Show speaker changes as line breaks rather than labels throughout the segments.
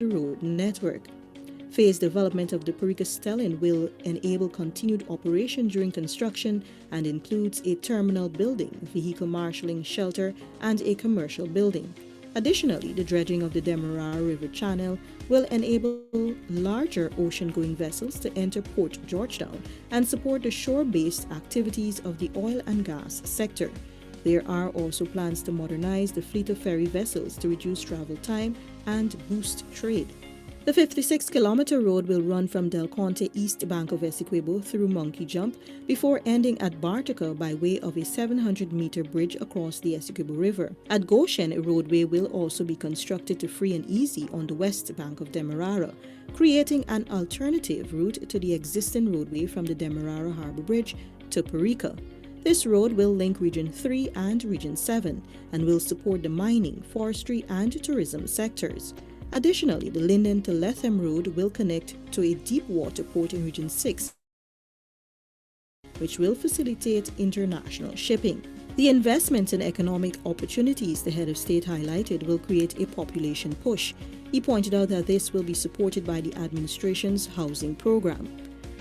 road network. Phased development of the Perica-Stelling will enable continued operation during construction and includes a terminal building, vehicle marshalling shelter, and a commercial building. Additionally, the dredging of the Demerara River Channel will enable larger ocean-going vessels to enter Port Georgetown and support the shore-based activities of the oil and gas sector. There are also plans to modernize the fleet of ferry vessels to reduce travel time and boost trade. The 56-kilometer road will run from Del Conte east bank of Essequibo through Monkey Jump before ending at Bartica by way of a 700-meter bridge across the Essequibo River. At Goshen, a roadway will also be constructed to free and easy on the west bank of Demerara, creating an alternative route to the existing roadway from the Demerara Harbor Bridge to Perica. This road will link Region 3 and Region 7 and will support the mining, forestry, and tourism sectors. Additionally, the Linden to Lethem Road will connect to a deep water port in Region 6, which will facilitate international shipping. The investments and economic opportunities the head of state highlighted will create a population push. He pointed out that this will be supported by the administration's housing program.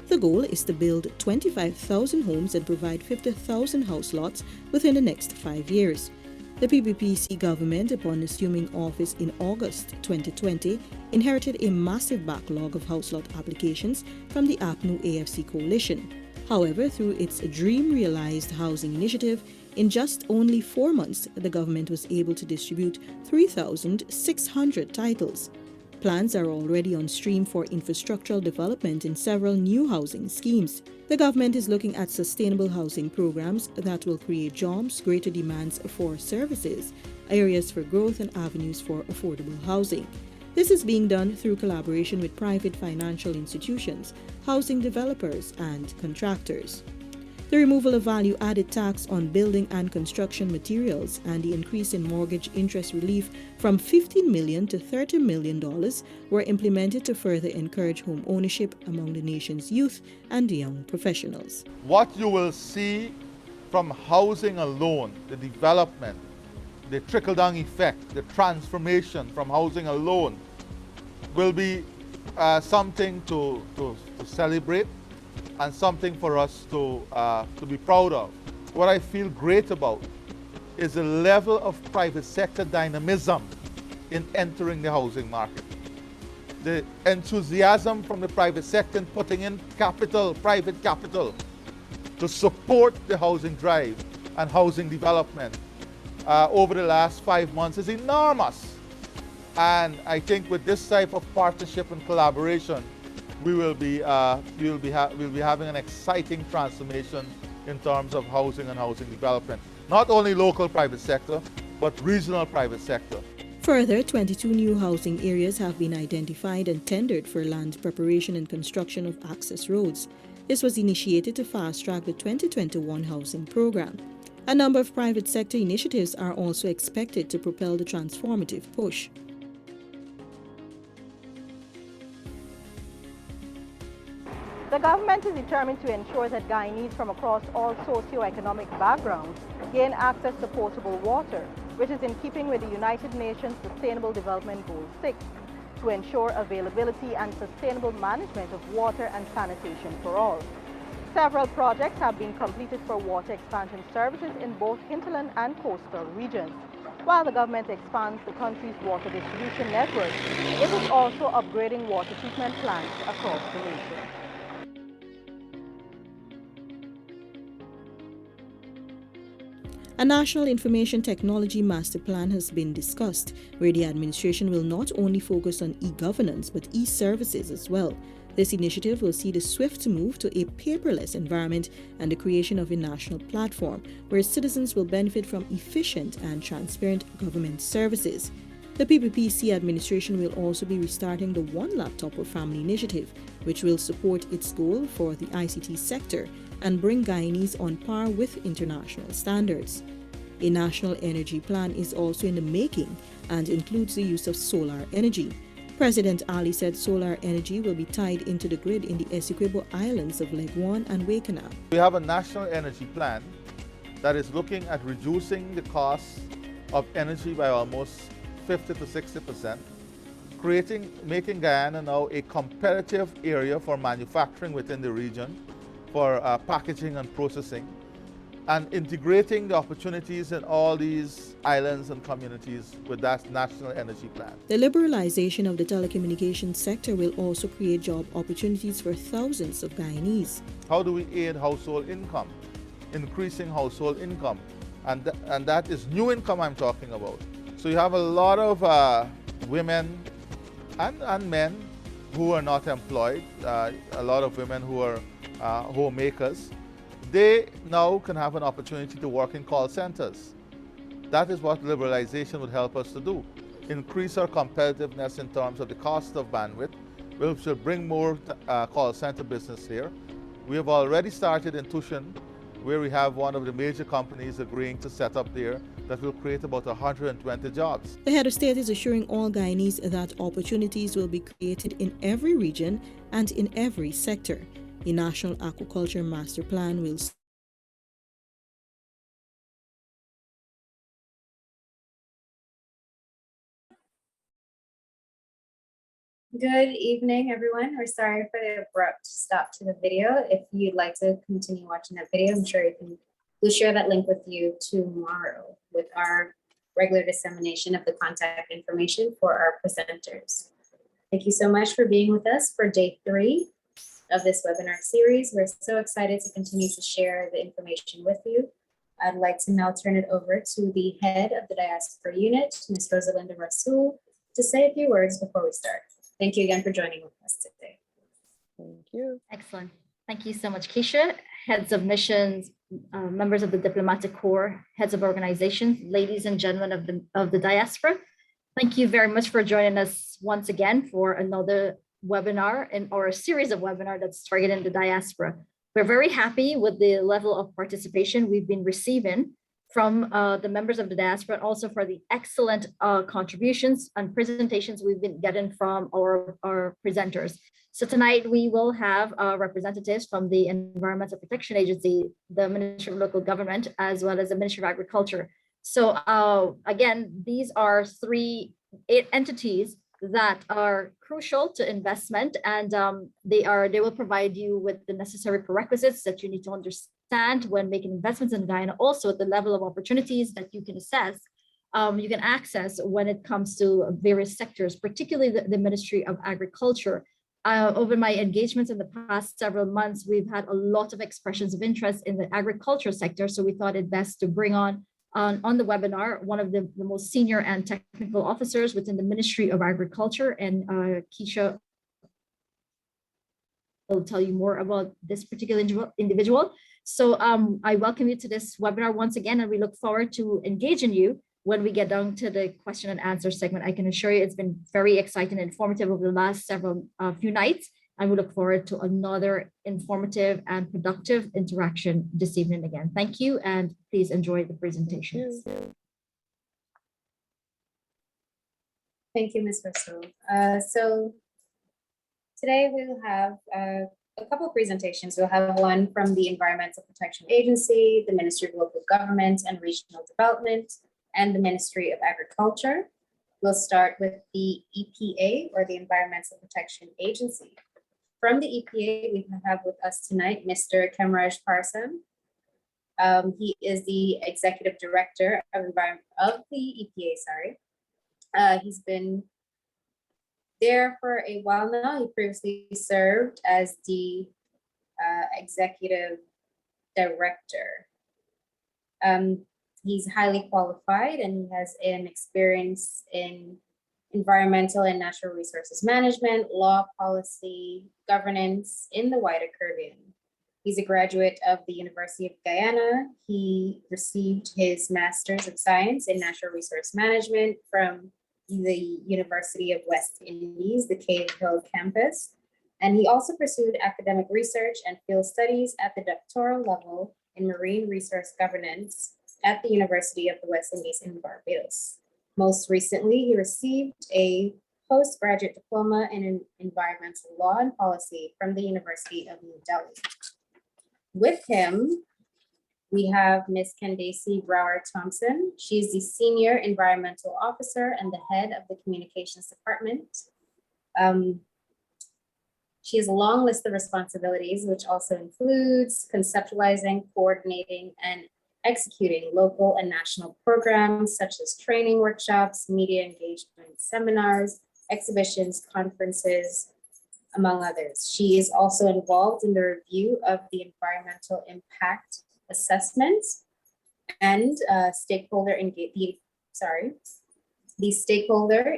The goal is to build 25,000 homes and provide 50,000 house lots within the next 5 years. The PPPC government, upon assuming office in August 2020, inherited a massive backlog of house lot applications from the APNU AFC coalition. However, through its Dream Realized Housing Initiative, in just only 4 months, the government was able to distribute 3,600 titles. Plans are already on stream for infrastructural development in several new housing schemes. The government is looking at sustainable housing programs that will create jobs, greater demands for services, areas for growth, and avenues for affordable housing. This is being done through collaboration with private financial institutions, housing developers, and contractors. The removal of value-added tax on building and construction materials and the increase in mortgage interest relief from $15 million to $30 million were implemented to further encourage home ownership among the nation's youth and young professionals.
What you will see from housing alone, the development, the trickle-down effect, the transformation from housing alone will be something to celebrate and something for us to be proud of. What I feel great about is the level of private sector dynamism in entering the housing market. The enthusiasm from the private sector in putting in capital, private capital, to support the housing drive and housing development over the last 5 months is enormous. And I think with this type of partnership and collaboration, we'll be having an exciting transformation in terms of housing and housing development. Not only local private sector, but regional private sector.
Further, 22 new housing areas have been identified and tendered for land preparation and construction of access roads. This was initiated to fast-track the 2021 housing program. A number of private sector initiatives are also expected to propel the transformative push.
The government is determined to ensure that Guyanese from across all socio-economic backgrounds gain access to potable water, which is in keeping with the United Nations Sustainable Development Goal 6, to ensure availability and sustainable management of water and sanitation for all. Several projects have been completed for water expansion services in both hinterland and coastal regions. While the government expands the country's water distribution network, it is also upgrading water treatment plants across the nation.
A National Information Technology Master Plan has been discussed, where the administration will not only focus on e-governance but e-services as well. This initiative will see the swift move to a paperless environment and the creation of a national platform where citizens will benefit from efficient and transparent government services. The PPPC administration will also be restarting the One Laptop per Family initiative, which will support its goal for the ICT sector and bring Guyanese on par with international standards. A national energy plan is also in the making and includes the use of solar energy. President Ali said solar energy will be tied into the grid in the Essequibo Islands of Leguan and Waikana.
We have a national energy plan that is looking at reducing the cost of energy by almost 50 to 60%, making Guyana now a competitive area for manufacturing within the region, for packaging and processing, and integrating the opportunities in all these islands and communities with that national energy plan.
The liberalization of the telecommunications sector will also create job opportunities for thousands of Guyanese.
How do we aid household income, increasing household income? And that is new income I'm talking about. So you have a lot of women and men who are not employed, a lot of women who are homemakers. They now can have an opportunity to work in call centers. That is what liberalization would help us to do. Increase our competitiveness in terms of the cost of bandwidth, which will bring more call center business here. We have already started in Tushin, where we have one of the major companies agreeing to set up there that will create about 120 jobs.
The head of state is assuring all Guyanese that opportunities will be created in every region and in every sector. The National Aquaculture Master Plan will
Good evening, everyone. We're sorry for the abrupt stop to the video. If you'd like to continue watching that video, I'm sure we'll share that link with you tomorrow with our regular dissemination of the contact information for our presenters. Thank you so much for being with us for day 3 of this webinar series. We're so excited to continue to share the information with you. I'd like to now turn it over to the head of the Diaspora Unit, Ms. Rosalinda Rasul, to say a few words before we start. Thank you again for joining with us today.
Thank you.
Excellent. Thank you so much, Keisha. Heads of missions, members of the diplomatic corps, heads of organizations, ladies and gentlemen of the diaspora. Thank you very much for joining us once again for another webinar or a series of webinars that's targeting the diaspora. We're very happy with the level of participation we've been receiving from the members of the diaspora, and also for the excellent contributions and presentations we've been getting from our presenters. So tonight we will have representatives from the Environmental Protection Agency, the Ministry of Local Government, as well as the Ministry of Agriculture. So again, these are 8 entities that are crucial to investment, and they will provide you with the necessary prerequisites that you need to understand when making investments in Guyana, also the level of opportunities that you can assess, you can access when it comes to various sectors, particularly the Ministry of Agriculture. Over my engagements in the past several months, we've had a lot of expressions of interest in the agriculture sector, so we thought it best to bring on the webinar one of the most senior and technical officers within the Ministry of Agriculture, and Keisha will tell you more about this particular individual. So I welcome you to this webinar once again, and we look forward to engaging you when we get down to the question and answer segment. I can assure you it's been very exciting and informative over the last few nights, and we look forward to another informative and productive interaction this evening again. Thank you, and please enjoy the presentations.
Thank you, Ms. Rasul. So today we will have a couple of presentations. We'll have one from the Environmental Protection Agency, the Ministry of Local Government and Regional Development, and the Ministry of Agriculture. We'll start with the EPA, or the Environmental Protection Agency. From the EPA, we have with us tonight Mr. Kamraj Parsam. He is the Executive Director of the EPA, He's been there for a while now. He previously served as the Executive Director. He's highly qualified, and he has an experience in environmental and natural resources management, law, policy, governance in the wider Caribbean. He's a graduate of the University of Guyana. He received his Master's of Science in Natural Resource Management from the University of West Indies, the Cave Hill campus. And he also pursued academic research and field studies at the doctoral level in marine resource governance at the University of the West Indies in Barbados. Most recently, he received a postgraduate diploma in environmental law and policy from the University of New Delhi. With him, We have Ms. Candace Brower Thompson. She's the Senior Environmental Officer and the Head of the Communications Department. She has a long list of responsibilities, which also includes conceptualizing, coordinating, and executing local and national programs such as training workshops, media engagement, seminars, exhibitions, conferences, among others. She is also involved in the review of the environmental impact assessments and the stakeholder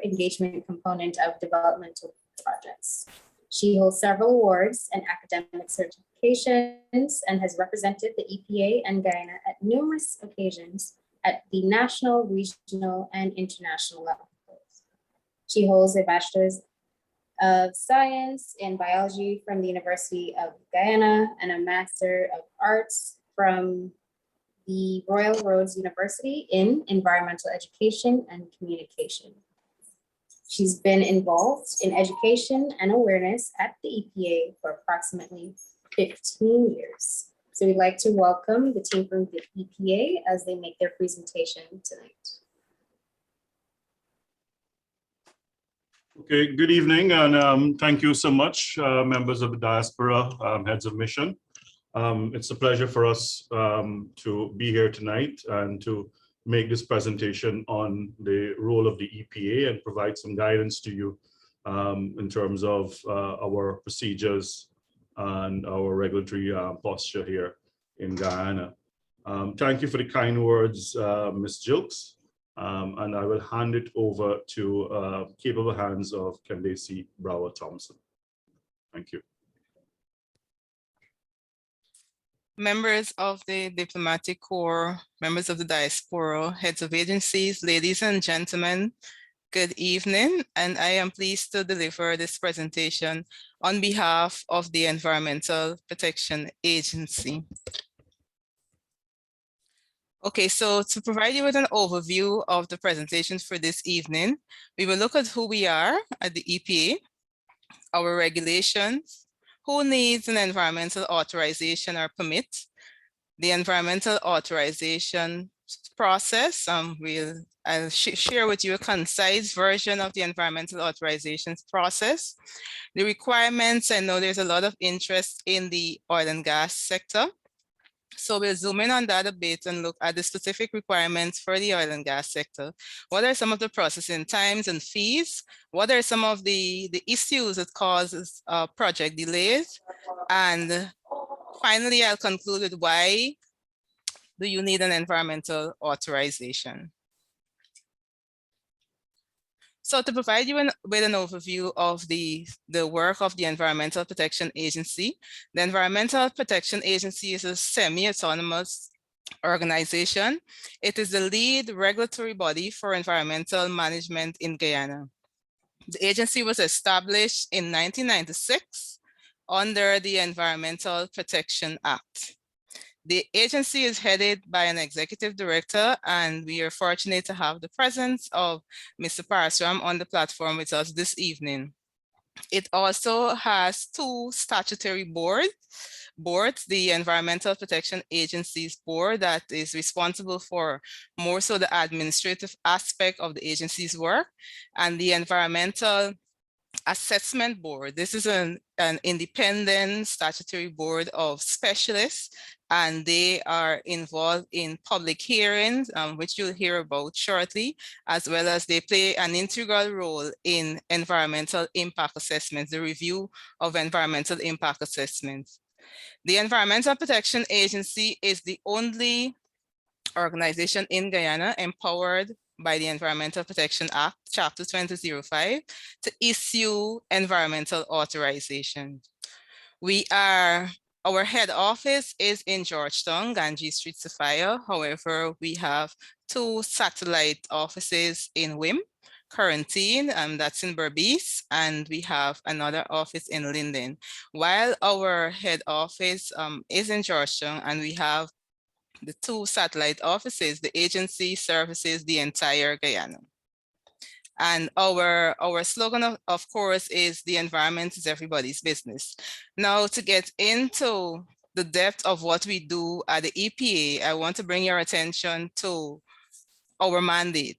engagement component of developmental projects. She holds several awards and academic certifications and has represented the EPA and Guyana at numerous occasions at the national, regional, and international levels. She holds a Bachelor's of Science in Biology from the University of Guyana and a Master of Arts from the Royal Roads University in Environmental Education and Communication. She's been involved in education and awareness at the EPA for approximately 15 years. So we'd like to welcome the team from the EPA as they make their presentation tonight.
Okay, good evening, and thank you so much, members of the diaspora, heads of mission. It's a pleasure for us to be here tonight and to make this presentation on the role of the EPA and provide some guidance to you in terms of our procedures and our regulatory posture here in Guyana. Thank you for the kind words, Ms. Jilks. And I will hand it over to capable hands of Candace Brower Thompson. Thank you.
Members of the diplomatic corps, members of the diaspora, heads of agencies, ladies and gentlemen, good evening. And I am pleased to deliver this presentation on behalf of the Environmental Protection Agency. Okay, so to provide you with an overview of the presentations for this evening, we will look at who we are at the EPA, our regulations, who needs an environmental authorization or permit, the environmental authorization process. I'll share with you a concise version of the environmental authorizations process. The requirements, I know there's a lot of interest in the oil and gas sector. So we'll zoom in on that a bit and look at the specific requirements for the oil and gas sector. What are some of the processing times and fees? What are some of the issues that causes project delays? And finally, I'll conclude with why do you need an environmental authorization? So to provide you with an overview of the work of the Environmental Protection Agency, the Environmental Protection Agency is a semi-autonomous organization. It is the lead regulatory body for environmental management in Guyana. The agency was established in 1996 under the Environmental Protection Act. The agency is headed by an executive director, and we are fortunate to have the presence of Mr. Parasram on the platform with us this evening. It also has two statutory boards, the Environmental Protection Agency's board that is responsible for more so the administrative aspect of the agency's work, and the Environmental Assessment Board. This is an independent statutory board of specialists, and they are involved in public hearings, which you'll hear about shortly, as well as they play an integral role in environmental impact assessments, the review of environmental impact assessments. The Environmental Protection Agency is the only organization in Guyana empowered by the Environmental Protection Act, Chapter 2005, to issue environmental authorization. Our head office is in Georgetown, Ganges Street, Sophia. However, we have two satellite offices in WIM, Quarantine, that's in Berbice, and we have another office in Linden. While our head office is in Georgetown and we have the two satellite offices, the agency services the entire Guyana. And our slogan, of course, is the environment is everybody's business. Now, to get into the depth of what we do at the EPA, I want to bring your attention to our mandate.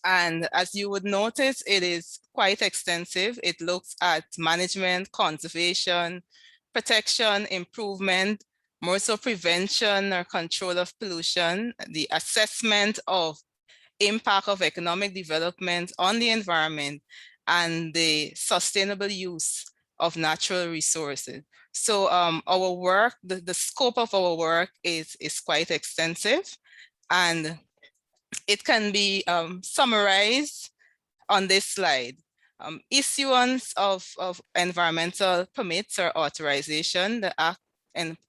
And as you would notice, it is quite extensive. It looks at management, conservation, protection, improvement, more so prevention or control of pollution, the assessment of impact of economic development on the environment, and the sustainable use of natural resources. So our work, the scope of our work is quite extensive, and it can be summarized on this slide. Issuance of environmental permits or authorization. The Act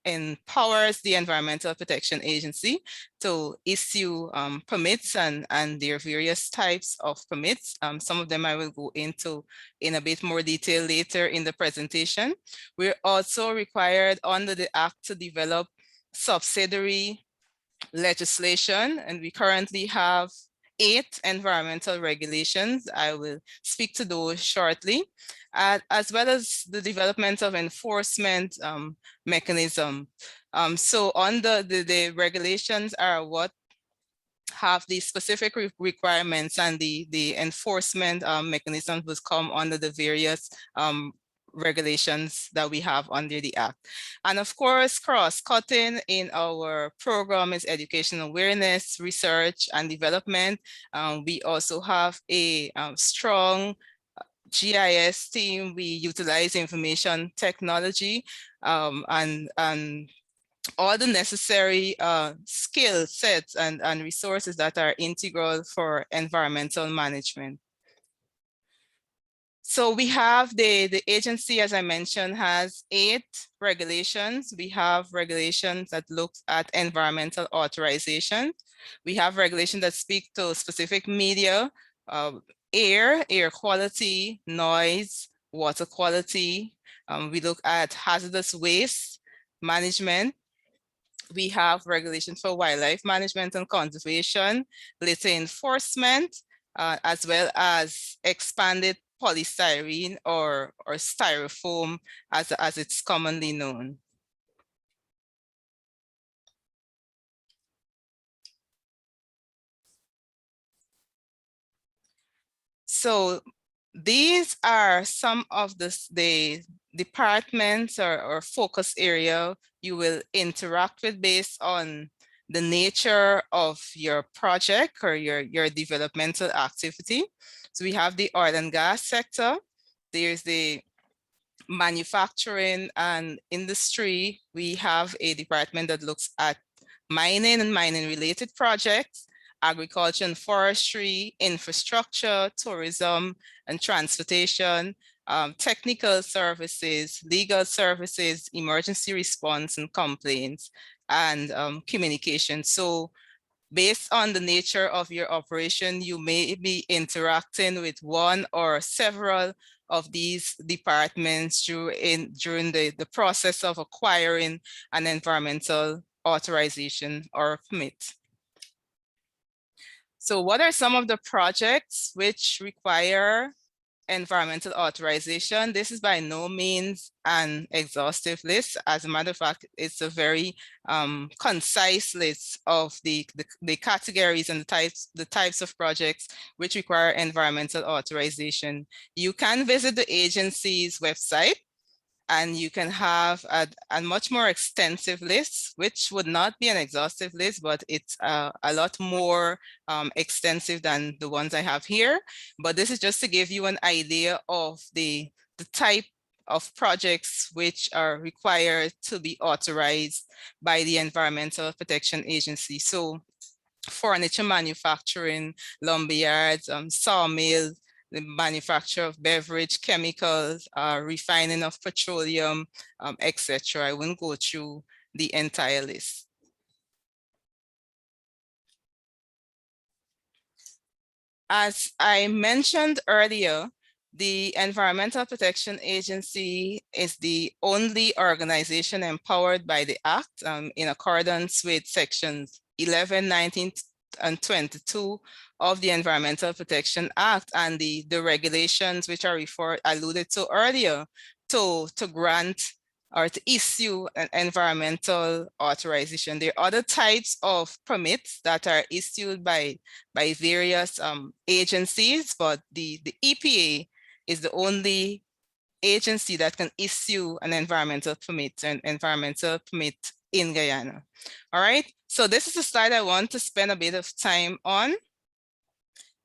empowers the Environmental Protection Agency to issue permits and their various types of permits. Some of them I will go into in a bit more detail later in the presentation. We're also required under the Act to develop subsidiary legislation, and we currently have 8 environmental regulations. I will speak to those shortly, as well as the development of enforcement mechanism. So on the regulations are what have the specific requirements, and the enforcement mechanisms will come under the various regulations that we have under the Act. And of course, cross-cutting in our program is education awareness, research, and development. We also have a strong GIS team. We utilize information technology and all the necessary skill sets and resources that are integral for environmental management. So we have the agency, as I mentioned, has 8 regulations. We have regulations that look at environmental authorization. We have regulations that speak to specific media, air quality, noise, water quality. We look at hazardous waste management. We have regulations for wildlife management and conservation, litter enforcement, as well as expanded polystyrene or styrofoam as it's commonly known. So these are some of the departments or focus area you will interact with based on the nature of your project or your developmental activity. So we have the oil and gas sector. There's the manufacturing and industry. We have a department that looks at mining and mining related projects, agriculture and forestry, infrastructure, tourism and transportation, technical services, legal services, emergency response and complaints, and communication. So based on the nature of your operation, you may be interacting with one or several of these departments during the process of acquiring an environmental authorization or permit. So what are some of the projects which require environmental authorization? This is by no means an exhaustive list. As a matter of fact, it's a very concise list of the categories and the types of projects which require environmental authorization. You can visit the agency's website and you can have a much more extensive list, which would not be an exhaustive list, but it's a lot more extensive than the ones I have here. But this is just to give you an idea of the type of projects which are required to be authorized by the Environmental Protection Agency. So furniture manufacturing, lumberyards, sawmills, the manufacture of beverage, chemicals, refining of petroleum, etc. I won't go through the entire list. As I mentioned earlier, the Environmental Protection Agency is the only organization empowered by the Act in accordance with sections 11, 19, and 22 of the Environmental Protection Act and the regulations which are alluded to earlier to grant or to issue an environmental authorization. There are other types of permits that are issued by various agencies, but the EPA is the only agency that can issue an environmental permit in Guyana. All right, so this is a slide I want to spend a bit of time on.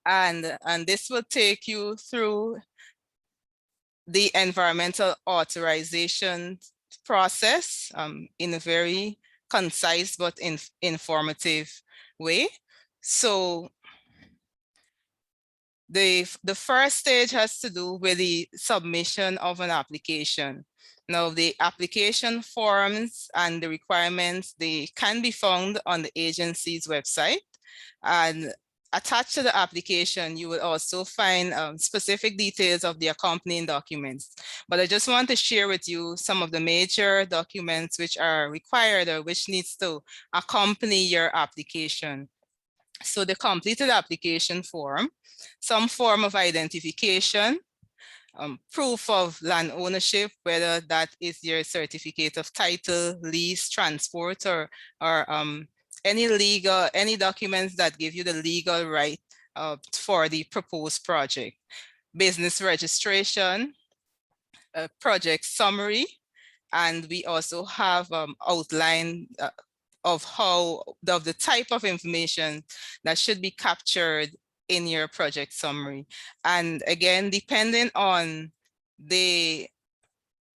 And this will take you through the environmental authorization process in a very concise but informative way. So the first stage has to do with the submission of an application. Now, the application forms and the requirements, they can be found on the agency's website. And attached to the application, you will also find specific details of the accompanying documents. But I just want to share with you some of the major documents which are required or which needs to accompany your application. So the completed application form, some form of identification, proof of land ownership, whether that is your certificate of title, lease, transport, or any documents that give you the legal right for the proposed project. Business registration, project summary, and we also have outline of the type of information that should be captured in your project summary. And again, depending on the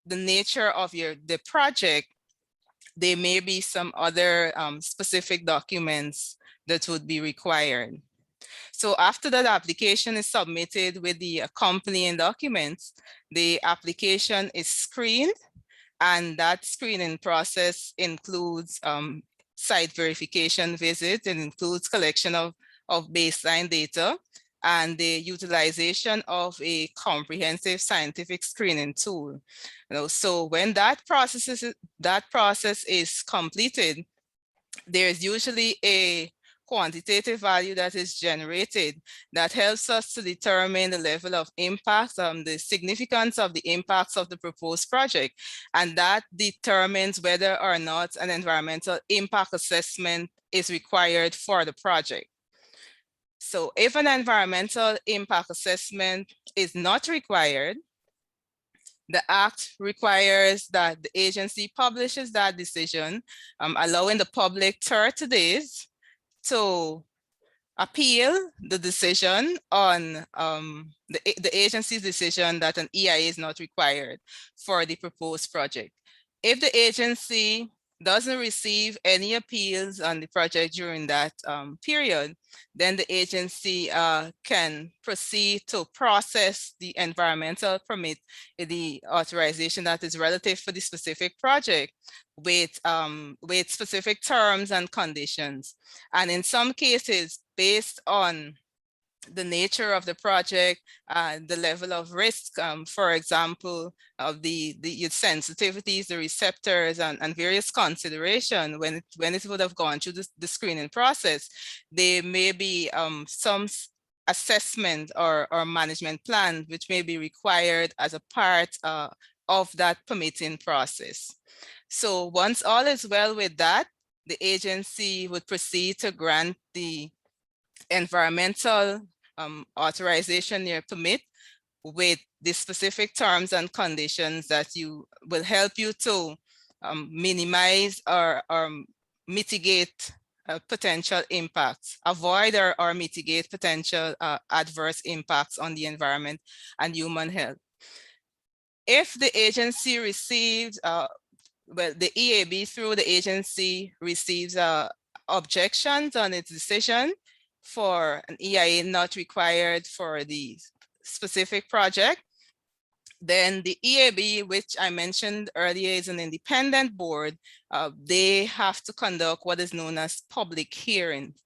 nature of the project, there may be some other specific documents that would be required. So after that application is submitted with the accompanying documents, the application is screened, and that screening process includes site verification visit. It includes collection of baseline data and the utilization of a comprehensive scientific screening tool. So when that process is completed, there's usually a quantitative value that is generated that helps us to determine the level of impact, the significance of the impacts of the proposed project. And that determines whether or not an environmental impact assessment is required for the project. So if an environmental impact assessment is not required, the Act requires that the agency publishes that decision, allowing the public 30 days to appeal the decision on the agency's decision that an EIA is not required for the proposed project. If the agency doesn't receive any appeals on the project during that period, then the agency can proceed to process the environmental permit, the authorization that is relative for the specific project with specific terms and conditions. And in some cases, based on the nature of the project, the level of risk, for example, of the sensitivities, the receptors, and various considerations when it would have gone through the screening process, there may be some assessment or management plan which may be required as a part of that permitting process. So once all is well with that, the agency would proceed to grant the environmental authorization or permit with the specific terms and conditions that will help you to minimize or mitigate potential impacts, avoid or mitigate potential adverse impacts on the environment and human health. If the agency receives, the EAB through the agency receives objections on its decision for an EIA not required for the specific project, then the EAB, which I mentioned earlier, is an independent board. They have to conduct what is known as public hearings.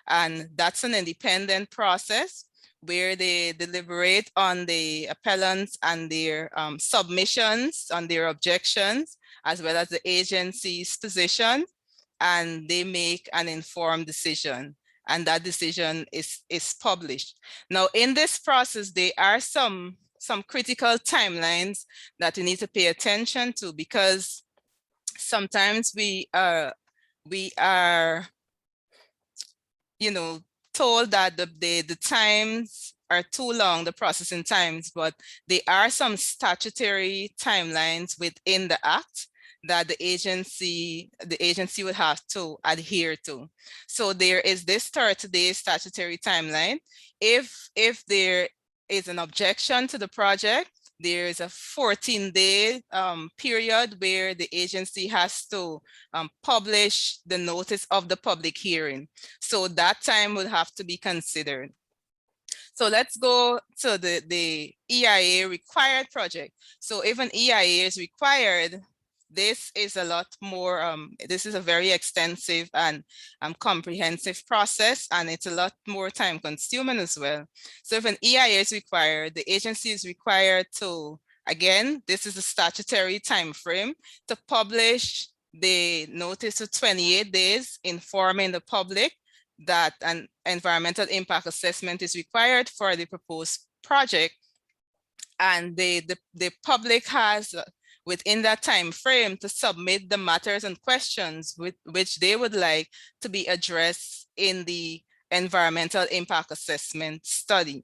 And that's an independent process where they deliberate on the appellants and their submissions, on their objections, as well as the agency's position, and they make an informed decision. And that decision is published. Now, in this process, there are some some critical timelines that we need to pay attention to, because sometimes we are, you know, told that the times are too long, the processing times, but there are some statutory timelines within the act that the agency would have to adhere to. So there is this 30-day statutory timeline. If there is an objection to the project, there is a 14-day period where the agency has to publish the notice of the public hearing. So that time would have to be considered. So let's go to the EIA required project. So if an EIA is required, this is a lot more, this is a very extensive and comprehensive process, and it's a lot more time consuming as well. So if an EIA is required, the agency is required to, again, this is a statutory time frame, to publish the notice of 28 days informing the public that an environmental impact assessment is required for the proposed project. And the public has within that time frame to submit the matters and questions which they would like to be addressed in the environmental impact assessment study.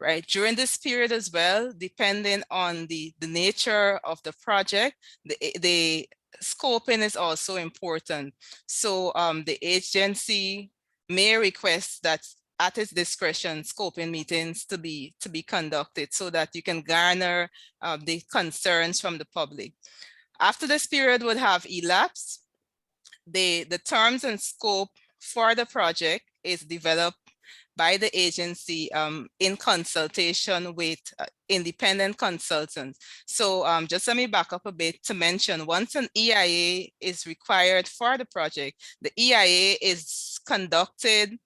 Right, during this period as well, depending on the nature of the project, the scoping is also important. So the agency may request that at its discretion, scoping meetings to be conducted so that you can garner the concerns from the public. After this period would have elapsed, the terms and scope for the project is developed by the agency in consultation with independent consultants. So just let me back up a bit to mention, once an EIA is required for the project, the EIA is conducted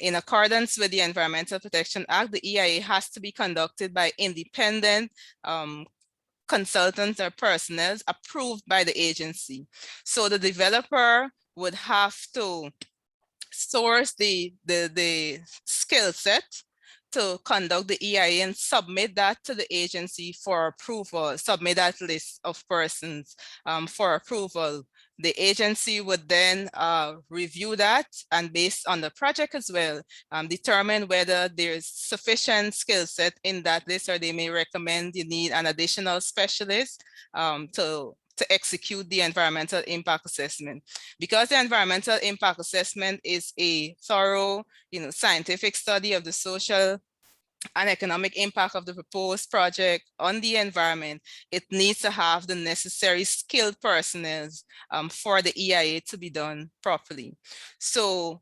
in accordance with the Environmental Protection Act. The EIA has to be conducted by independent consultants or personnel approved by the agency. So the developer would have to source the skill set to conduct the EIA and submit that to the agency for approval, submit that list of persons for approval. The agency would then review that, and based on the project as well, determine whether there's sufficient skill set in that list, or they may recommend you need an additional specialist to execute the environmental impact assessment. Because the environmental impact assessment is a thorough, scientific study of the social and economic impact of the proposed project on the environment, it needs to have the necessary skilled personnel for the EIA to be done properly. So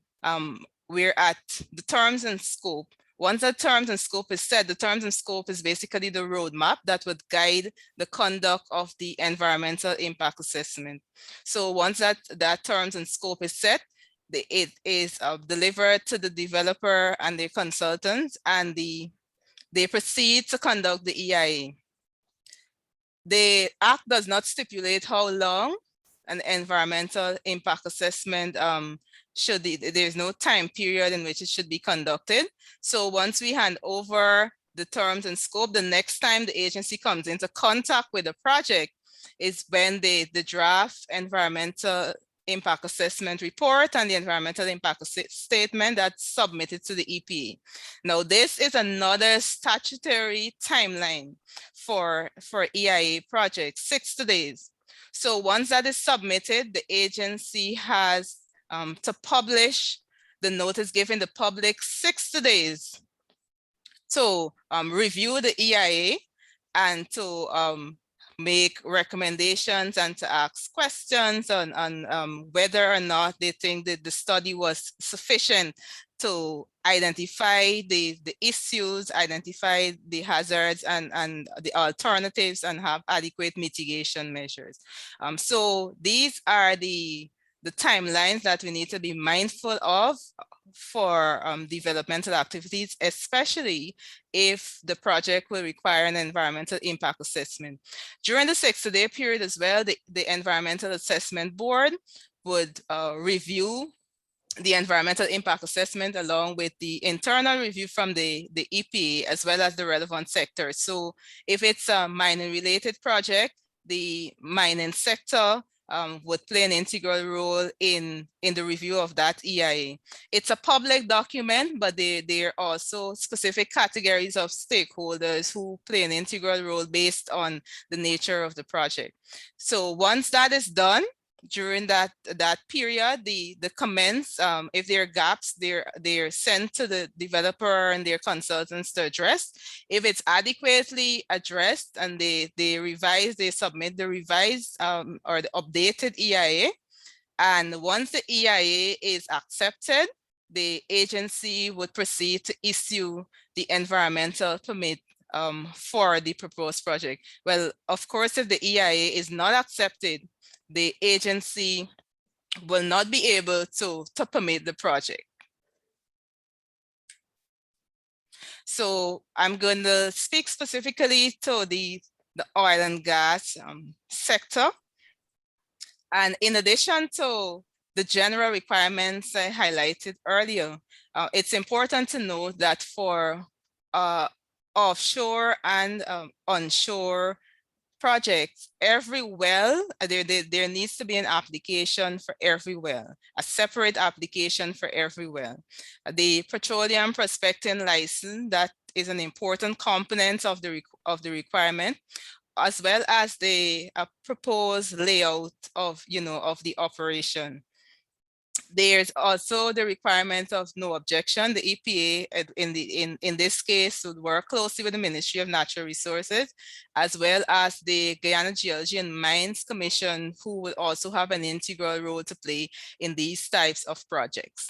we're at the terms and scope. Once the terms and scope is set, the terms and scope is basically the roadmap that would guide the conduct of the environmental impact assessment. So once that terms and scope is set, it is delivered to the developer and the consultants, and they proceed to conduct the EIA. The Act does not stipulate how long an environmental impact assessment there's no time period in which it should be conducted. So once we hand over the terms and scope, the next time the agency comes into contact with the project is when the draft environmental impact assessment report and the environmental impact statement that's submitted to the EPA. Now, this is another statutory timeline for EIA projects, 60 days. So once that is submitted, the agency has to publish the notice giving the public 60 days to review the EIA and to make recommendations and to ask questions on whether or not they think that the study was sufficient to identify the issues, identify the hazards and the alternatives, and have adequate mitigation measures. So these are the timelines that we need to be mindful of for developmental activities, especially if the project will require an environmental impact assessment. During the 60-day period as well, the Environmental Assessment Board would review the environmental impact assessment along with the internal review from the EPA as well as the relevant sector. So if it's a mining related project, the mining sector would play an integral role in the review of that EIA. It's a public document, but there are also specific categories of stakeholders who play an integral role based on the nature of the project. So once that is done, during that period, the comments, if there are gaps, they're sent to the developer and their consultants to address. If it's adequately addressed and they submit the revised or the updated EIA. And once the EIA is accepted, the agency would proceed to issue the environmental permit for the proposed project. Well, of course, if the EIA is not accepted, the agency will not be able to permit the project. So I'm going to speak specifically to the oil and gas sector. And in addition to the general requirements I highlighted earlier, it's important to note that for offshore and onshore projects, every well, there needs to be an application for every well, a separate application for every well. The petroleum prospecting license, that is an important component of the requirement, as well as the proposed layout of the operation. There's also the requirement of no objection. The EPA in this case would work closely with the Ministry of Natural Resources, as well as the Guyana Geology and Mines Commission, who will also have an integral role to play in these types of projects.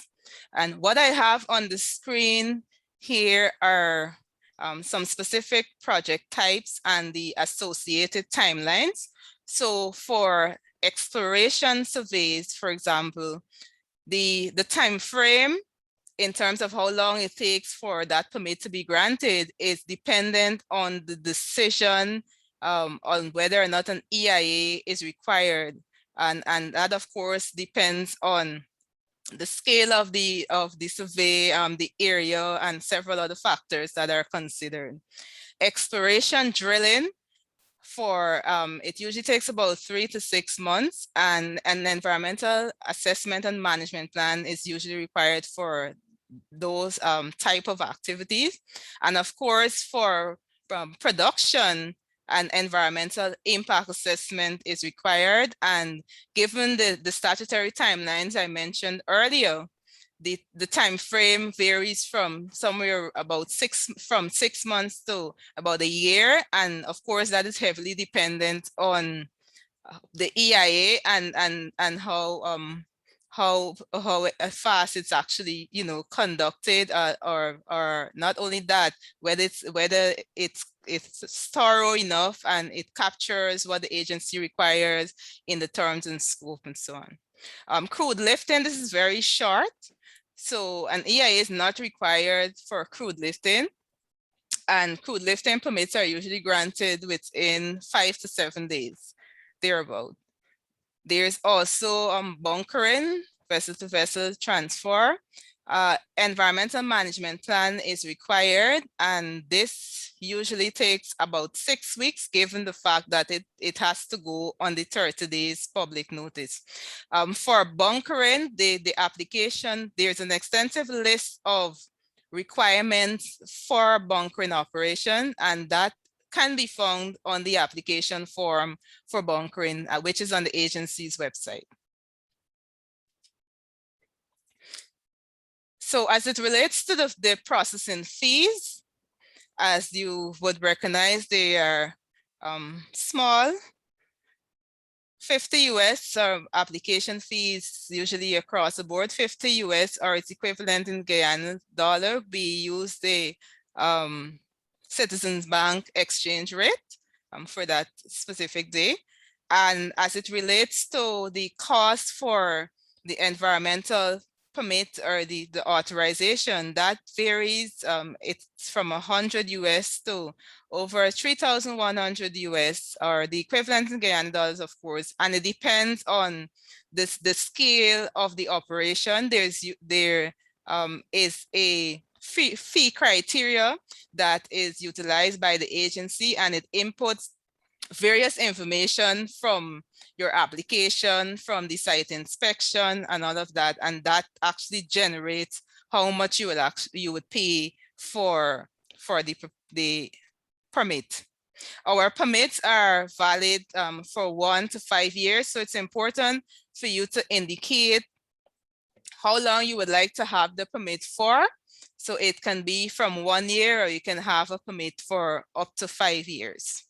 And what I have on the screen here are some specific project types and the associated timelines. So for exploration surveys, for example, the time frame in terms of how long it takes for that permit to be granted is dependent on the decision on whether or not an EIA is required. And that of course depends on the scale of the survey, the area, and several other factors that are considered. Exploration drilling, for it usually takes about 3 to 6 months, and an environmental assessment and management plan is usually required for those type of activities. And of course, for production, an environmental impact assessment is required. And given the statutory timelines I mentioned earlier, the time frame varies from somewhere about 6 months to about a year. And of course, that is heavily dependent on the EIA and how fast it's actually conducted, or not only that, whether it's thorough enough and it captures what the agency requires in the terms and scope and so on. Crude lifting, this is very short. So an EIA is not required for crude lifting, and crude lifting permits are usually granted within 5 to 7 days, thereabout. There's also bunkering, vessel to vessel transfer. Environmental management plan is required, and this usually takes about 6 weeks, given the fact that it has to go on the 30 days public notice. For bunkering, the application, there's an extensive list of requirements for bunkering operation, and that can be found on the application form for bunkering, which is on the agency's website. So as it relates to the processing fees, as you would recognize, they are small. 50 US application fees, usually across the board. 50 US or its equivalent in Guyana dollar. We use the Citizens Bank exchange rate for that specific day. And as it relates to the cost for the environmental permit or the authorization, that varies. It's from 100 US to over 3,100 US, or the equivalent in Guyana dollars, of course, and it depends on the scale of the operation. There is a fee criteria that is utilized by the agency, and it inputs various information from your application, from the site inspection and all of that, and that actually generates how much you would pay for the permit. Our permits are valid for 1 to 5 years, so it's important for you to indicate how long you would like to have the permit for. So it can be from 1 year, or you can have a permit for up to 5 years.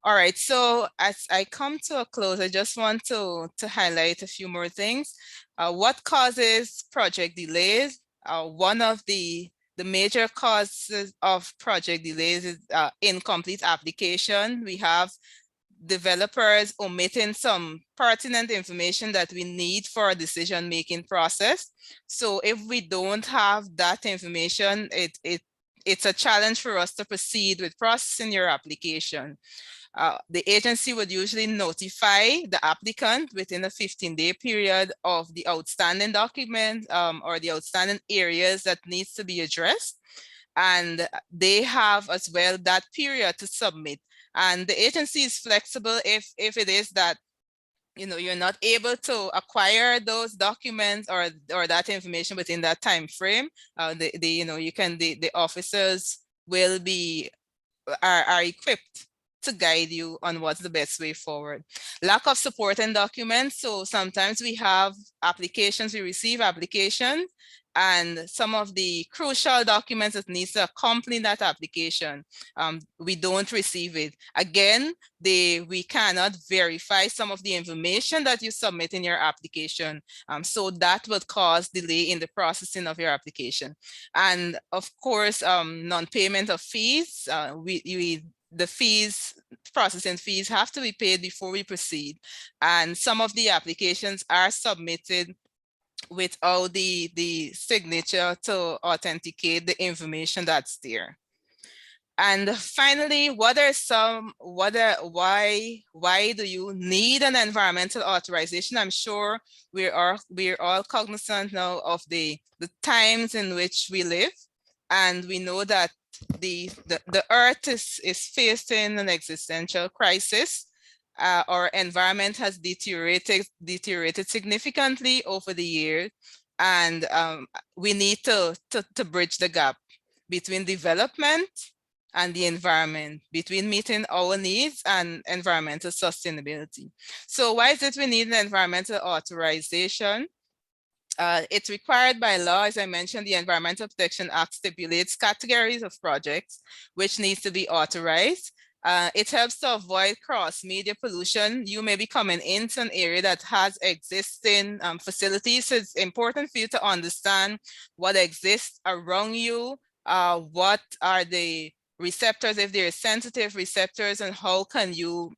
All right, so as I come to a close, I just want to highlight a few more things. What causes project delays? One of the major causes of project delays is incomplete application. We have developers omitting some pertinent information that we need for a decision-making process. So if we don't have that information, it's a challenge for us to proceed with processing your application. The agency would usually notify the applicant within a 15-day period of the outstanding document or the outstanding areas that needs to be addressed. And they have as well that period to submit. And the agency is flexible if it is that you're not able to acquire those documents or that information within that time frame. The officers will are equipped to guide you on what's the best way forward. Lack of supporting documents. So sometimes we have applications, we receive applications, and some of the crucial documents that needs to accompany that application, we don't receive it. Again, we cannot verify some of the information that you submit in your application. So that would cause delay in the processing of your application. And of course, non-payment of fees. The processing fees have to be paid before we proceed. And some of the applications are submitted without the signature to authenticate the information that's there. And finally, why do you need an environmental authorization? I'm sure we're all cognizant now of the times in which we live, and we know that the earth is facing an existential crisis. Our environment has deteriorated significantly over the years, and we need to bridge the gap between development and the environment, between meeting our needs and environmental sustainability. So why is it we need an environmental authorization? It's required by law. As I mentioned, the Environmental Protection Act stipulates categories of projects which needs to be authorized. It helps to avoid cross-media pollution. You may be coming into an area that has existing facilities. So it's important for you to understand what exists around you, what are the receptors, if there are sensitive receptors, and how can you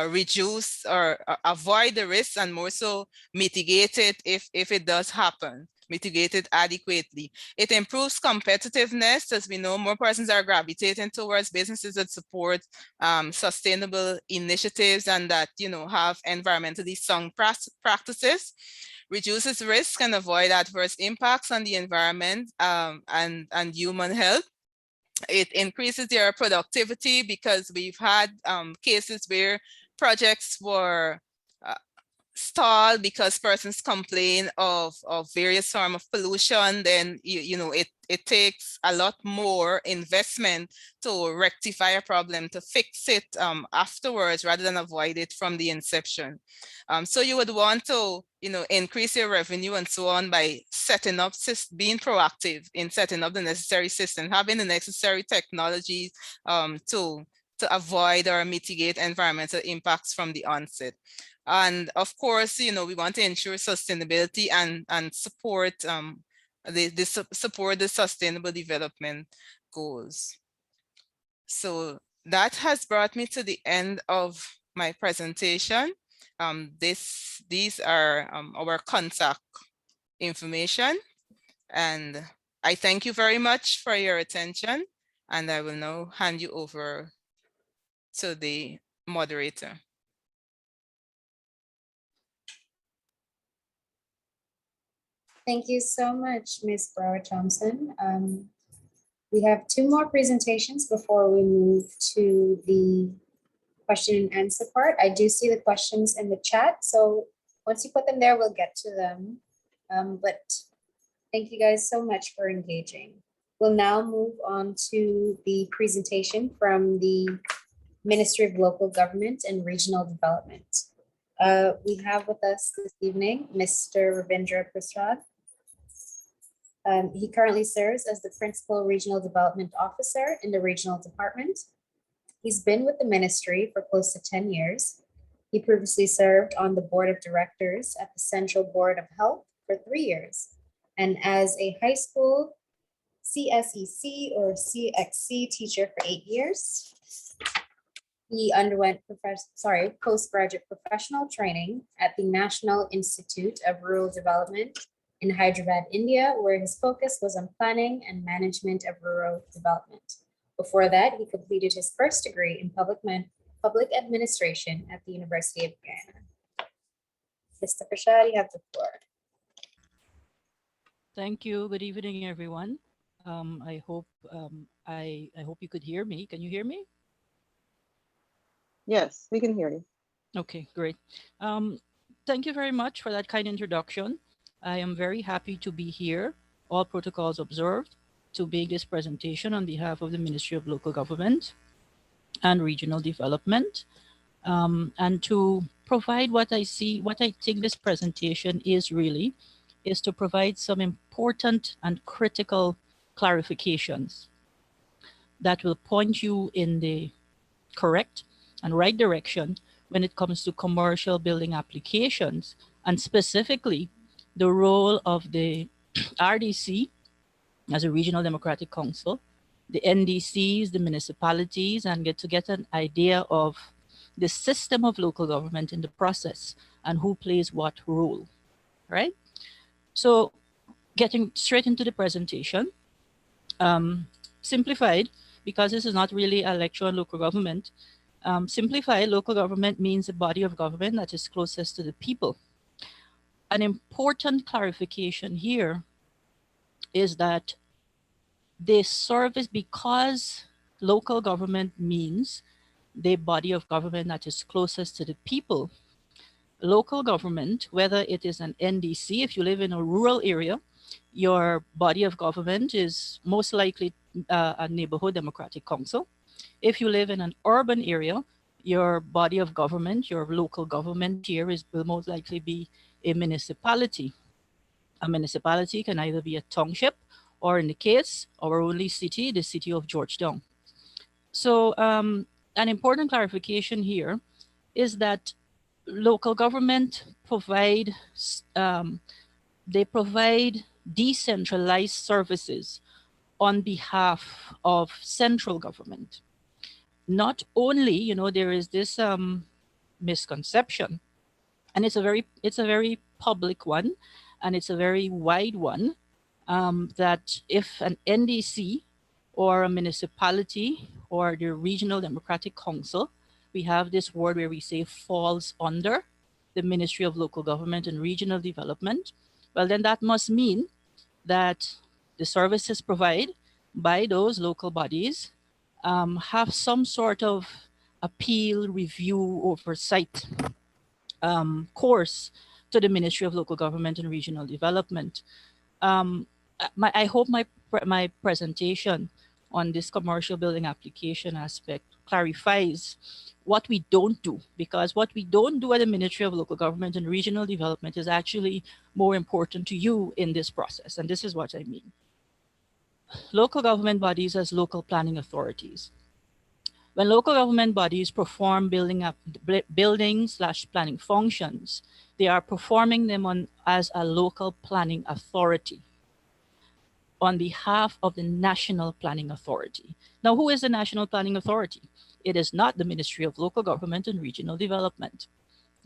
reduce or avoid the risks, and more so mitigate it if it does happen, mitigate it adequately. It improves competitiveness. As we know, more persons are gravitating towards businesses that support sustainable initiatives and that have environmentally sound practices. Reduces risk and avoid adverse impacts on the environment and human health. It increases their productivity because we've had cases where projects were stalled because persons complain of various forms of pollution. Then it takes a lot more investment to rectify a problem, to fix it afterwards, rather than avoid it from the inception. So you would want to increase your revenue and so on by setting up, being proactive in setting up the necessary system, having the necessary technology to avoid or mitigate environmental impacts from the onset. And of course, we want to ensure sustainability and support support the sustainable development goals. So that has brought me to the end of my presentation. these are our contact information. And I thank you very much for your attention. And I will now hand you over to the moderator.
Thank you so much, Ms. Brower-Thompson. We have two more presentations before we move to the question and answer part. I do see the questions in the chat, so once you put them there, we'll get to them. But thank you guys so much for engaging. We'll now move on to the presentation from the Ministry of Local Government and Regional Development. We have with us this evening, Mr. Ravindra Prasad. He currently serves as the Principal Regional Development Officer in the Regional Department. He's been with the ministry for close to 10 years. He previously served on the Board of Directors at the Central Board of Health for 3 years, and as a high school CSEC or CXC teacher for 8 years. He underwent postgraduate professional training at the National Institute of Rural Development in Hyderabad, India, where his focus was on planning and management of rural development. Before that, he completed his first degree in public administration at the University of Guyana. Mr. Prasad, you have the floor.
Thank you. Good evening, everyone. I hope you could hear me. Can you hear me?
Yes, we can hear you.
Okay, great. Thank you very much for that kind introduction. I am very happy to be here, all protocols observed, to make this presentation on behalf of the Ministry of Local Government and Regional Development, and to provide what I think this presentation is to provide some important and critical clarifications that will point you in the correct and right direction when it comes to commercial building applications, and specifically the role of the RDC as a regional democratic council, the NDCs, the municipalities, and get an idea of the system of local government in the process and who plays what role, right? So getting straight into the presentation, simplified, because this is not really a lecture on local government. Simplified, local government means a body of government that is closest to the people. An important clarification here is that they service, because local government means the body of government that is closest to the people. Local government, whether it is an NDC, if you live in a rural area, your body of government is most likely a neighborhood democratic council. If you live in an urban area, your body of government, your local government here will most likely be a municipality. A municipality can either be a township, or in the case of our only city, the city of Georgetown. So an important clarification here is that local government provide decentralized services on behalf of central government. Not only, there is this misconception, and it's a very public one, and it's a very wide one, that if an NDC or a municipality or the regional democratic council, we have this word where we say falls under the Ministry of Local Government and Regional Development, well, then that must mean that the services provided by those local bodies have some sort of appeal, review, oversight course to the Ministry of Local Government and Regional Development. I hope my presentation on this commercial building application aspect clarifies what we don't do, because what we don't do at the Ministry of Local Government and Regional Development is actually more important to you in this process. And this is what I mean. Local government bodies as local planning authorities. When local government bodies perform building/planning functions, they are performing them as a local planning authority on behalf of the National Planning Authority. Now, who is the National Planning Authority? It is not the Ministry of Local Government and Regional Development.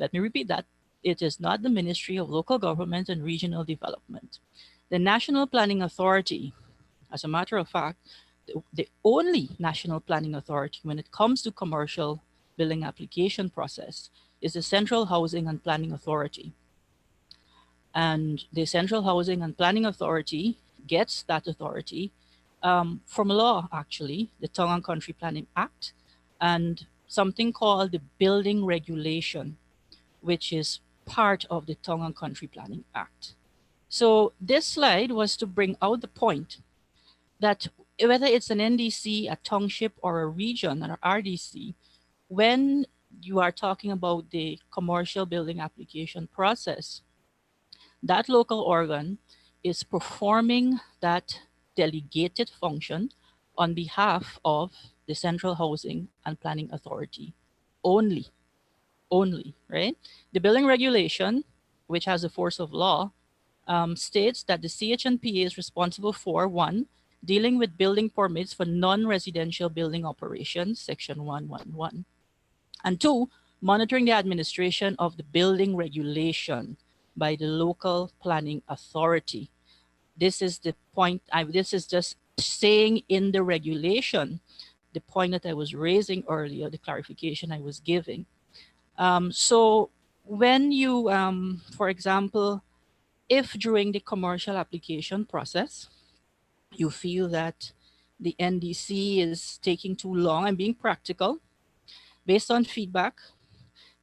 Let me repeat that. It is not the Ministry of Local Government and Regional Development. The National Planning Authority, as a matter of fact, the only national planning authority when it comes to commercial building application process is the Central Housing and Planning Authority. And the Central Housing and Planning Authority gets that authority from law, actually, the Town and Country Planning Act, and something called the Building Regulation, which is part of the Town and Country Planning Act. So this slide was to bring out the point that whether it's an NDC, a township, or a region, or RDC, when you are talking about the commercial building application process, that local organ is performing that delegated function on behalf of the Central Housing and Planning Authority only, right? The building regulation, which has the force of law, states that the CHNP is responsible for, one, dealing with building permits for non-residential building operations, section 111, and two, monitoring the administration of the building regulation by the local planning authority. This is the point, this is just saying in the regulation, the point that I was raising earlier, the clarification I was giving. So when you, for example, if during the commercial application process, you feel that the NDC is taking too long, I'm being practical, based on feedback,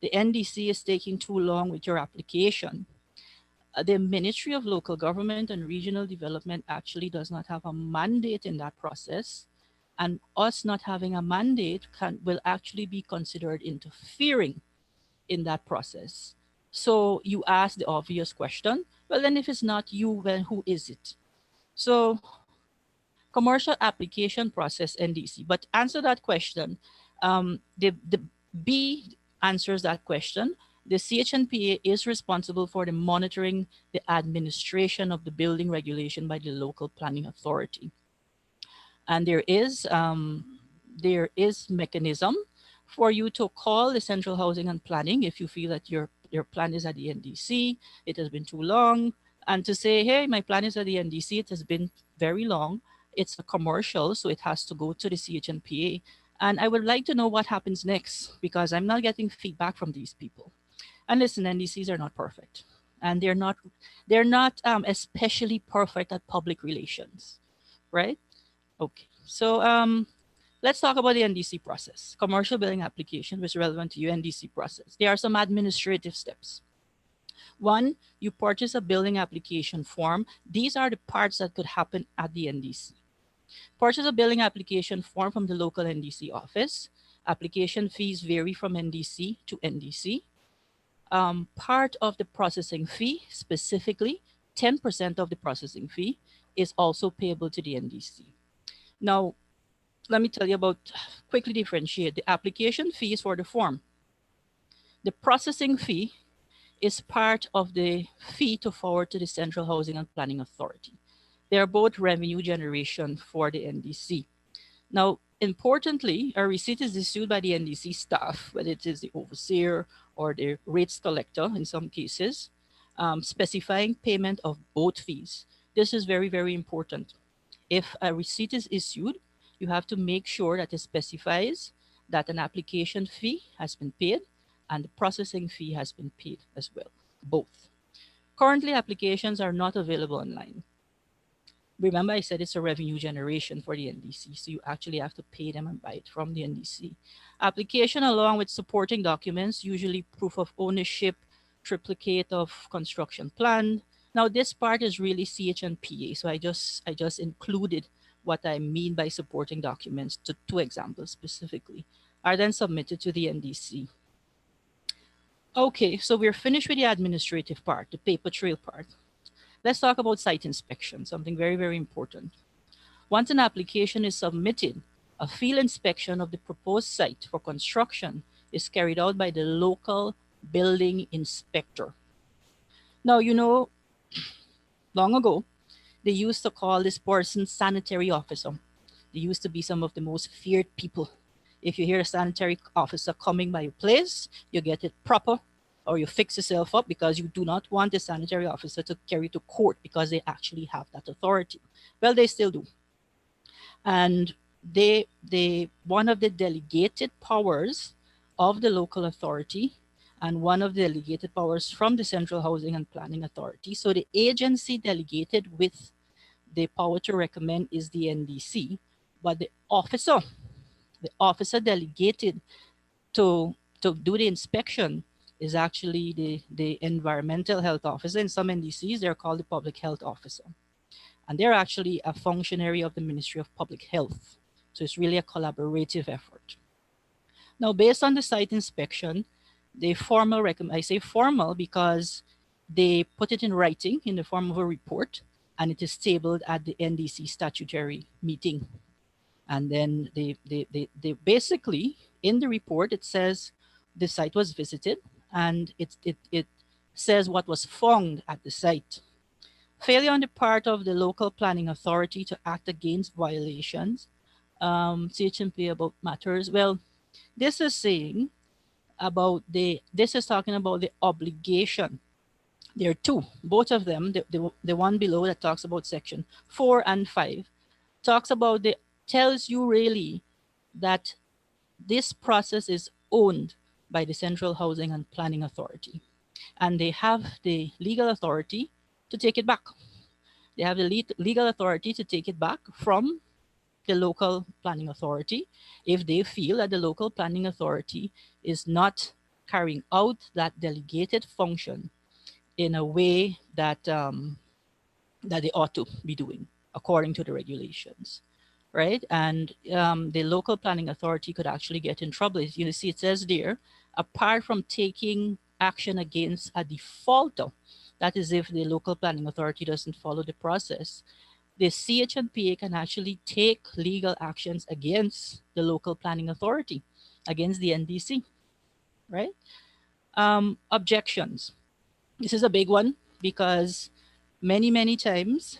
the NDC is taking too long with your application. The Ministry of Local Government and Regional Development actually does not have a mandate in that process, and us not having a mandate will actually be considered interfering in that process. So you ask the obvious question, well, then if it's not you, then who is it? So commercial application process, NDC, but answer that question. The B answers that question. The CHNPA is responsible for the monitoring the administration of the building regulation by the local planning authority. And there is mechanism for you to call the Central Housing and Planning if you feel that your plan is at the NDC, it has been too long, and to say, hey, my plan is at the NDC, it has been very long, it's a commercial, so it has to go to the CHNPA. And I would like to know what happens next, because I'm not getting feedback from these people. And listen, NDCs are not perfect, and they're not especially perfect at public relations, right? Okay, so let's talk about the NDC process. Commercial building application, which is relevant to your NDC process. There are some administrative steps. One, you purchase a building application form. These are the parts that could happen at the NDC. Purchase a building application form from the local NDC office. Application fees vary from NDC to NDC. Part of the processing fee, specifically 10% of the processing fee, is also payable to the NDC. Now, let me tell you about, quickly differentiate. The application fee is for the form. The processing fee is part of the fee to forward to the Central Housing and Planning Authority. They are both revenue generation for the NDC. Now, importantly, a receipt is issued by the NDC staff, whether it is the overseer or the rates collector in some cases, specifying payment of both fees. This is very, very important. If a receipt is issued, you have to make sure that it specifies that an application fee has been paid and the processing fee has been paid as well, both. Currently, applications are not available online. Remember, I said it's a revenue generation for the NDC, so you actually have to pay them and buy it from the NDC. Application along with supporting documents, usually proof of ownership, triplicate of construction plan. Now, this part is really CHNPA, so I just included what I mean by supporting documents to two examples specifically, are then submitted to the NDC. Okay, so we're finished with the administrative part, the paper trail part. Let's talk about site inspection, something very, very important. Once an application is submitted, a field inspection of the proposed site for construction is carried out by the local building inspector. Now, you know, long ago, they used to call this person sanitary officer. They used to be some of the most feared people. If you hear a sanitary officer coming by your place, you get it proper or you fix yourself up because you do not want the sanitary officer to carry to court because they actually have that authority. Well, they still do. And one of the delegated powers of the local authority and one of the delegated powers from the Central Housing and Planning Authority. So the agency delegated with the power to recommend is the NDC, but the officer delegated to do the inspection is actually the environmental health officer. In some NDCs, they're called the public health officer. And they're actually a functionary of the Ministry of Public Health. So it's really a collaborative effort. Now, based on the site inspection, the formal I say formal because they put it in writing in the form of a report, and it is tabled at the NDC statutory meeting. And then they basically, in the report, it says the site was visited, and it says what was found at the site. Failure on the part of the local planning authority to act against violations, CHNP about matters. Well, this is saying about this is talking about the obligation. There are two, both of them, the one below that talks about section 4 and 5, talks about tells you really that this process is owned by the Central Housing and Planning Authority, and they have the legal authority to take it back. They have the legal authority to take it back from the local planning authority if they feel that the local planning authority is not carrying out that delegated function in a way that that they ought to be doing according to the regulations, right? And the local planning authority could actually get in trouble. You see, it says there, apart from taking action against a defaulter, that is if the local planning authority doesn't follow the process, the CHNPA can actually take legal actions against the local planning authority, against the NDC, right? Objections. This is a big one because many times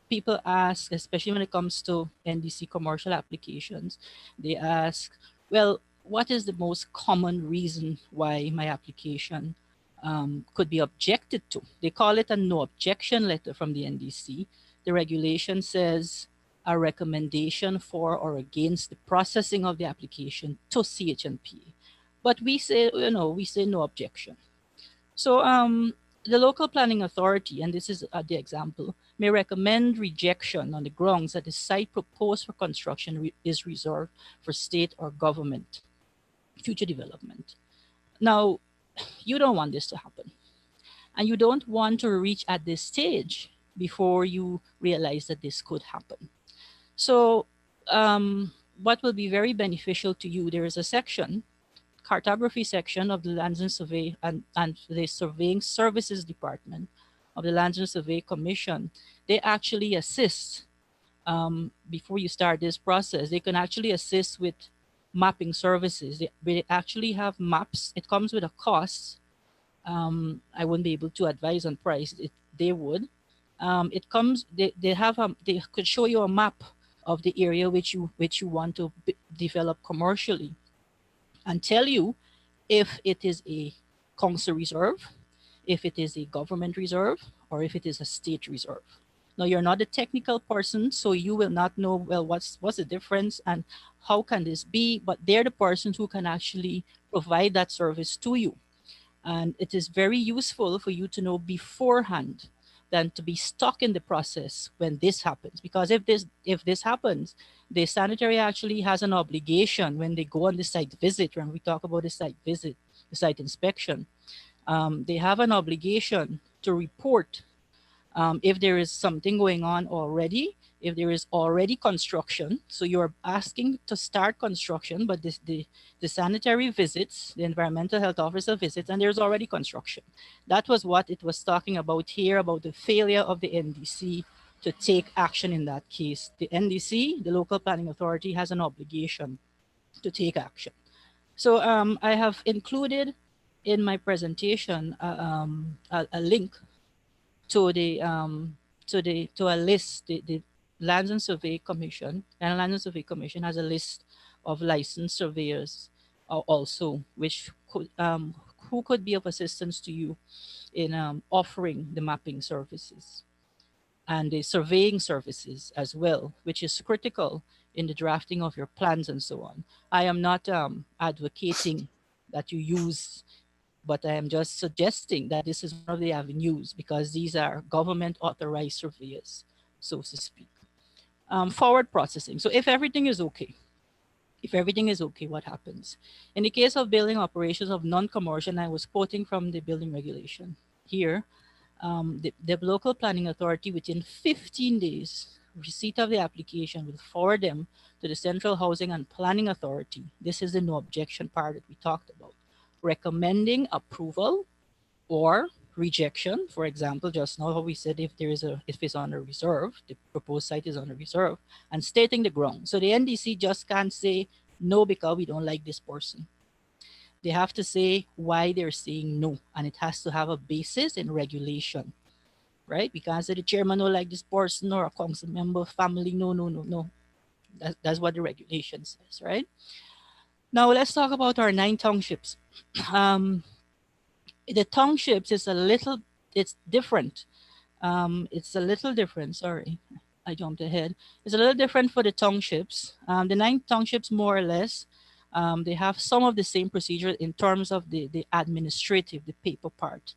people ask, especially when it comes to NDC commercial applications, they ask, well, what is the most common reason why my application could be objected to? They call it a no objection letter from the NDC. The regulation says a recommendation for or against the processing of the application to CHNP. But we say, we say no objection. So the local planning authority, and this is the example, may recommend rejection on the grounds that the site proposed for construction is reserved for state or government future development. Now, you don't want this to happen. And you don't want to reach at this stage before you realize that this could happen. So what will be very beneficial to you, there is a section, cartography section of the Lands and Survey and the Surveying Services Department of the Lands and Survey Commission. They actually assist before you start this process. They can actually assist with mapping services. They actually have maps. It comes with a cost. I wouldn't be able to advise on price. They would. It comes. They have. They could show you a map of the area which you want to develop commercially, and tell you if it is a council reserve, if it is a government reserve, or if it is a state reserve. Now, you're not a technical person, so you will not know, well, what's the difference and how can this be? But they're the persons who can actually provide that service to you. And it is very useful for you to know beforehand than to be stuck in the process when this happens. Because if this happens, the sanitary actually has an obligation when they go on the site visit, when we talk about the site visit, the site inspection, they have an obligation to report if there is something going on already, if there is already construction. So you're asking to start construction, but the sanitary visits, the environmental health officer visits, and there's already construction. That was what it was talking about here, about the failure of the NDC to take action in that case. The NDC, the local planning authority, has an obligation to take action. So I have included in my presentation a link to a list. The Lands and Survey Commission, and Lands and Survey Commission has a list of licensed surveyors also, which who could be of assistance to you in offering the mapping services and the surveying services as well, which is critical in the drafting of your plans and so on. I am not advocating that you use, but I am just suggesting that this is one of the avenues because these are government authorized surveyors, so to speak. Forward processing. So if everything is okay, what happens? In the case of building operations of non-commercial, I was quoting from the building regulation here, the local planning authority within 15 days receipt of the application will forward them to the Central Housing and Planning Authority. This is the no objection part that we talked about, recommending approval or rejection. For example, just now how we said if it's on a reserve, the proposed site is on a reserve, and stating the ground. So the NDC just can't say no because we don't like this person. They have to say why they're saying no, and it has to have a basis in regulation, right? Because the chairman don't like this person or a council member, family, no. That's what the regulation says, right? Now let's talk about our 9 townships. The townships is it's different. It's a little different, sorry, I jumped ahead. It's a little different for the townships. The 9 townships, more or less, they have some of the same procedure in terms of the administrative, the paper part.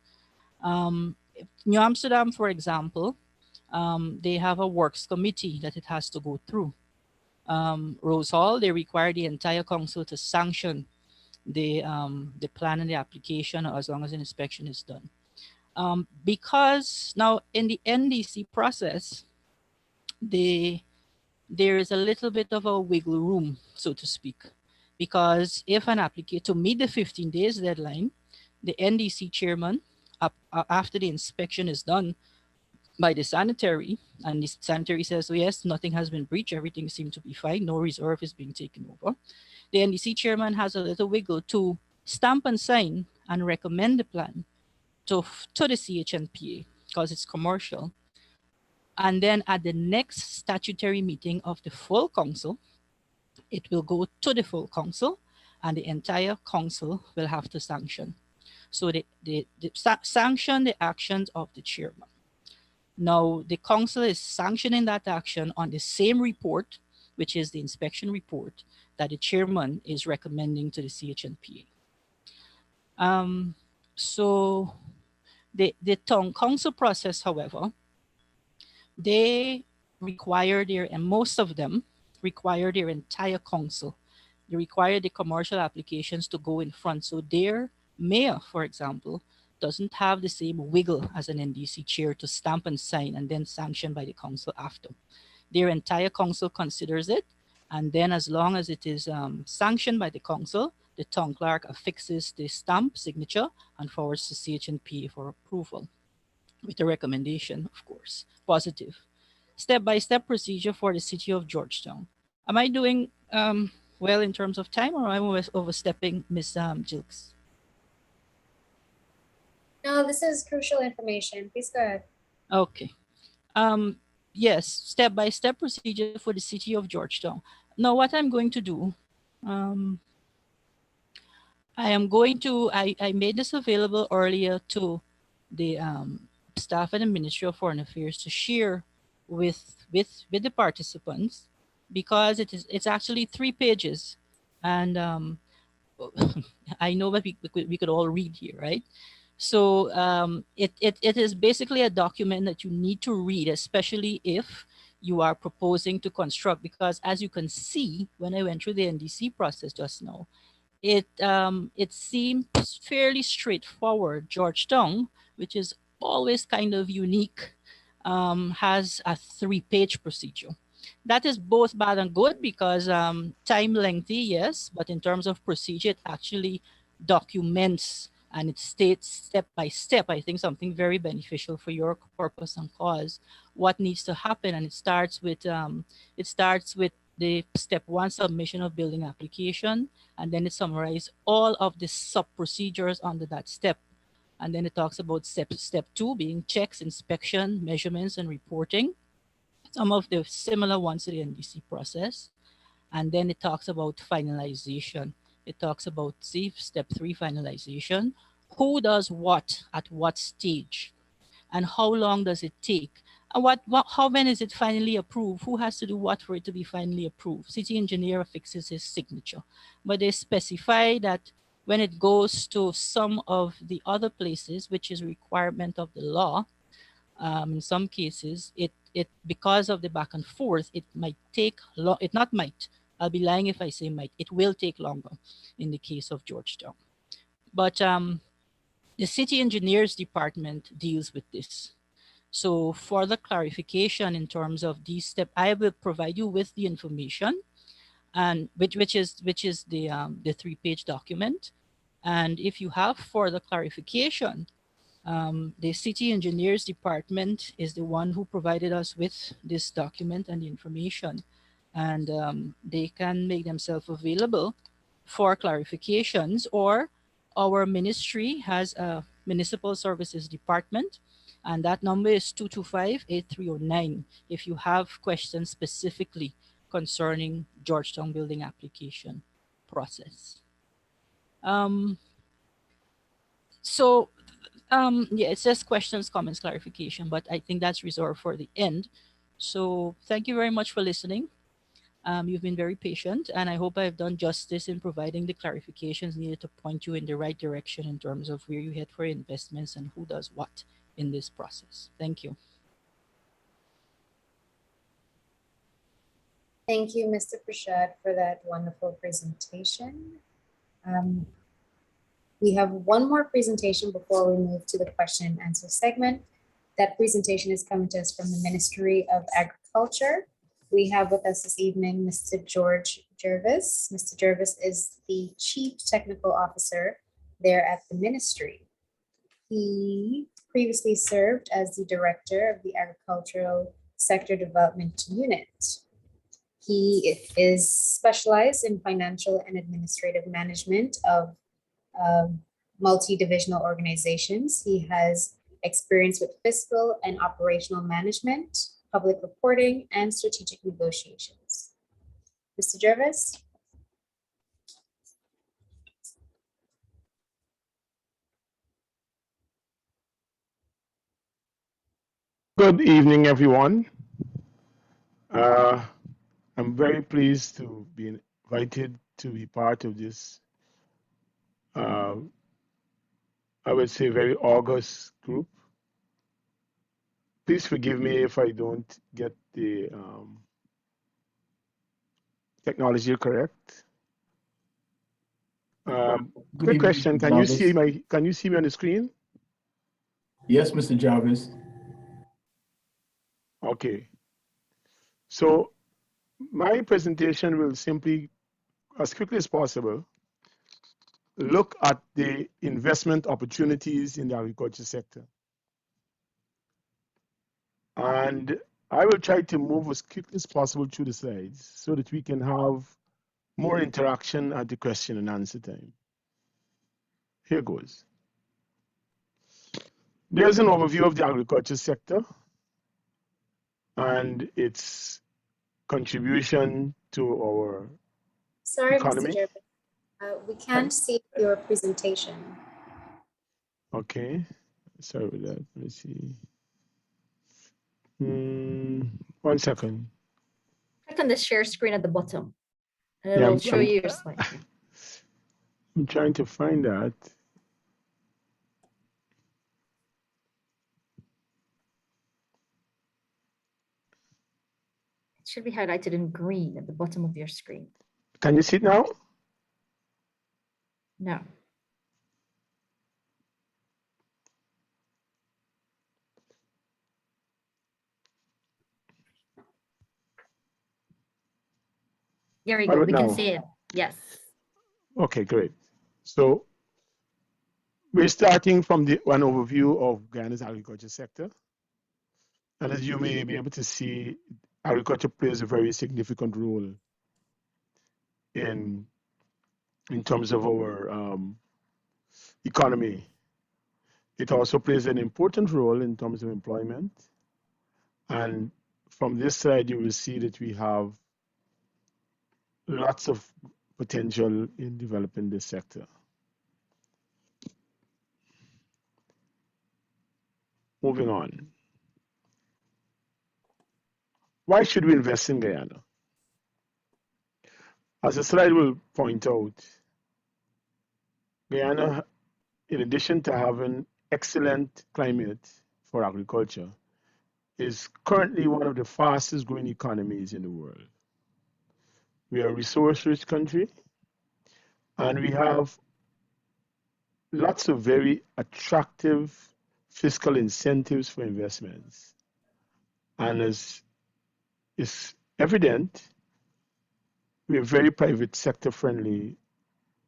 New Amsterdam, for example, they have a works committee that it has to go through. Rose Hall, they require the entire council to sanction the plan and the application as long as an inspection is done. Because now in the NDC process, there is a little bit of a wiggle room, so to speak, because if an applicant to meet the 15 days deadline, the NDC chairman, after the inspection is done by the sanitary, and the sanitary says, oh, yes, nothing has been breached, everything seems to be fine, no reserve is being taken over. The NDC chairman has a little wiggle to stamp and sign and recommend the plan to the CHNPA because it's commercial. And then at the next statutory meeting of the full council, it will go to the full council and the entire council will have to sanction. So they sanction the actions of the chairman. Now the council is sanctioning that action on the same report, which is the inspection report that the chairman is recommending to the CHNPA. So the town council process, however, they require and most of them require their entire council. They require the commercial applications to go in front. So their mayor, for example, doesn't have the same wiggle as an NDC chair to stamp and sign and then sanction by the council after. Their entire council considers it. And then as long as it is sanctioned by the council, the town clerk affixes the stamp signature and forwards to CHNP for approval with a recommendation, of course, positive. Step-by-step procedure for the city of Georgetown. Am I doing well in terms of time or am I overstepping, Ms. Jilks?
No, this is crucial information. Please go ahead.
Okay. Yes, step-by-step procedure for the city of Georgetown. Now, what I'm going to do, I made this available earlier to the staff at the Ministry of Foreign Affairs to share with the participants because it's actually 3 pages, and I know that we could all read here, right? So it is basically a document that you need to read, especially if you are proposing to construct, because as you can see, when I went through the NDC process just now, it seems fairly straightforward. Georgetown, which is always kind of unique, has a 3-page procedure. That is both bad and good because time lengthy, yes, but in terms of procedure, it actually documents and it states step by step, I think something very beneficial for your purpose and cause, what needs to happen. And it starts with the step 1 submission of building application, and then it summarizes all of the sub procedures under that step. And then it talks about step 2 being checks, inspection, measurements, and reporting. Some of the similar ones to the NDC process. And then it talks about finalization. It talks about step 3 finalization, who does what at what stage, and how long does it take? And how when is it finally approved? Who has to do what for it to be finally approved? City engineer affixes his signature. But they specify that when it goes to some of the other places, which is a requirement of the law, in some cases, it because of the back and forth, it might take long. It not might. I'll be lying if I say might. It will take longer in the case of Georgetown. But the city engineers department deals with this. So for the clarification in terms of these steps, I will provide you with the information, and which is the 3-page document. And if you have further clarification, the city engineers department is the one who provided us with this document and the information, and they can make themselves available for clarifications, or our ministry has a municipal services department, and that number is 225-8309 if you have questions specifically concerning Georgetown building application process. Yeah, it says questions, comments, clarification, but I think that's reserved for the end. So thank you very much for listening. You've been very patient, and I hope I've done justice in providing the clarifications needed to point you in the right direction in terms of where you head for investments and who does what in this process. Thank you.
Thank you, Mr. Prashad, for that wonderful presentation. We have one more presentation before we move to the question and answer segment. That presentation is coming to us from the Ministry of Agriculture. We have with us this evening Mr. George Jervis. Mr. Jervis is the Chief Technical Officer there at the ministry. He previously served as the Director of the Agricultural Sector Development Unit. He is specialized in financial and administrative management of multi-divisional organizations. He has experience with fiscal and operational management, public reporting, and strategic negotiations. Mr. Jervis?
Good evening, everyone. I'm very pleased to be invited to be part of this, I would say, very august group. Please forgive me if I don't get the technology correct. Quick question: Can you see me on the screen?
Yes, Mr. Jarvis.
Okay. So my presentation will simply, as quickly as possible, look at the investment opportunities in the agriculture sector. And I will try to move as quickly as possible through the slides so that we can have more interaction at the question and answer time. Here goes. There's an overview of the agriculture sector and its contribution to our economy.
Mr. Jervis, we can't see your presentation.
Okay, sorry about that. Let me see. 1 second.
Click on the share screen at the bottom, and it'll show you your slide.
I'm trying to find that.
It should be highlighted in green at the bottom of your screen.
Can you see it now?
No. There we go. We can see it. Yes.
Okay, great. So we're starting from one overview of Guyana's agriculture sector. And as you may be able to see, agriculture plays a very significant role in terms of our economy. It also plays an important role in terms of employment. And from this side, you will see that we have lots of potential in developing this sector. moving on. Why should we invest in Guyana? As the slide will point out, Guyana, in addition to having excellent climate for agriculture, is currently one of the fastest growing economies in the world. We are a resource-rich country, and we have lots of very attractive fiscal incentives for investments. And as is evident, we are very private sector friendly.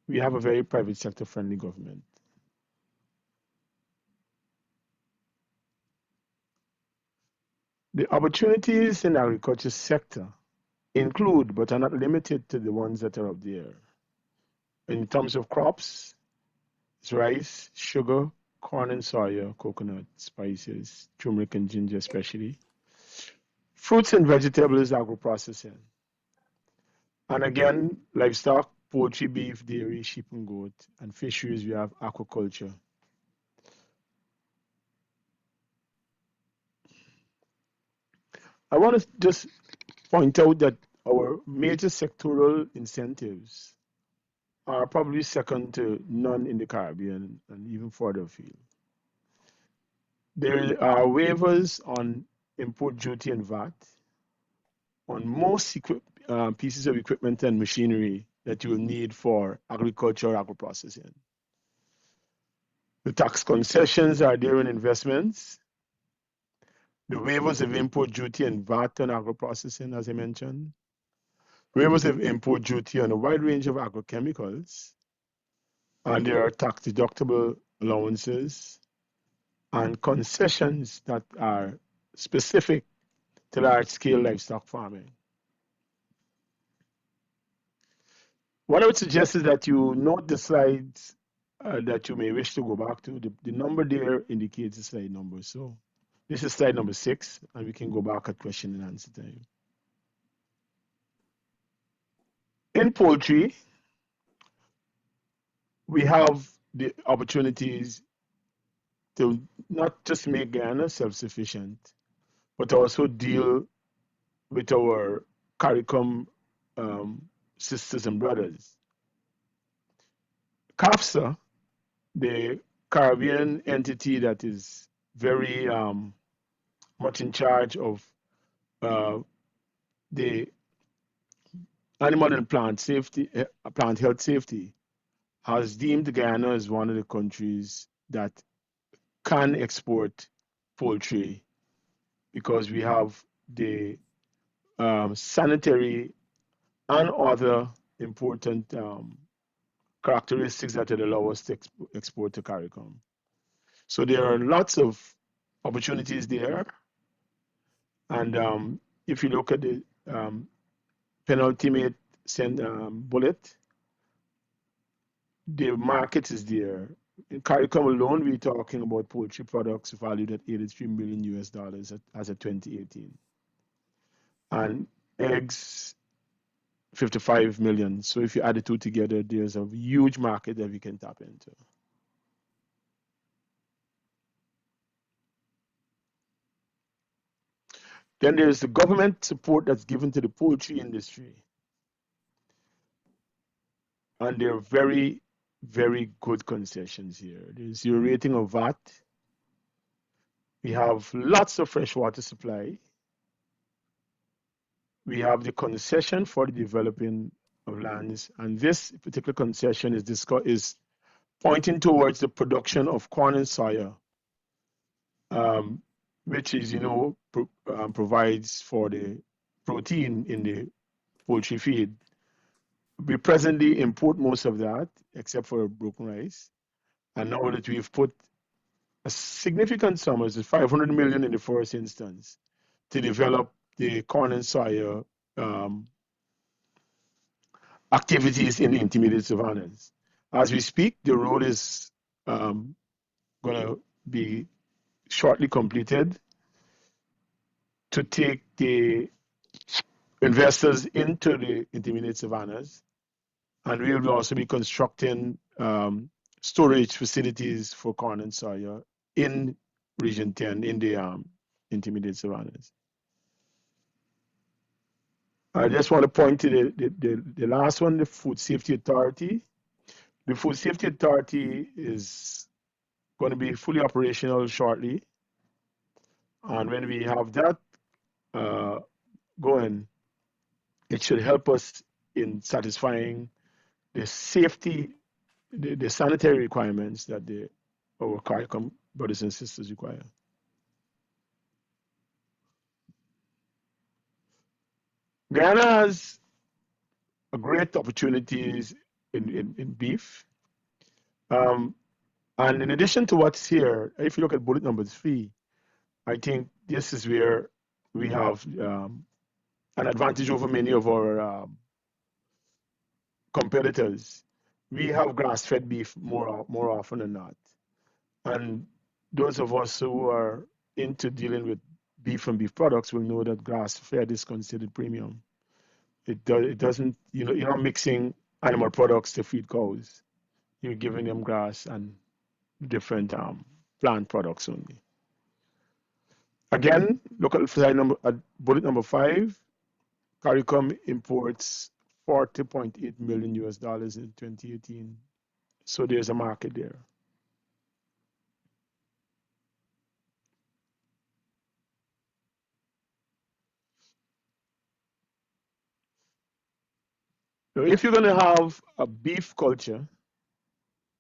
We have a very private sector friendly government. The opportunities in the agriculture sector include, but are not limited to, the ones that are up there. In terms of crops, it's rice, sugar, corn and soya, coconut, spices, turmeric and ginger especially. Fruits and vegetables, agro-processing. And again, livestock, poultry, beef, dairy, sheep and goat, and fisheries, we have aquaculture. I want to just point out that our major sectoral incentives are probably second to none in the Caribbean and even further afield. There are waivers on import duty and VAT on most pieces of equipment and machinery that you will need for agriculture or agro-processing. The tax concessions are there in investments. The waivers of import duty and VAT on agro-processing, as I mentioned. Waivers of import duty on a wide range of agrochemicals. And there are tax-deductible allowances and concessions that are specific to large-scale livestock farming. What I would suggest is that you note the slides that you may wish to go back to. The number there indicates the slide number. So this is slide number 6, and we can go back at question and answer time. In poultry, we have the opportunities to not just make Guyana self-sufficient, but also deal with our CARICOM sisters and brothers. CAFSA, the Caribbean entity that is very much in charge of the animal and plant safety, plant health safety, has deemed Guyana as one of the countries that can export poultry because we have the sanitary and other important characteristics that would allow us to export to CARICOM. So there are lots of opportunities there. And if you look at the penultimate bullet, the market is there. In CARICOM alone, we're talking about poultry products valued at $83 million US as of 2018. And eggs, 55 million. So if you add the two together, there's a huge market that we can tap into. Then there's the government support that's given to the poultry industry. And there are very, very good concessions here. There's zero rating of VAT. We have lots of freshwater supply. We have the concession for the developing of lands. And this particular concession is pointing towards the production of corn and soya, which is, provides for the protein in the poultry feed. We presently import most of that, except for broken rice. And now that we've put a significant sum, it's 500 million in the first instance, to develop the corn and soya activities in the intermediate savannas. As we speak, the road is going to be shortly completed to take the investors into the intermediate savannas. And we will also be constructing storage facilities for corn and soya in Region 10 in the intermediate savannas. I just want to point to the last one, the Food Safety Authority. The Food Safety Authority is going to be fully operational shortly. And when we have that going, it should help us in satisfying the safety, the sanitary requirements that our CARICOM brothers and sisters require. Guyana has a great opportunities in beef. And in addition to what's here, if you look at bullet number 3, I think this is where we have an advantage over many of our competitors. We have grass-fed beef more often than not. And those of us who are into dealing with beef and beef products will know that grass-fed is considered premium. It doesn't, you're not mixing animal products to feed cows. You're giving them grass and different plant products only. Again, look at slide bullet number 5. CARICOM imports $40.8 million in 2018. So there's a market there. So if you're going to have a beef culture,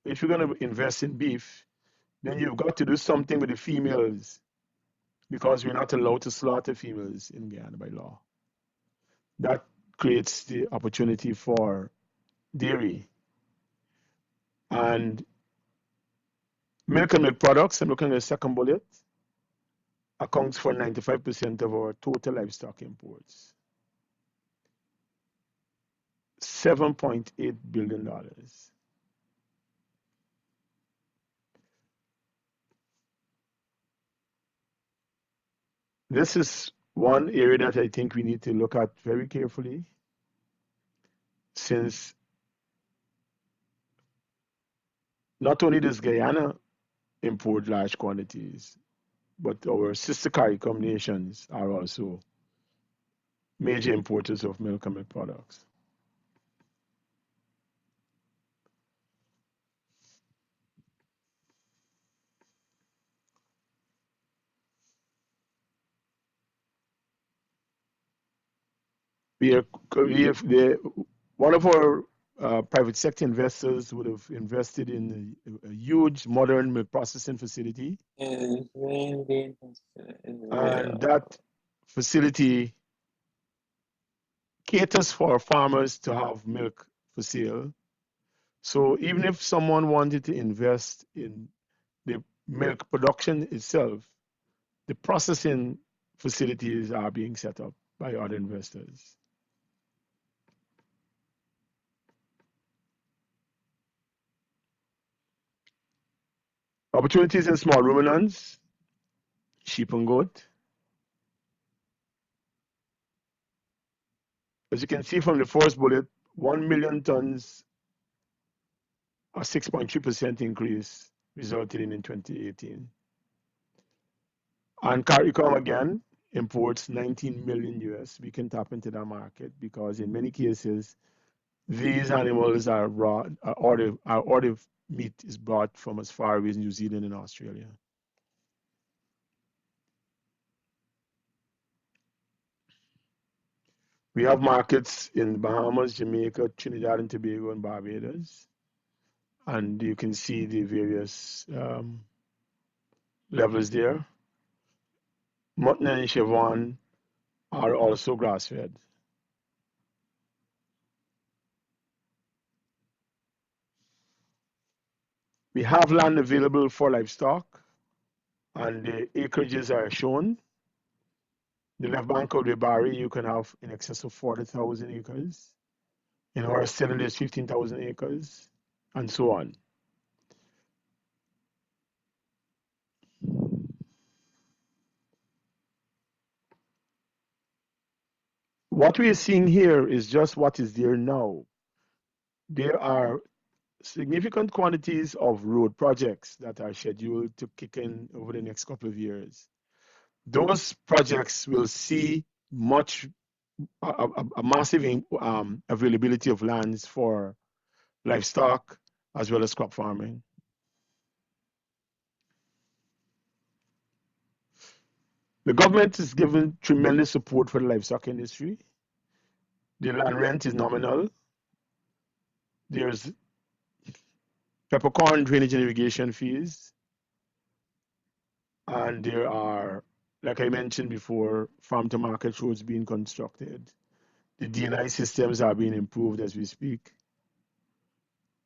if you're going to invest in beef, then you've got to do something with the females, because we're not allowed to slaughter females in Guyana by law. That creates the opportunity for dairy. And milk and milk products, I'm looking at the second bullet, accounts for 95% of our total livestock imports. $7.8 billion. This is one area that I think we need to look at very carefully, since not only does Guyana import large quantities, but our sister CARICOM nations are also major importers of milk and milk products. One of our private sector investors would have invested in a huge modern milk processing facility. And that facility caters for farmers to have milk for sale. So even if someone wanted to invest in the milk production itself, the processing facilities are being set up by other investors. Opportunities in small ruminants, sheep and goat. As you can see from the first bullet, 1 million tons, a 6.3% increase resulted in 2018. And CARICOM again imports 19 million US. We can tap into that market because in many cases, these animals are raw, order meat is brought from as far away as New Zealand and Australia. We have markets in Bahamas, Jamaica, Trinidad and Tobago, and Barbados. And you can see the various levels there. Mutton and Chevron are also grass-fed. We have land available for livestock, and the acreages are shown. The left bank of the Barry, you can have in excess of 40,000 acres. In our cylinders, 15,000 acres, and so on. What we are seeing here is just what is there now. There are significant quantities of road projects that are scheduled to kick in over the next couple of years. Those projects will see a massive availability of lands for livestock as well as crop farming. The government is given tremendous support for the livestock industry. The land rent is nominal. There's peppercorn drainage and irrigation fees. And there are, like I mentioned before, farm to market roads being constructed. The DNI systems are being improved as we speak.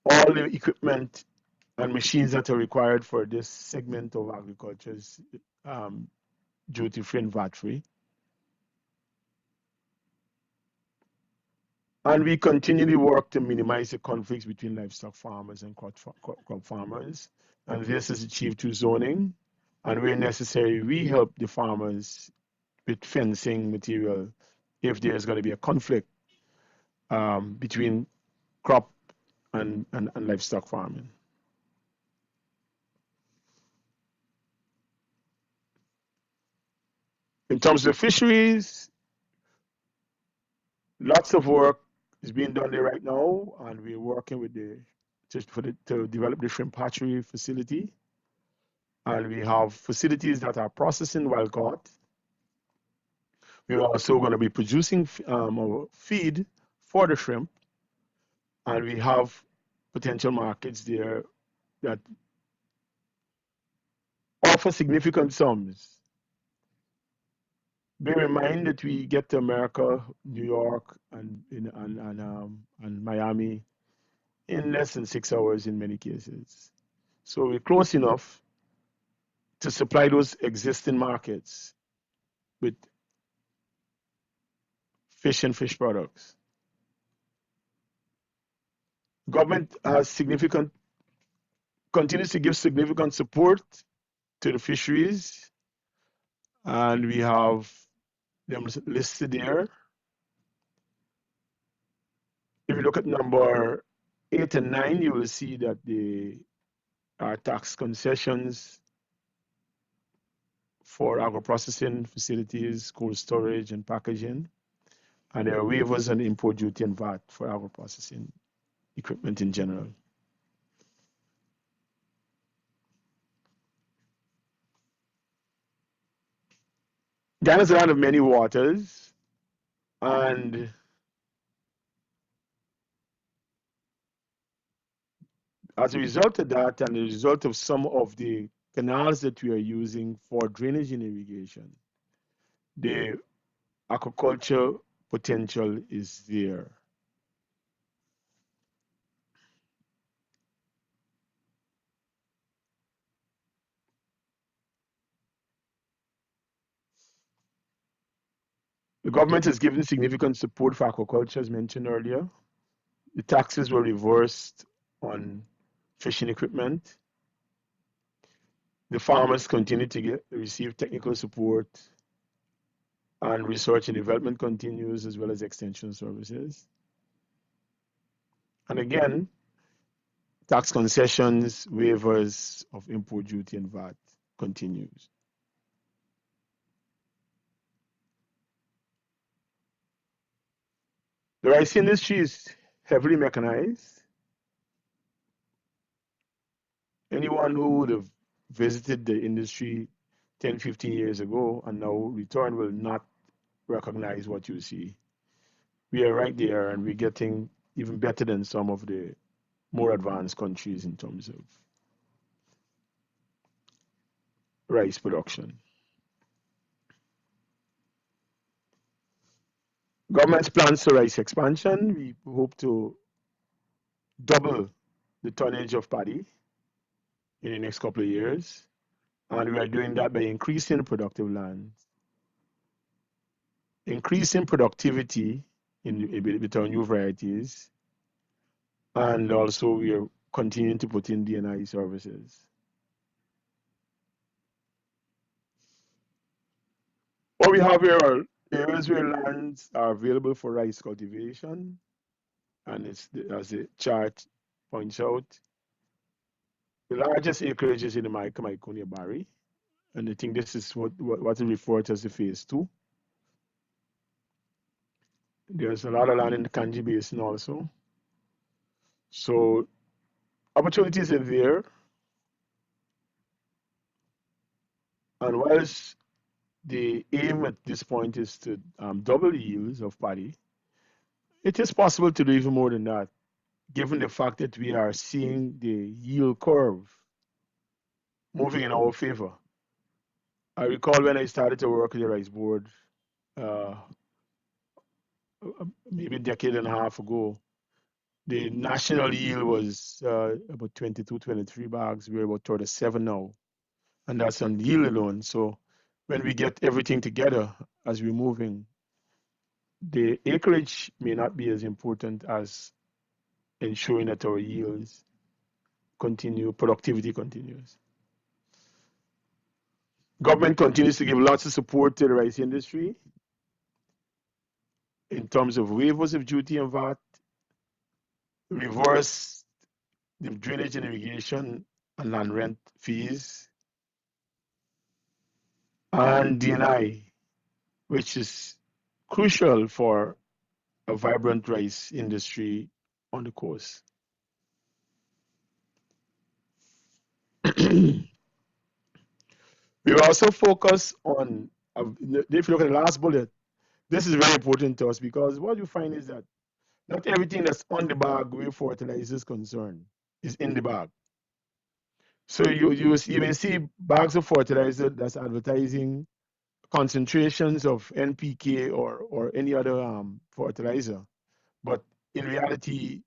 All the equipment and machines that are required for this segment of agriculture is duty-free and VAT-free. And we continually work to minimize the conflicts between livestock farmers and crop farmers. And this is achieved through zoning. And where necessary, we help the farmers with fencing material if there's going to be a conflict between crop and livestock farming. In terms of fisheries, lots of work is being done there right now, and we're working with to develop the shrimp hatchery facility. And we have facilities that are processing wild caught. We're also going to be producing feed for the shrimp, and we have potential markets there that offer significant sums. Bear in mind that we get to America, New York, and Miami in less than 6 hours in many cases. So we're close enough to supply those existing markets with fish and fish products. Government has continues to give significant support to the fisheries, and we have them listed there. If you look at number 8 and 9, you will see that there are tax concessions for agro-processing facilities, cold storage, and packaging. And there are waivers on import duty and VAT for agro-processing equipment in general. Ghana is a land of many waters, and as a result of that, and as a result of some of the canals that we are using for drainage and irrigation, the aquaculture potential is there. The government has given significant support for aquaculture, as mentioned earlier. The taxes were reversed on fishing equipment. The farmers continue to receive technical support, and research and development continues, as well as extension services. And again, tax concessions, waivers of import duty and VAT continues. The rice industry is heavily mechanized. Anyone who would have visited the industry 10, 15 years ago and now return will not recognize what you see. We are right there, and we're getting even better than some of the more advanced countries in terms of rice production. Government's plans for rice expansion, we hope to double the tonnage of paddy in the next couple of years. And we are doing that by increasing productive land, increasing productivity with our new varieties, and also we are continuing to put in DNI services. What we have here are areas where lands are available for rice cultivation, and it's as the chart points out, the largest acreage is in the Micronia Barry, and I think this is what is referred to as the phase 2. There's a lot of land in the Kanji Basin also. So opportunities are there. And whilst the aim at this point is to double the yields of paddy, it is possible to do even more than that, given the fact that we are seeing the yield curve moving in our favor. I recall when I started to work at the Rice Board, uh, maybe a decade and a half ago, the national yield was about 22, 23 bags. We're about 37 now. And that's on yield alone. So when we get everything together as we're moving, the acreage may not be as important as ensuring that our yields continue, productivity continues. Government continues to give lots of support to the rice industry in terms of waivers of duty and VAT, reverse the drainage and irrigation and land rent fees, and DNI, which is crucial for a vibrant rice industry on the coast. We also focus on, if you look at the last bullet, this is very important to us because what you find is that not everything that's on the bag where fertilizer is concerned is in the bag. So you may see bags of fertilizer that's advertising concentrations of NPK or any other fertilizer, but in reality,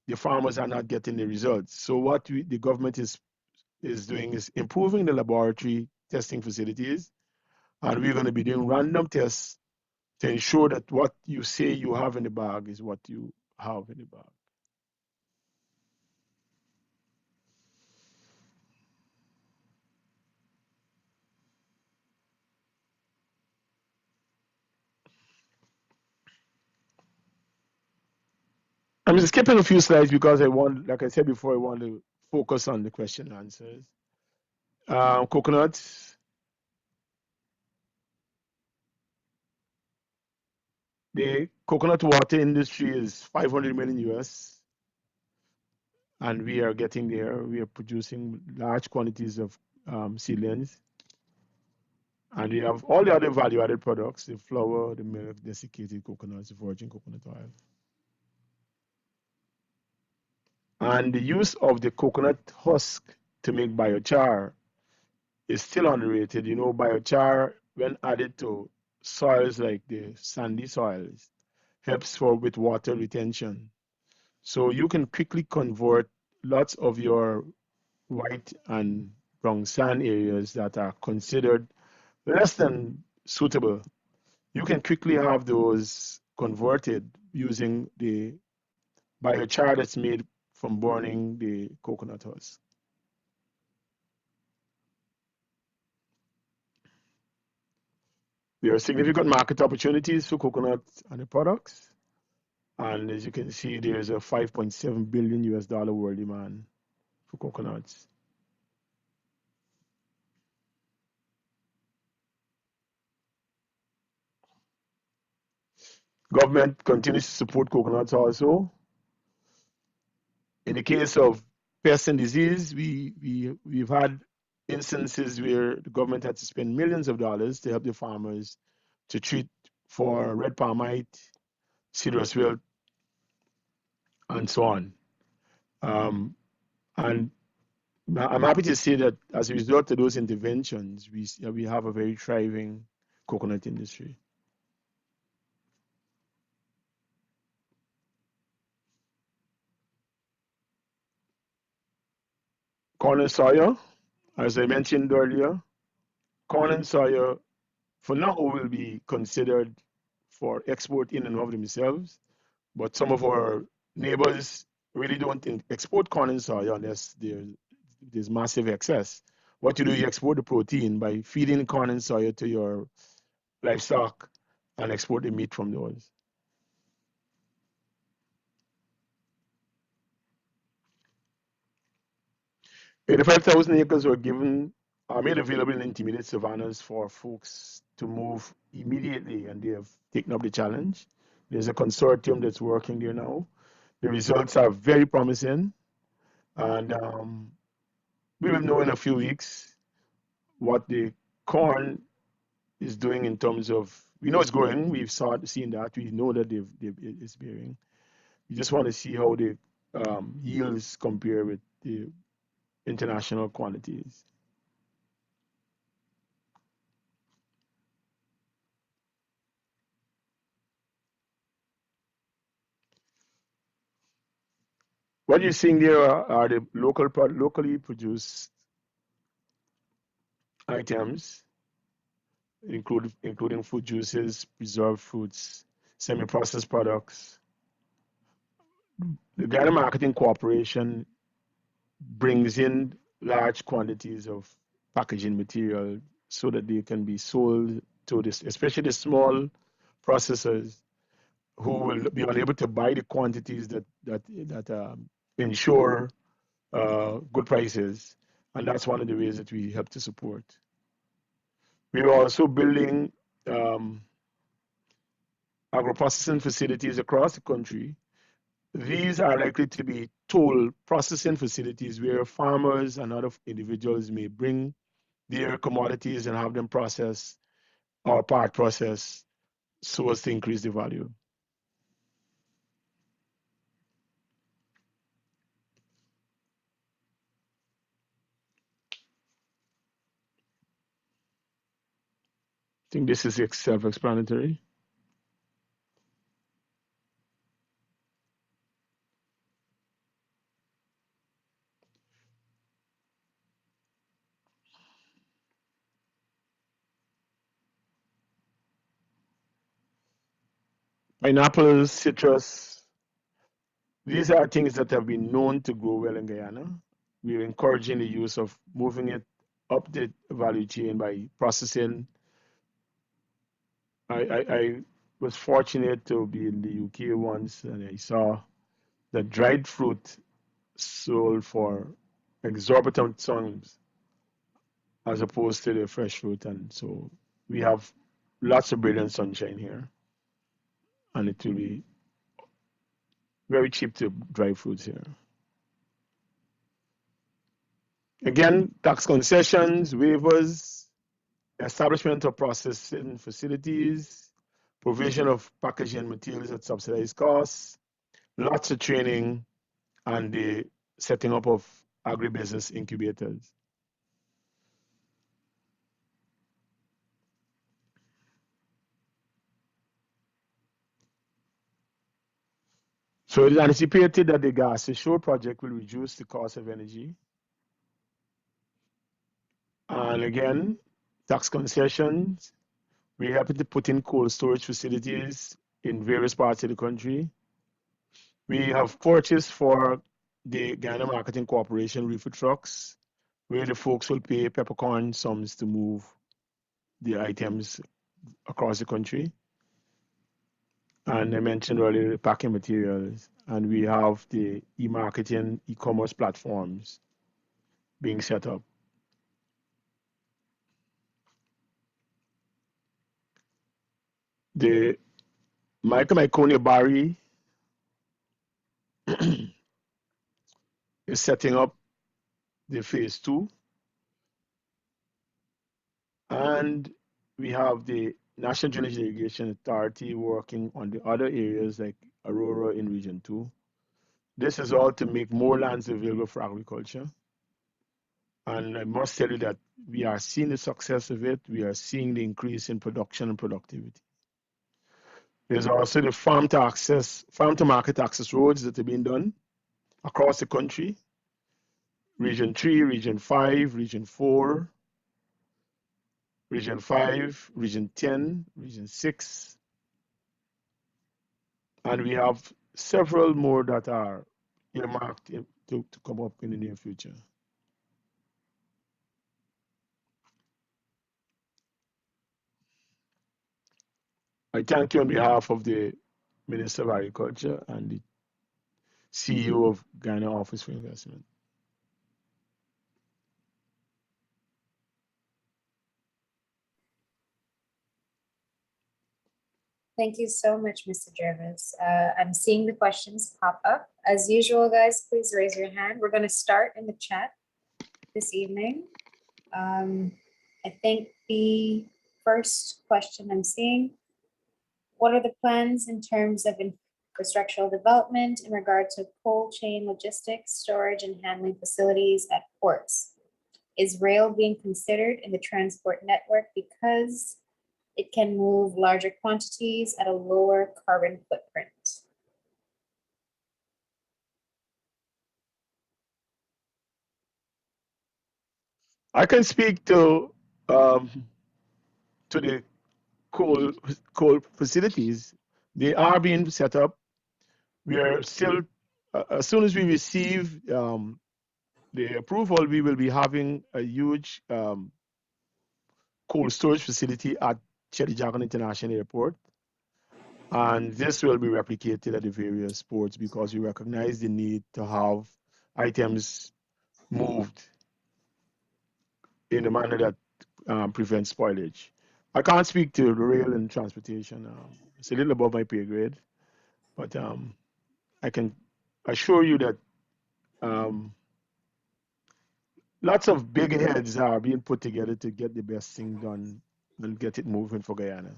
the farmers are not getting the results. So what the government is doing is improving the laboratory testing facilities, and we're going to be doing random tests to ensure that what you say you have in the bag is what you have in the bag. I'm just skipping a few slides because I want, like I said before, I want to focus on the question and answers. Coconuts. The coconut water industry is 500 million US, and we are getting there. We are producing large quantities of seedlings. And we have all the other value-added products, the flour, the milk, desiccated coconuts, virgin coconut oil. And the use of the coconut husk to make biochar is still underrated. You know, biochar, when added to soils like the sandy soils, helps with water retention. So you can quickly convert lots of your white and brown sand areas that are considered less than suitable. You can quickly have those converted using the biochar that's made from burning the coconut husk. There are significant market opportunities for coconut and the products. And as you can see, there's a 5.7 billion US dollar world demand for coconuts. Government continues to support coconuts also. In the case of pest and disease, we've had instances where the government had to spend millions of dollars to help the farmers to treat for red palm mite, citrus wilt, and so on. And I'm happy to say that as a result of those interventions, we have a very thriving coconut industry. Corn and soya, as I mentioned earlier, corn and soya for now will be considered for export in and of themselves, but some of our neighbors really don't export corn and soya unless there's massive excess. What you do, you export the protein by feeding corn and soya to your livestock and export the meat from those. 85,000 acres were are made available in intermediate savannas for folks to move immediately, and they have taken up the challenge. There's a consortium that's working there now. The results are very promising, and we will know in a few weeks what the corn is doing in terms of, we know it's growing, we've seen that, we know that it's bearing. We just want to see how the yields compare with the international quantities. What you're seeing there are the locally produced items, including fruit juices, preserved fruits, semi-processed products. The Guyana Marketing Corporation brings in large quantities of packaging material so that they can be sold to this, especially the small processors who will be unable to buy the quantities that ensure good prices, and that's one of the ways that we help to support. We are also building agro-processing facilities across the country. These are likely to be toll processing facilities where farmers and other individuals may bring their commodities and have them processed or part processed so as to increase the value. I think this is self-explanatory. Pineapples, citrus, these are things that have been known to grow well in Guyana. We're encouraging the use of moving it up the value chain by processing. I was fortunate to be in the UK once, and I saw that dried fruit sold for exorbitant sums as opposed to the fresh fruit. And so we have lots of brilliant sunshine here, and it will be very cheap to dry fruits here. Again, tax concessions, waivers, establishment of processing facilities, provision of packaging materials at subsidized costs, lots of training, and the setting up of agribusiness incubators. So it is anticipated that the gas shore project will reduce the cost of energy. And again, tax concessions, we're happy to put in cold storage facilities in various parts of the country. We have purchased for the Guyana Marketing Corporation reefer trucks, where the folks will pay peppercorn sums to move the items across the country. And I mentioned earlier the packing materials, and we have the e-marketing, e-commerce platforms being set up. The Michael Barry is setting up the phase 2. And we have the National Drainage Irrigation Authority working on the other areas like Aurora in Region 2. This is all to make more lands available for agriculture. And I must tell you that we are seeing the success of it. We are seeing the increase in production and productivity. There's also the farm to market access roads that are being done across the country. Region 3, Region 5, Region 4, Region 5, Region 10, Region 6. And we have several more that are earmarked to come up in the near future. I thank you on behalf of the Minister of Agriculture and the CEO of Guyana Office for Investment.
Thank you so much, Mr. Jervis. I'm seeing the questions pop up. As usual, guys, please raise your hand. We're going to start in the chat this evening. I think the first question I'm seeing, what are the plans in terms of infrastructural development in regard to cold chain logistics, storage, and handling facilities at ports? Is rail being considered in the transport network because it can move larger quantities at a lower carbon footprint?
I can speak to the coal facilities. They are being set up. We are still, as soon as we receive the approval, we will be having a huge cold storage facility at Chedijagan International Airport. And this will be replicated at the various ports because we recognize the need to have items moved in a manner that prevents spoilage. I can't speak to rail and transportation. It's a little above my pay grade, but I can assure you that lots of big heads are being put together to get the best thing done and get it moving for Guyana.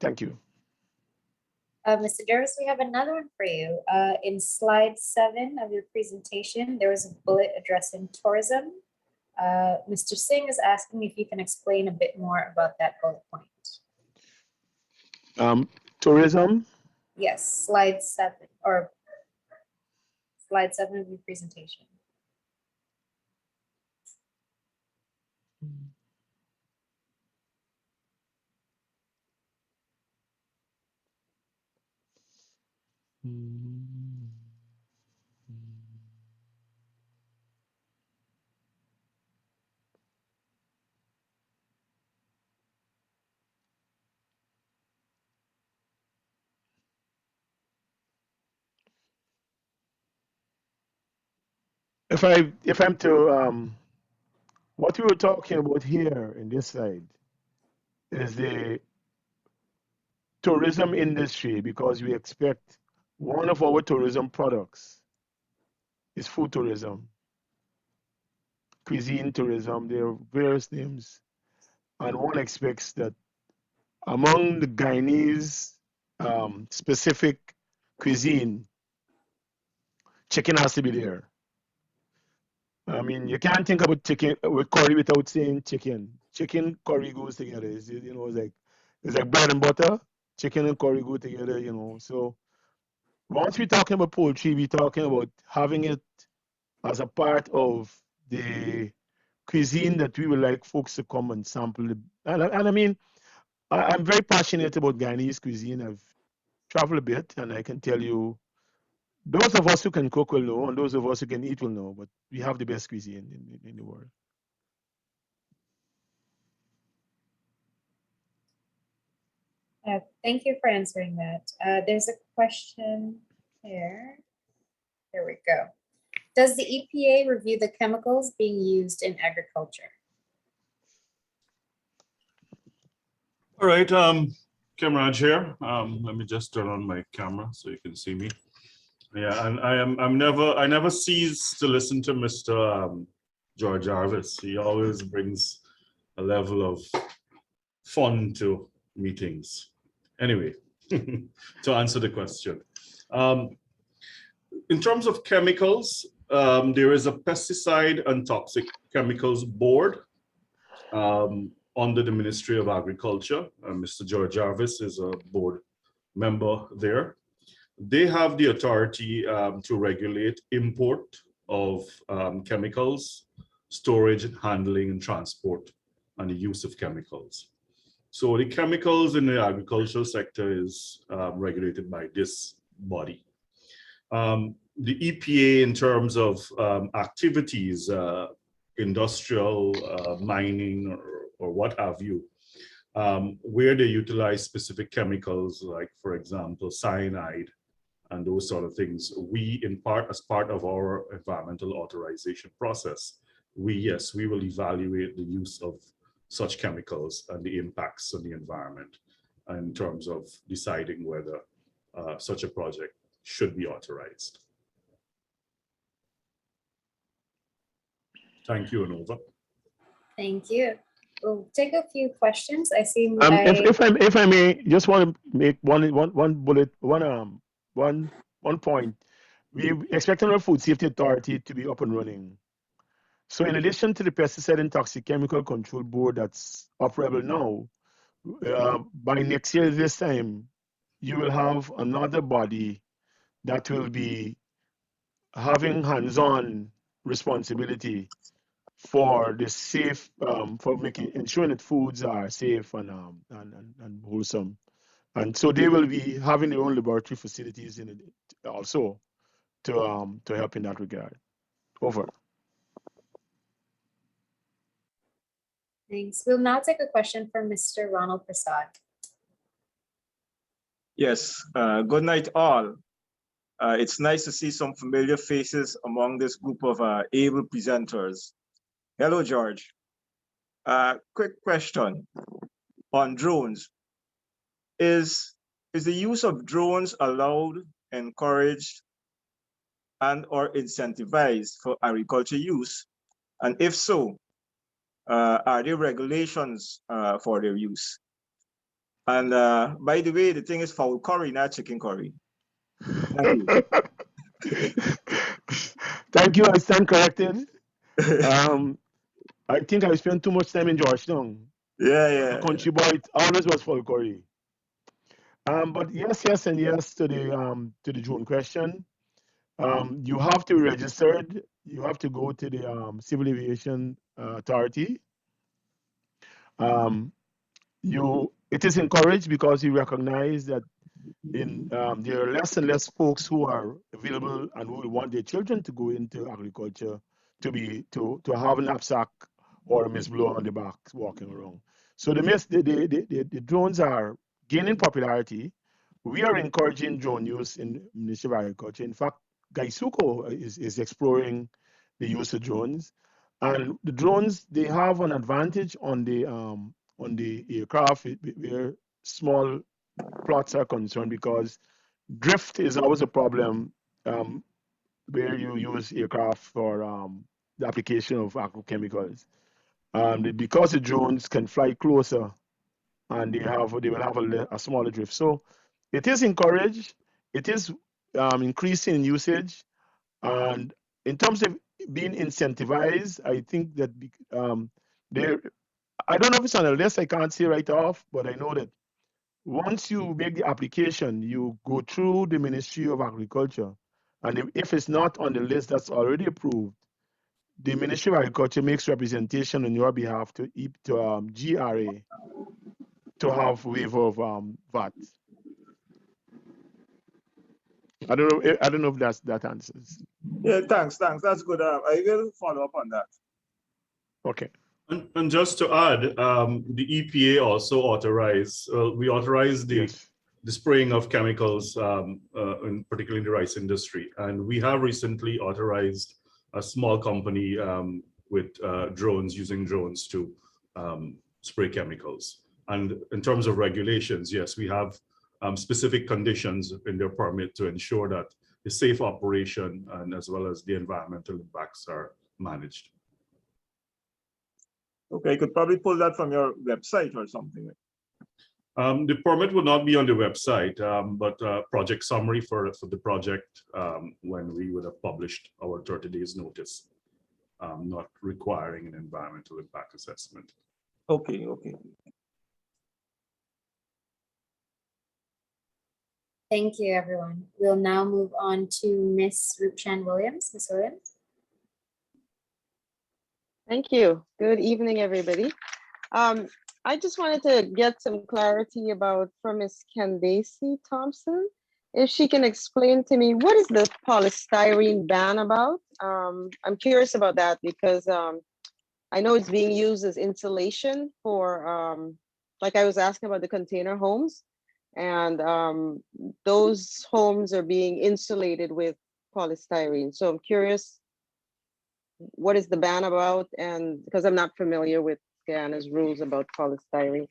Thank you.
Mr. Jervis, we have another one for you. In slide 7 of your presentation, there was a bullet addressing tourism. Mr. Singh is asking if you can explain a bit more about that bullet point.
Tourism?
Yes, slide 7 or slide 7 of your presentation.
If I'm to what we were talking about here in this slide is the tourism industry, because we expect one of our tourism products is food tourism, cuisine tourism. There are various names, and one expects that among the Guyanese specific cuisine, chicken has to be there. I mean, you can't think about chicken with curry without saying chicken. Chicken curry goes together. It's like bread and butter. Chicken and curry go together. So once we're talking about poultry, we're talking about having it as a part of the cuisine that we would like folks to come and sample. And I mean, I'm very passionate about Guyanese cuisine. I've traveled a bit, and I can tell you, those of us who can cook will know, and those of us who can eat will know. But we have the best cuisine in the world.
Thank you for answering that. There's a question here. There we go. Does the EPA review the chemicals being used in agriculture?
All right, Cameron here. Let me just turn on my camera so you can see me. Yeah, and I never cease to listen to Mr. George Jarvis. He always brings a level of fun to meetings. Anyway, to answer the question. In terms of chemicals, there is a pesticide and toxic chemicals board under the Ministry of Agriculture. Mr. George Jarvis is a board member there. They have the authority to regulate import of chemicals, storage, handling, and transport, and the use of chemicals. So the chemicals in the agricultural sector is regulated by this body. The EPA, in terms of activities, industrial, mining, or what have you, where they utilize specific chemicals, like, for example, cyanide and those sort of things, we, as part of our environmental authorization process, we will evaluate the use of such chemicals and the impacts on the environment. in terms of deciding whether such a project should be authorized. Thank you, and over.
Thank you. We'll take a few questions. I see.
If I may, just want to make one point. We expect our Food Safety Authority to be up and running. So in addition to the Pesticide and Toxic Chemical Control Board that's operable now, by next year this time, you will have another body that will be having hands-on responsibility for the safe, for ensuring that foods are safe and wholesome. And so they will be having their own laboratory facilities in it also to help in that regard. Over.
Thanks. We'll now take a question from Mr. Ronald Prasad.
Yes, good night all. It's nice to see some familiar faces among this group of able presenters. Hello, George. Quick question on drones. Is the use of drones allowed, encouraged, and or incentivized for agriculture use? And if so, are there regulations for their use? And by the way, the thing is fowl curry, not chicken curry. Thank you.
Thank you. I stand corrected. I think I spent too much time in Georgetown.
Yeah.
Country boy always was for curry. But yes, and yes to the drone question. You have to be registered. You have to go to the Civil Aviation Authority. It is encouraged because you recognize that there are less and less folks who are available and who will want their children to go into agriculture to have a knapsack or a mistblower on the back walking around. So the drones are gaining popularity. We are encouraging drone use in the Ministry of Agriculture. In fact, Gaisuko is exploring the use of drones, and the drones, they have an advantage on the aircraft where small plots are concerned, because drift is always a problem where you use aircraft for the application of agrochemicals. Because the drones can fly closer and they will have a smaller drift. So it is encouraged. It is increasing in usage. And in terms of being incentivized, I think that I don't know if it's on the list, I can't say right off, but I know that once you make the application, you go through the Ministry of Agriculture. And if it's not on the list that's already approved, the Ministry of Agriculture makes representation on your behalf to GRA to have waiver of VAT. I don't know if that answers.
Yeah, thanks. That's good. I will follow up on that.
Okay.
And just to add, the EPA also authorized, we authorized the spraying of chemicals, particularly in the rice industry. And we have recently authorized a small company with drones, using drones to spray chemicals. And in terms of regulations, yes, we have specific conditions in their permit to ensure that the safe operation and as well as the environmental impacts are managed.
Okay, you could probably pull that from your website or something.
The permit will not be on the website, but project summary for the project when we would have published our 30 days notice, not requiring an environmental impact assessment.
Okay.
Thank you, everyone. We'll now move on to Ms. Rupchan Williams. Ms. Williams.
Thank you. Good evening, everybody. I just wanted to get some clarity from Ms. Candace Thompson. If she can explain to me, what is the polystyrene ban about? I'm curious about that because I know it's being used as insulation for, like I was asking about the container homes, and those homes are being insulated with polystyrene. So I'm curious, what is the ban about? And because I'm not familiar with Guyana's rules about polystyrene.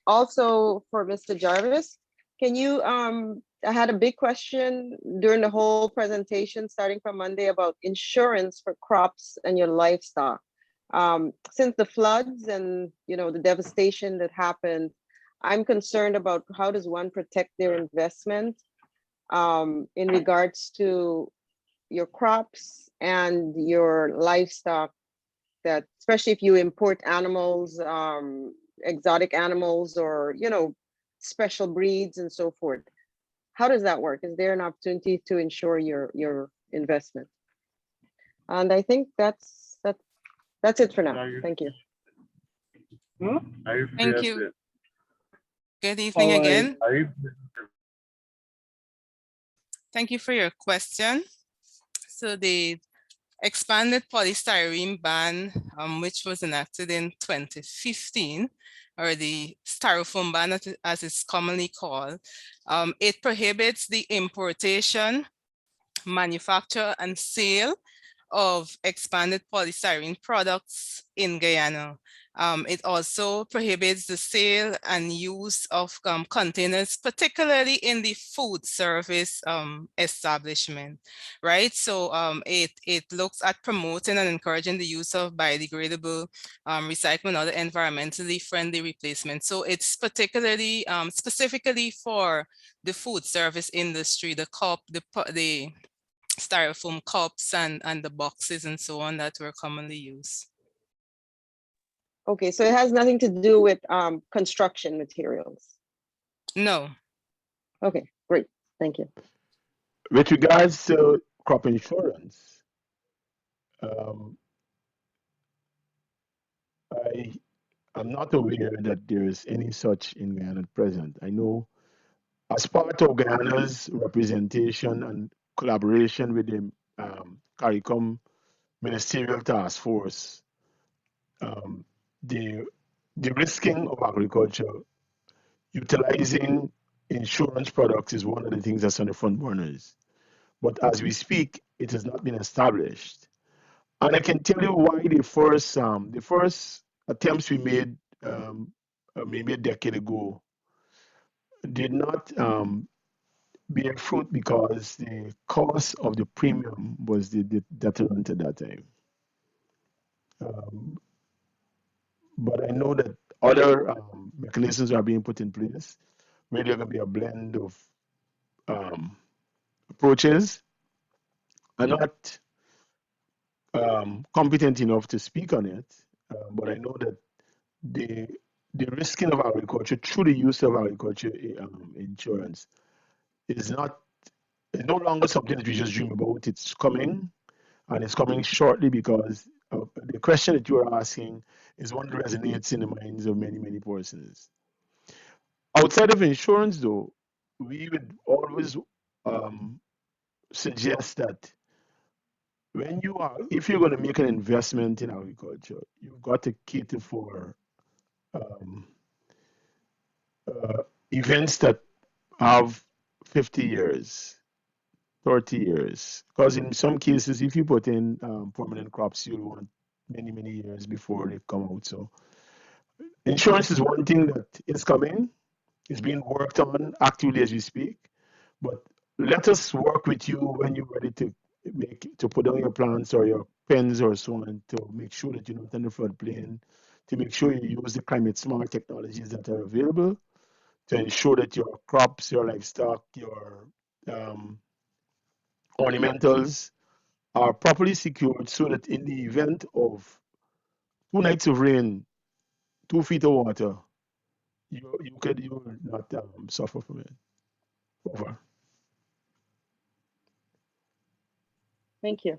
also for Mr. Jarvis, can you, I had a big question during the whole presentation, starting from Monday, about insurance for crops and your livestock. Since the floods and, you know, the devastation that happened, I'm concerned about how does one protect their investment in regards to your crops and your livestock, that especially if you import animals, exotic animals, or, you know, special breeds and so forth. How does that work? Is there an opportunity to insure your investment? And I think that's it for now. Thank you.
Thank you. Good evening again. Thank you for your question. So the expanded polystyrene ban, which was enacted in 2015, or the styrofoam ban as it's commonly called, it prohibits the importation, manufacture, and sale of expanded polystyrene products in Guyana. It also prohibits the sale and use of containers, particularly in the food service establishment, right? So it looks at promoting and encouraging the use of biodegradable, recycling, and other environmentally friendly replacements. So it's particularly, specifically for the food service industry, the styrofoam cups and the boxes and so on that were commonly used.
Okay, so it has nothing to do with construction materials.
No.
Okay, great. Thank you.
With regards to crop insurance, I am not aware that there is any such in Guyana at present. I know as part of Guyana's representation and collaboration with the CARICOM Ministerial Task Force, the risking of agriculture, utilizing insurance products is one of the things that's on the front burners. But as we speak, it has not been established. And I can tell you why the first attempts we made maybe a decade ago did not bear fruit because the cost of the premium was the deterrent at that time. But I know that other mechanisms are being put in place where there going to be a blend of approaches. I'm not competent enough to speak on it, but I know that the risking of agriculture through the use of agriculture insurance is no longer something that we just dream about. It's coming, and it's coming shortly, because the question that you are asking is one that resonates in the minds of many, many persons. Outside of insurance, though, we would always suggest that if you're going to make an investment in agriculture, you've got to cater for events that have 50 years, 30 years. Because in some cases, if you put in permanent crops, you'll want many, many years before they come out. So insurance is one thing that is coming. It's being worked on actively as we speak. But let us work with you when you're ready to put down your plants or your pens or so on, to make sure that you're not in the floodplain, to make sure you use the climate smart technologies that are available, to ensure that your crops, your livestock, your ornamentals are properly secured, so that in the event of 2 nights of rain, 2 feet of water, you will not suffer from it. Over.
Thank you.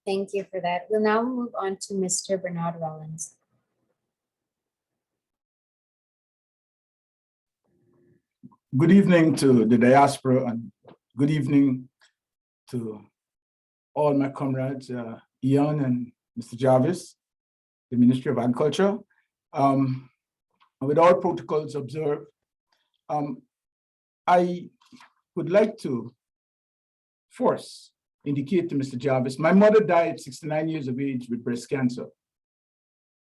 Thank you for that. We'll now move on to Mr. Bernard Rollins.
Good evening to the diaspora, and good evening to all my comrades, Ian and Mr. Jarvis, the Ministry of Agriculture. With all protocols observed, I would like to first indicate to Mr. Jarvis, my mother died at 69 years of age with breast cancer.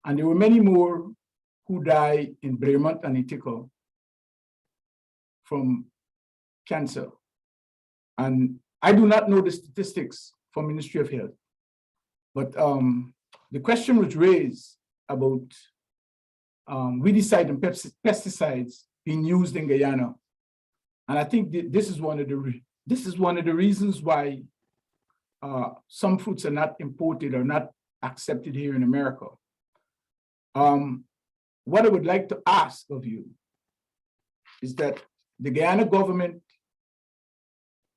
And there were many more who died in Bremont and Itiko from cancer. And I do not know the statistics from Ministry of Health, but the question was raised about weedicide and pesticides being used in Guyana. And I think this is one of the reasons why some fruits are not imported or not accepted here in America. What I would like to ask of you is that the Guyana government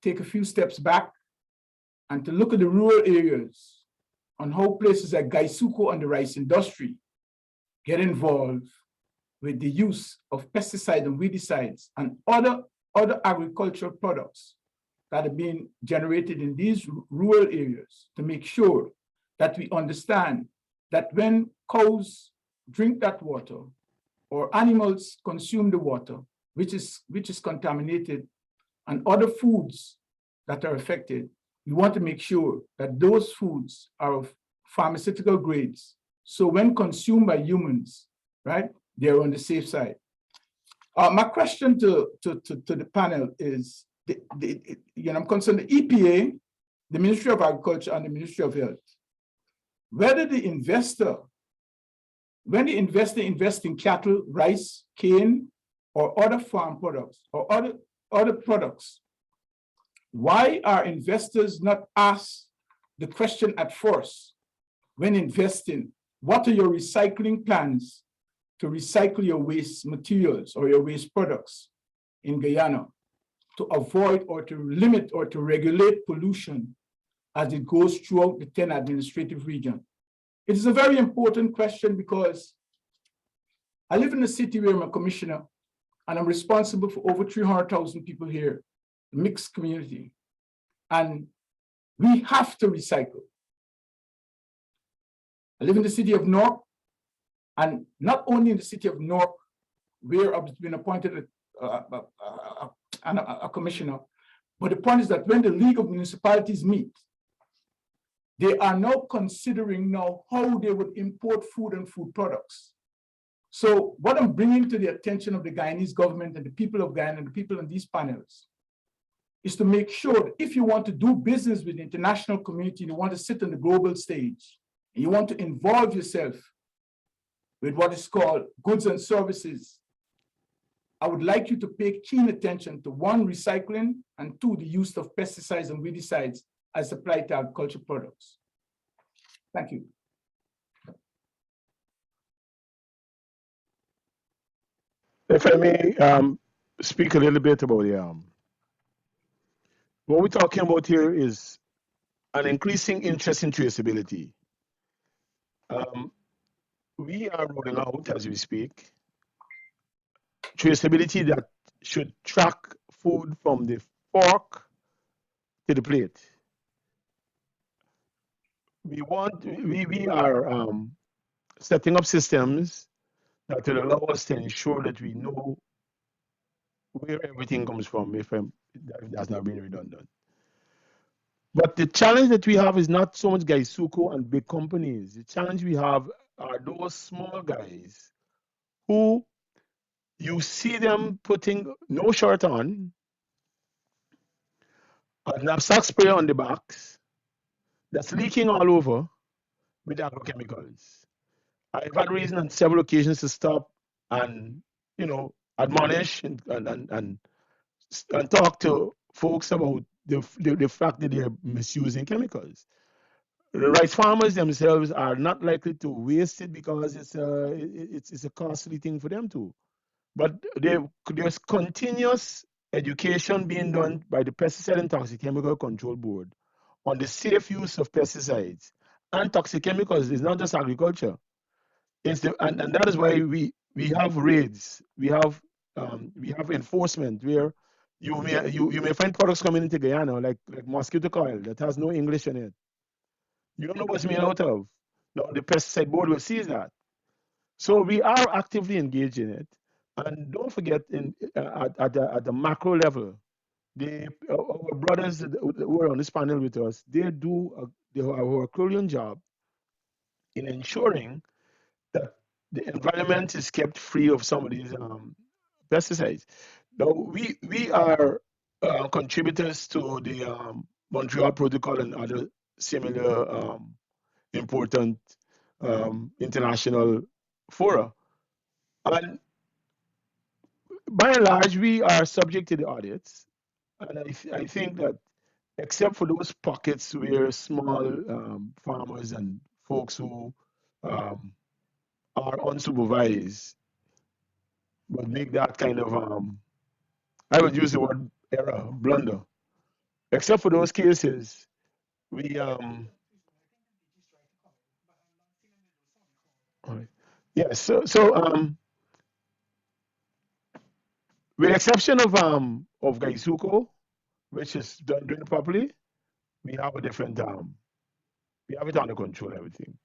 take a few steps back and to look at the rural areas on how places like Gaisuko and the rice industry get involved with the use of pesticides and weedicides and other agricultural products that are being generated in these rural areas to make sure that we understand that when cows drink that water or animals consume the water, which is contaminated, and other foods that are affected, we want to make sure that those foods are of pharmaceutical grades. So when consumed by humans, right, they're on the safe side. My question to the panel is, I'm concerned the EPA, the Ministry of Agriculture, and the Ministry of Health, whether the investor, when the investor invests in cattle, rice, cane, or other farm products, or other products, why are investors not asked the question at first when investing, what are your recycling plans to recycle your waste materials or your waste products in Guyana to avoid or to limit or to regulate pollution as it goes throughout the 10 administrative region? It is a very important question because I live in a city where I'm a commissioner and I'm responsible for over 300,000 people here, mixed community. And we have to recycle. I live in the city of Newark, and not only in the city of Newark, where I've been appointed a commissioner, but the point is that when the League of Municipalities meet, they are now considering how they would import food and food products. So what I'm bringing to the attention of the Guyanese government and the people of Guyana and the people on these panels is to make sure that if you want to do business with the international community, you want to sit on the global stage, and you want to involve yourself with what is called goods and services, I would like you to pay keen attention to one, recycling, and two, the use of pesticides and weedicides as applied to agricultural products. Thank you.
If I may speak a little bit about what we're talking about here is an increasing interest in traceability. We are rolling out, as we speak, traceability that should track food from the fork to the plate. We are setting up systems that will allow us to ensure that we know where everything comes from, if that's not being redundant. But the challenge that we have is not so much Gaisuko and big companies. The challenge we have are those small guys who you see them putting no shirt on, a knapsack spray on the backs that's leaking all over with agrochemicals. I've had reason on several occasions to stop and admonish and talk to folks about the fact that they're misusing chemicals. The rice farmers themselves are not likely to waste it because it's a costly thing for them to. But there's continuous education being done by the Pesticide and Toxic Chemical Control Board on the safe use of pesticides and toxic chemicals. It's not just agriculture. And that is why we have raids, we have enforcement where you may find products coming into Guyana like mosquito coil that has no English in it. You don't know what's made out of. Now the pesticide board will seize that. So we are actively engaged in it. And don't forget, at the macro level, our brothers who are on this panel with us, they do a Herculean job in ensuring that the environment is kept free of some of these pesticides. Now, we are contributors to the Montreal Protocol and other similar important international fora. And by and large, we are subject to the audits. And I think that except for those pockets where small farmers and folks who um, are unsupervised would make that kind of, I would use the word error, blunder. Except for those cases, we, all right. Yes, with the exception of Gaisuko, which is done properly, we have a different we have it under control, everything.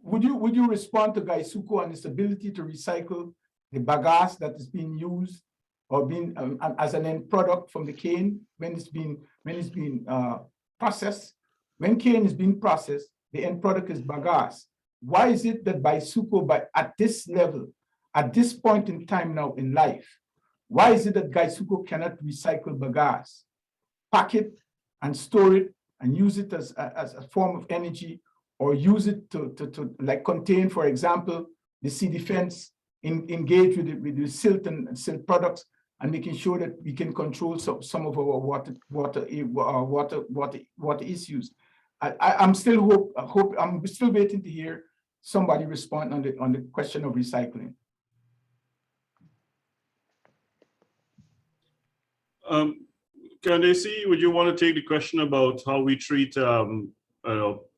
Would you respond to Gaisuko and its ability to recycle the bagasse that is being used or being as an end product from the cane when it's being processed? When cane is being processed, the end product is bagasse. Why is it that Gaisuko, at this level, at this point in time now in life, why is it that Gaisuko cannot recycle bagasse, pack it and store it and use it as a form of energy, or use it to like contain, for example, the sea defense, engage with the silt and silt products, and making sure that we can control some of our water issues. I'm still I'm still waiting to hear somebody respond on the question of recycling.
Candace, would you want to take the question about how we treat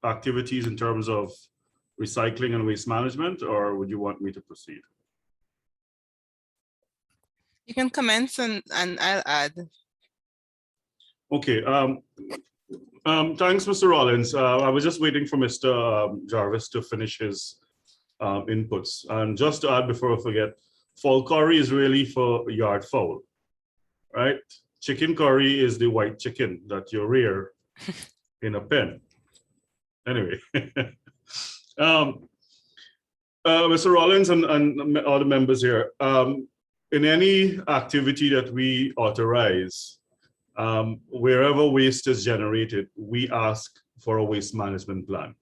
activities in terms of recycling and waste management, or would you want me to proceed?
You can commence and I'll add.
Okay. Thanks, Mr. Rollins. I was just waiting for Mr. Jarvis to finish his inputs. And just to add before I forget, fall curry is really for yard fowl, right? Chicken curry is the white chicken that you rear in a pen. Anyway, Mr. Rollins and all the members here, in any activity that we authorize, wherever waste is generated, we ask for a waste management plan.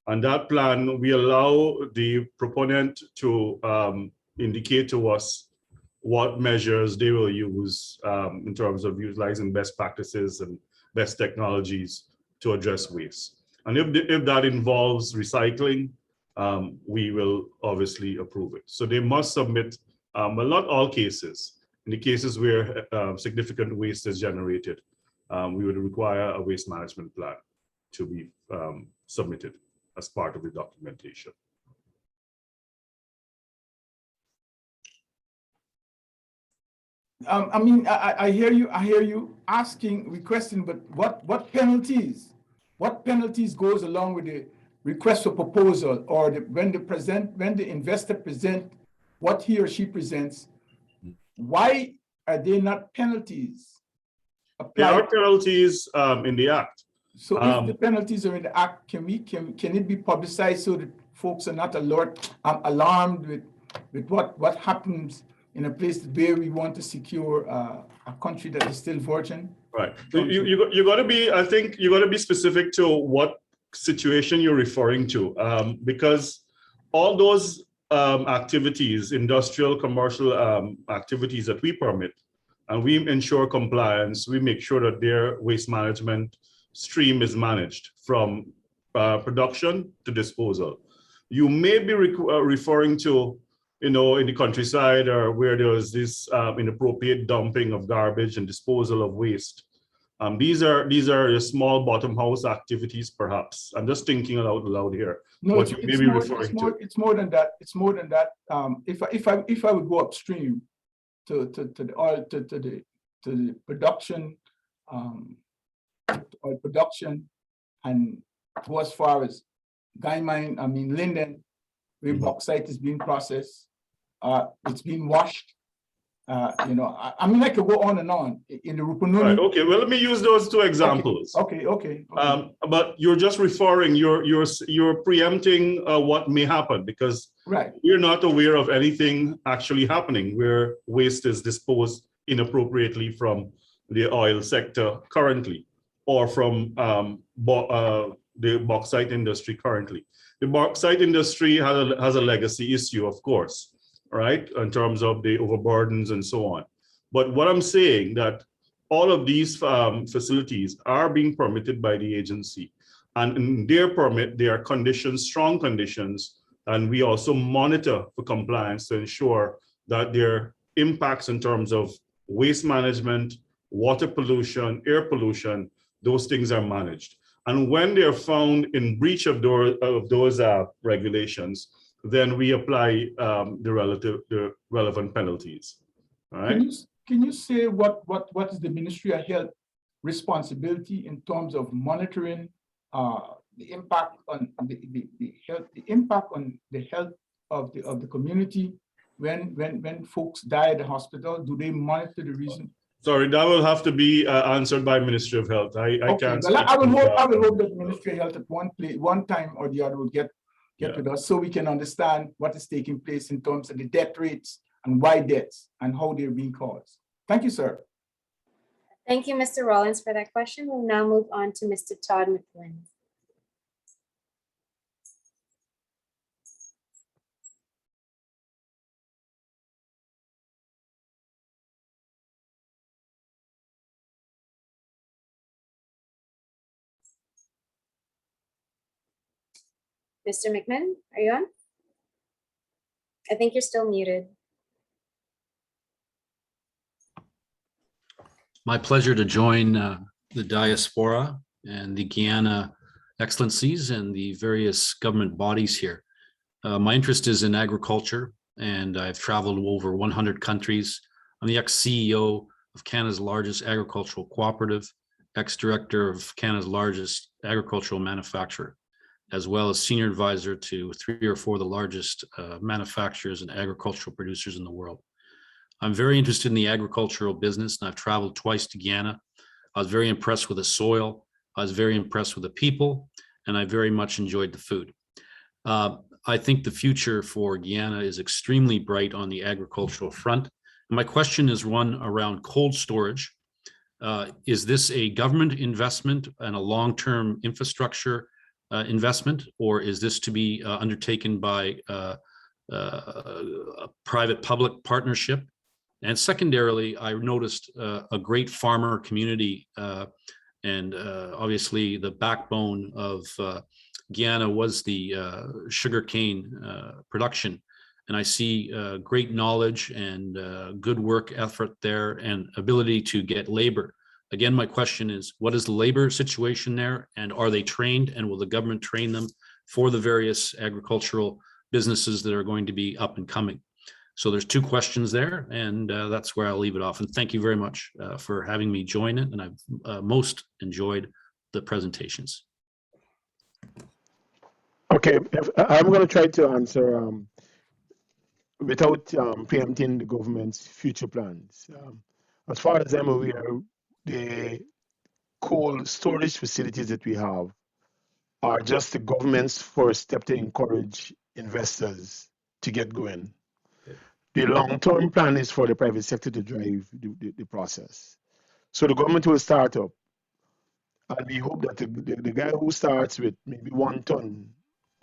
And that plan, we allow the proponent to indicate to us what measures they will use in terms of utilizing best practices and best technologies to address waste. And if that involves recycling, we will obviously approve it. So they must submit, well, not all cases. In the cases where significant waste is generated, we would require a waste management plan to be submitted as part of the documentation.
I mean, I hear you requesting, but what penalties goes along with the request for proposal, or when the investor present what he or she presents? Why are there not penalties applied?
There are penalties in the act.
So if the penalties are in the act, can it be publicized so that folks are not alarmed with what happens in a place where we want to secure a country that is still virgin?
Right. You got to be, I think you got to be specific to what situation you're referring to, because all those activities, industrial, commercial activities that we permit, and we ensure compliance, we make sure that their waste management stream is managed from production to disposal. You may be referring to, in the countryside, or where there's this inappropriate dumping of garbage and disposal of waste. These are your small bottom house activities, perhaps. I'm just thinking out loud here.
No,
what you may be referring to.
It's more than that. It's more than that. If I would go upstream to the production, oil production, and go as far as Linden, where bauxite is being processed, it's being washed, I mean, I could go on and on in the Rupununi.
Right, okay, well, let me use those two examples.
Okay.
But you're just referring, you're preempting what may happen, because
Right.
we're not aware of anything actually happening where waste is disposed inappropriately from the oil sector currently, or from the bauxite industry currently. The bauxite industry has a legacy issue, of course, right, in terms of the overburdens and so on. But what I'm saying that all of these facilities are being permitted by the agency, and in their permit, there are conditions, strong conditions, and we also monitor for compliance to ensure that their impacts in terms of waste management, water pollution, air pollution, those things are managed. And when they're found in breach of those regulations, then we apply the relevant penalties. All right.
Can you say what is the Ministry of Health responsibility in terms of monitoring the impact on the health of the community when folks die at the hospital? Do they monitor the reason?
Sorry, that will have to be answered by Ministry of Health. I can't.
Well, I will hope that Ministry of Health at one time or the other will get with us, so we can understand what is taking place in terms of the death rates and why deaths and how they're being caused. Thank you, sir.
Thank you, Mr. Rollins, for that question. We'll now move on to Mr. Todd McFlynn. Mr. McMahon, are you on? I think you're still muted.
My pleasure to join the diaspora and the Guyana excellencies and the various government bodies here. My interest is in agriculture, and I've traveled to over 100 countries. I'm the ex-CEO of Canada's largest agricultural cooperative, ex-director of Canada's largest agricultural manufacturer, as well as senior advisor to 3 or 4 of the largest manufacturers and agricultural producers in the world. I'm very interested in the agricultural business, and I've traveled twice to Guyana. I was very impressed with the soil. I was very impressed with the people, and I very much enjoyed the food. I think the future for Guyana is extremely bright on the agricultural front. My question is one around cold storage. Is this a government investment and a long-term infrastructure investment, or is this to be undertaken by a private-public partnership? And secondarily, I noticed a great farmer community, and obviously the backbone of Guyana was the sugarcane production. And I see great knowledge and good work effort there and ability to get labor. Again, my question is, what is the labor situation there, and are they trained, and will the government train them for the various agricultural businesses that are going to be up and coming? So there's 2 questions there, and that's where I'll leave it off. And thank you very much for having me join it, and I've most enjoyed the presentations.
Okay, I'm going to try to answer without preempting the government's future plans. As far as I'm aware, the cold storage facilities that we have are just the government's first step to encourage investors to get going. The long-term plan is for the private sector to drive the process. So the government will start up, and we hope that the guy who starts with maybe 1 ton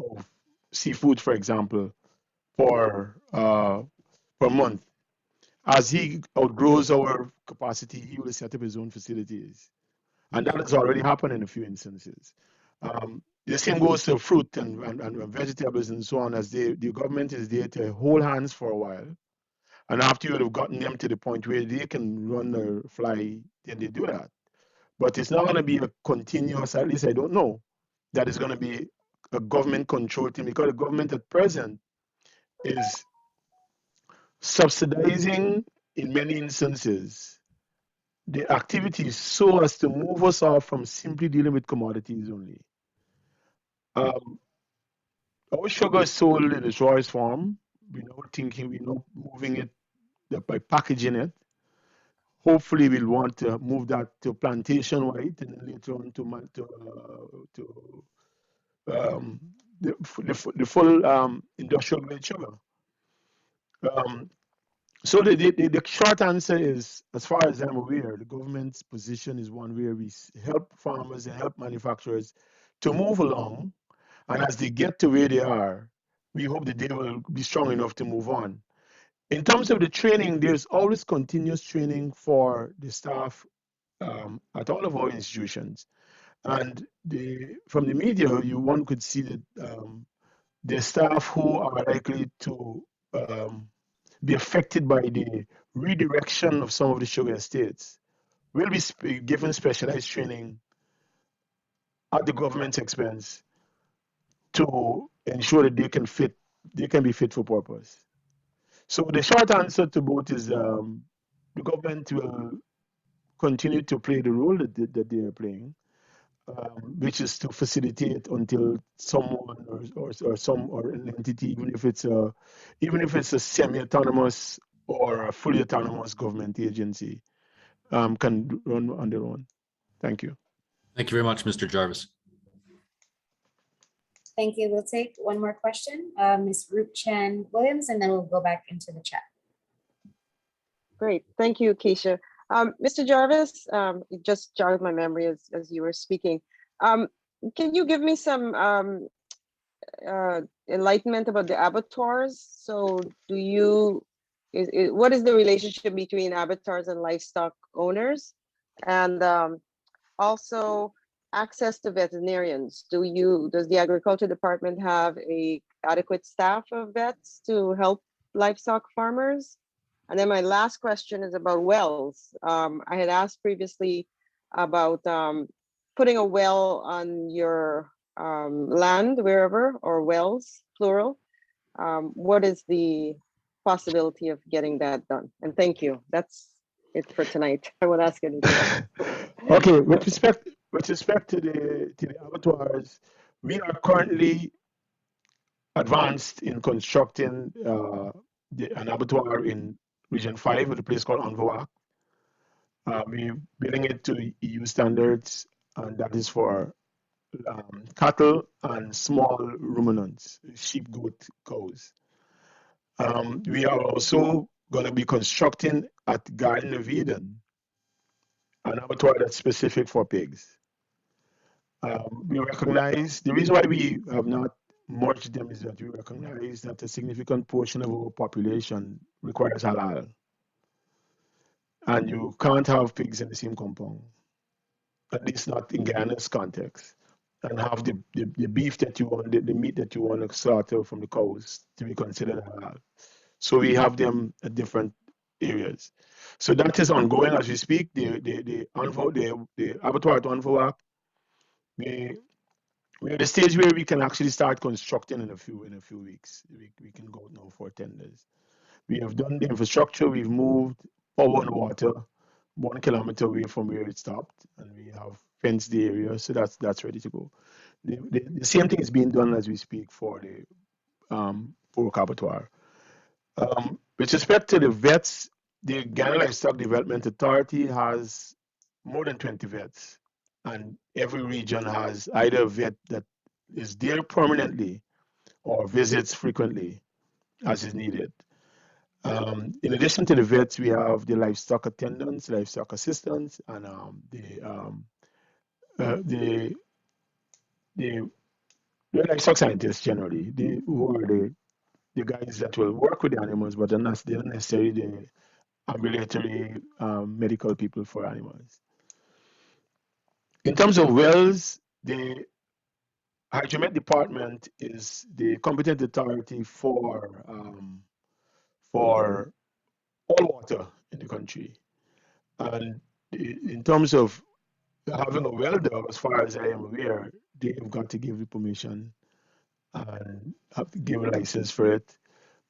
of seafood, for example, per month, as he outgrows our capacity, he will set up his own facilities. And that has already happened in a few instances. The same goes to fruit and vegetables and so on, as the government is there to hold hands for a while. And after you have gotten them to the point where they can run or fly, then they do that. But it's not going to be a continuous, at least I don't know, that it's going to be a government controlled thing, because the government at present is subsidizing, in many instances, the activities so as to move us off from simply dealing with commodities only. Our sugar is sold in its rawest form. We're now thinking, we're now moving it by packaging it. Hopefully, we'll want to move that to plantation white and later on the full industrial grade sugar. So the short answer is, as far as I'm aware, the government's position is one where we help farmers and help manufacturers to move along. And as they get to where they are, we hope that they will be strong enough to move on. In terms of the training, there's always continuous training for the staff at all of our institutions. And from the media, one could see that the staff who are likely to be affected by the redirection of some of the sugar estates will be given specialized training at the government's expense to ensure that they can be fit for purpose. So the short answer to both is the government will continue to play the role that they are playing, which is to facilitate until someone or an entity, even if it's a semi-autonomous or a fully autonomous government agency, can run on their own. Thank you.
Thank you very much, Mr. Jarvis.
Thank you. We'll take one more question, Ms. Ruth Chan Williams, and then we'll go back into the chat.
Great, thank you, Keisha. Mr. Jarvis, it just jogged my memory as you were speaking. Can you give me some enlightenment about the abattoirs? So what is the relationship between abattoirs and livestock owners? And also access to veterinarians. Does the agriculture department have a adequate staff of vets to help livestock farmers? And then my last question is about wells. I had asked previously about putting a well on your land, wherever, or wells, plural. What is the possibility of getting that done? And thank you. That's it for tonight. I won't ask anything.
Okay, with respect to the abattoirs, we are currently advanced in constructing an abattoir in Region 5 at a place called Anvoak. We're building it to EU standards, and that is for cattle and small ruminants, sheep, goat, cows. We are also going to be constructing at Garden of Eden an abattoir that's specific for pigs. We recognize, the reason why we have not merged them is that we recognize that a significant portion of our population requires halal. And you can't have pigs in the same compound, at least not in Guyana's context, and have the beef that you want, the meat that you want to slaughter from the cows to be considered halal. So we have them at different areas. So that is ongoing as we speak. The abattoir at Anvoak, we're at a stage where we can actually start constructing in a few weeks. We can go now for tenders. We have done the infrastructure. We've moved power and water 1 kilometer away from where it stopped, and we have fenced the area, so that's ready to go. The same thing is being done as we speak for the pork abattoir. With respect to the vets, the Guyana Livestock Development Authority has more than 20 vets, and every region has either a vet that is there permanently or visits frequently as is needed. In addition to the vets, we have the livestock attendants, livestock assistants, and the livestock scientists generally, who are the guys that will work with the animals, but they're not necessarily the ambulatory medical people for animals. In terms of wells, the Hydromet department is the competent authority for all water in the country. And in terms of having a well there, as far as I am aware, they've got to give the permission and have to give a license for it.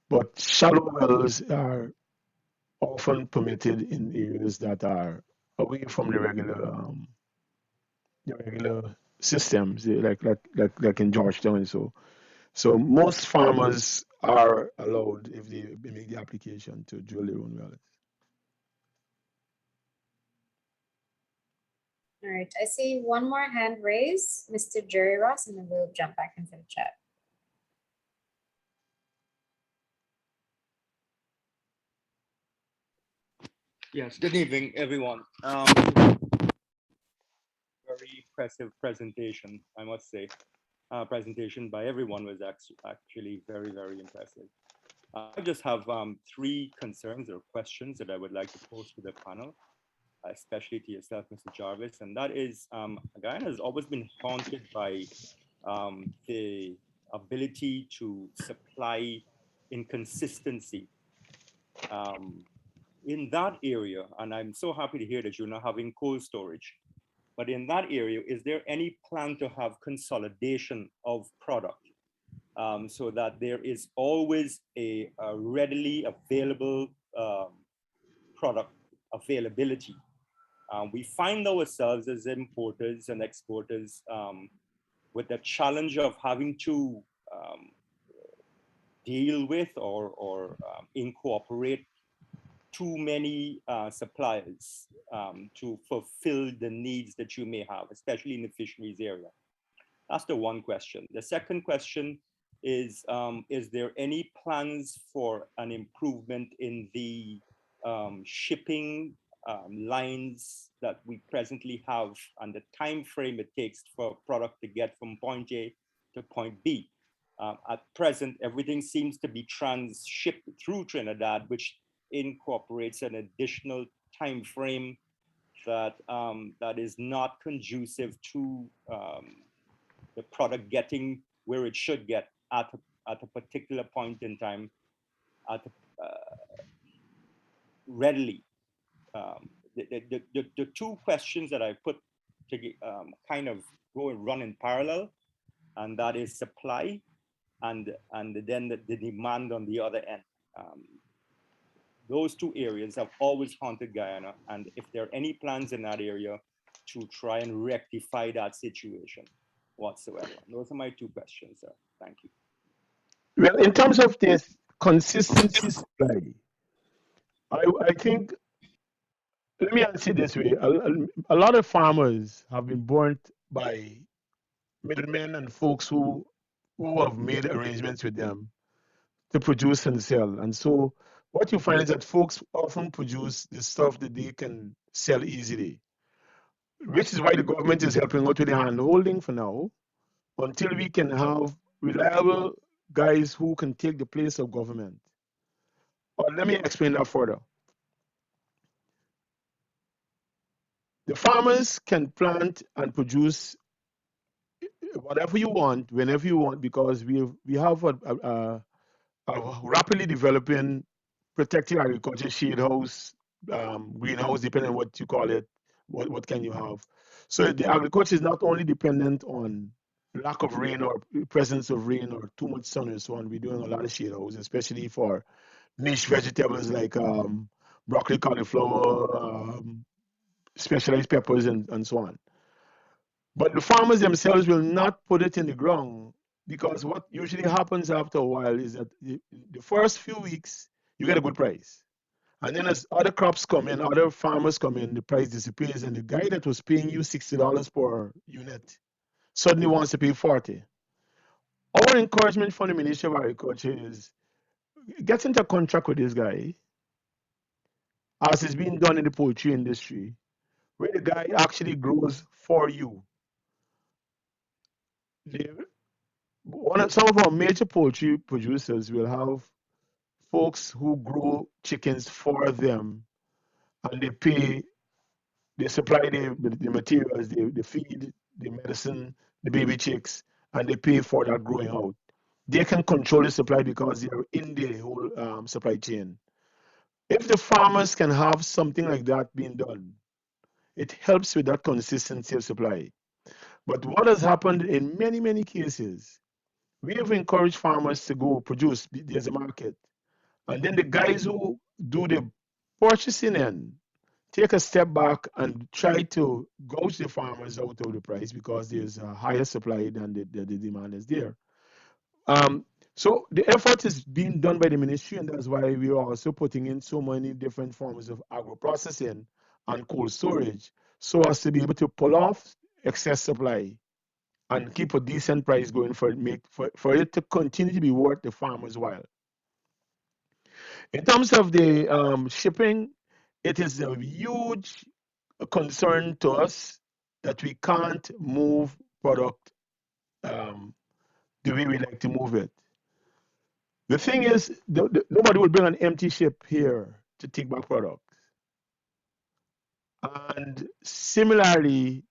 But shallow wells are often permitted in areas that are away from the regular systems, like in Georgetown and so. So most farmers are allowed if they make the application to drill their own wells.
All right, I see one more hand raised, Mr. Jerry Ross, and then we'll jump back into the chat.
Yes, good evening, everyone. Very impressive presentation, I must say. Presentation by everyone was actually very, very impressive. I just have three concerns or questions that I would like to pose to the panel, especially to yourself, Mr. Jarvis, and that is, Guyana has always been haunted by the ability to supply inconsistency in that area. And I'm so happy to hear that you're not having cold storage. But in that area, is there any plan to have consolidation of product so that there is always a readily available product availability? We find ourselves as importers and exporters with the challenge of having to deal with or incorporate too many suppliers to fulfill the needs that you may have, especially in the fisheries area. That's the one question. The second question is there any plans for an improvement in the shipping lines that we presently have and the time frame it takes for product to get from point A to point B? At present, everything seems to be transshipped through Trinidad, which incorporates an additional time frame that that is not conducive to the product getting where it should get at a particular point in time readily. The two questions that I put to kind of go and run in parallel, and that is supply and then the demand on the other end. Those two areas have always haunted Guyana, and if there are any plans in that area to try and rectify that situation whatsoever. Those are my two questions, sir. Thank you.
Well, in terms of this consistency supply, I think, let me answer it this way. A lot of farmers have been burnt by middlemen and folks who have made arrangements with them to produce and sell. And so what you find is that folks often produce the stuff that they can sell easily, which is why the government is helping out with the hand holding for now, until we can have reliable guys who can take the place of government. But let me explain that further. The farmers can plant and produce whatever you want, whenever you want, because we have a rapidly developing protected agriculture shade house, greenhouse, depending on what you call it, what can you have. So the agriculture is not only dependent on lack of rain or presence of rain or too much sun and so on. We're doing a lot of shade house, especially for niche vegetables like broccoli, cauliflower, specialized peppers, and so on. But the farmers themselves will not put it in the ground, because what usually happens after a while is that the first few weeks you get a good price. And then as other crops come in, other farmers come in, the price disappears, and the guy that was paying you $60 per unit suddenly wants to pay 40. Our encouragement from the Ministry of Agriculture is get into a contract with this guy, as is being done in the poultry industry, where the guy actually grows for you. Some of our major poultry producers will have folks who grow chickens for them, and they supply the materials, the feed, the medicine, the baby chicks, and they pay for that growing out. They can control the supply because they are in the whole supply chain. If the farmers can have something like that being done, it helps with that consistency of supply. But what has happened in many, many cases, we have encouraged farmers to go produce, there's a market. And then the guys who do the purchasing end take a step back and try to gouge the farmers out of the price because there's a higher supply than the demand is there. So the effort is being done by the ministry, and that's why we are also putting in so many different forms of agro-processing and cold storage, so as to be able to pull off excess supply and keep a decent price going for it to continue to be worth the farmer's while. In terms of the shipping, it is a huge concern to us that we can't move product the way we like to move it. The thing is, nobody will bring an empty ship here to take back products. And similarly,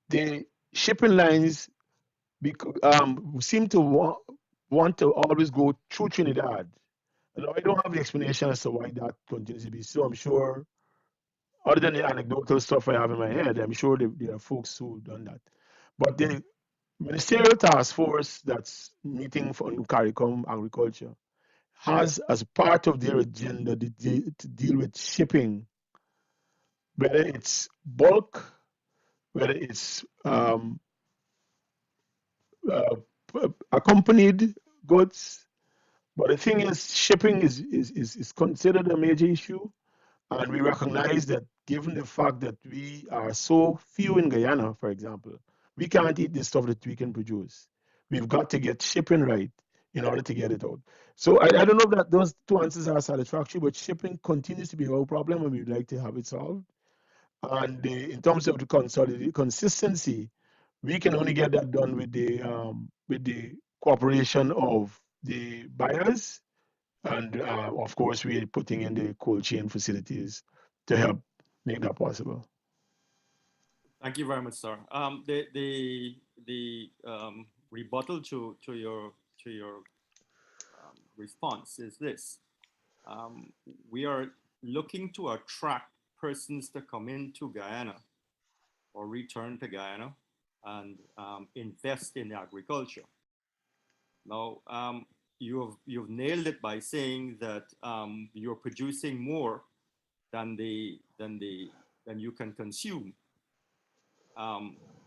the shipping lines seem to want to always go through Trinidad. And I don't have the explanation as to why that continues to be so. I'm sure, other than the anecdotal stuff I have in my head, I'm sure there are folks who've done that. But the ministerial task force that's meeting for CARICOM agriculture has as part of their agenda to deal with shipping, whether it's bulk, whether it's uh, accompanied goods. But the thing is, shipping is considered a major issue. And we recognize that given the fact that we are so few in Guyana, for example, we can't eat the stuff that we can produce. We've got to get shipping right in order to get it out. So I don't know that those two answers are satisfactory, but shipping continues to be our problem and we'd like to have it solved. And in terms of the consistency, we can only get that done with the cooperation of the buyers, and of course, we're putting in the cold chain facilities to help make that possible.
Thank you very much, sir. The rebuttal to your response is this: we are looking to attract persons to come into Guyana or return to Guyana and invest in agriculture. Now, you've nailed it by saying that you're producing more than you can consume.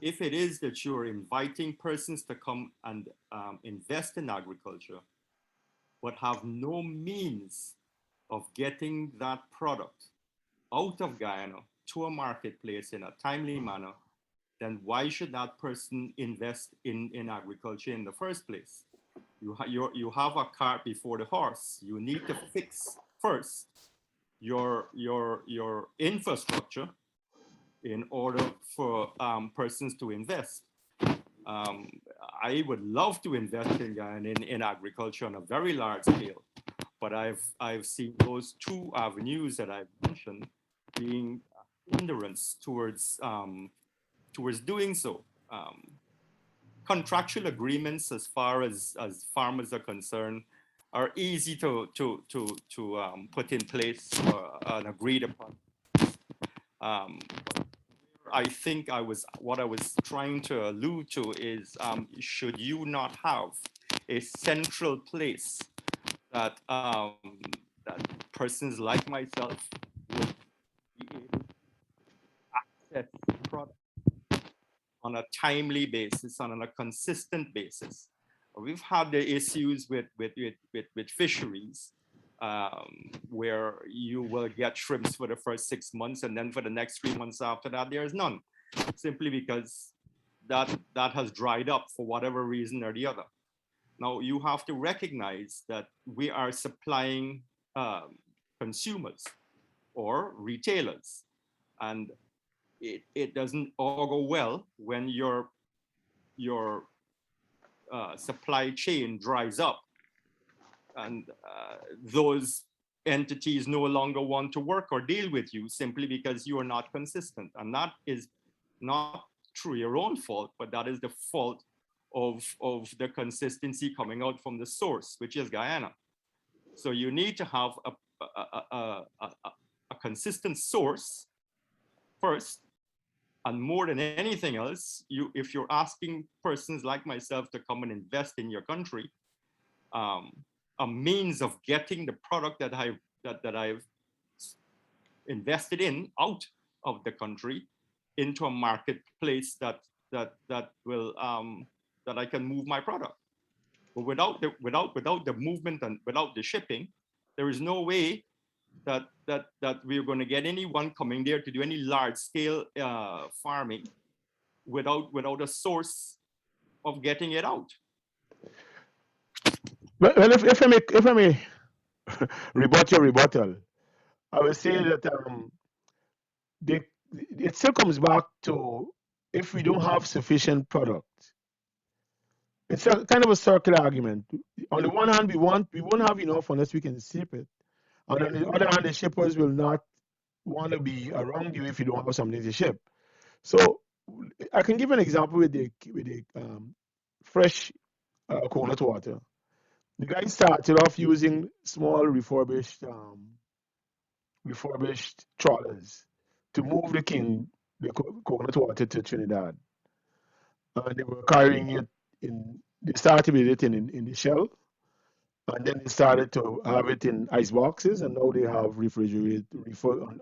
If it is that you're inviting persons to come and invest in agriculture, but have no means of getting that product out of Guyana to a marketplace in a timely manner, then why should that person invest in agriculture in the first place? You have a cart before the horse. You need to fix first your infrastructure in order for persons to invest. I would love to invest in Guyana in agriculture on a very large scale, but I've seen those two avenues that I've mentioned being hindrance towards doing so. Contractual agreements, as far as farmers are concerned, are easy to put in place and agreed upon. I think what I was trying to allude to is, should you not have a central place that that persons like myself would be able to access products on a timely basis, on a consistent basis? We've had the issues with fisheries, where you will get shrimps for the first 6 months, and then for the next 3 months after that, there is none, simply because that has dried up for whatever reason or the other. Now, you have to recognize that we are supplying consumers or retailers, and it doesn't all go well when your supply chain dries up and those entities no longer want to work or deal with you simply because you are not consistent. And that is not through your own fault, but that is the fault of the consistency coming out from the source, which is Guyana. So you need to have a consistent source first. And more than anything else, if you're asking persons like myself to come and invest in your country, a means of getting the product that I've invested in out of the country into a marketplace that will that I can move my product. But without the movement and without the shipping, there is no way that we're going to get anyone coming there to do any large scale farming without a source of getting it out.
Well, if I may rebut your rebuttal, I would say that it still comes back to if we don't have sufficient product. It's a kind of a circular argument. On the one hand, we won't have enough unless we can ship it. And on the other hand, the shippers will not want to be around you if you don't have something to ship. So I can give an example with the fresh coconut water. The guy started off using small refurbished trawlers to move the coconut water to Trinidad. And they were carrying it they started with it in the shell, and then they started to have it in ice boxes, and now they have refrigerated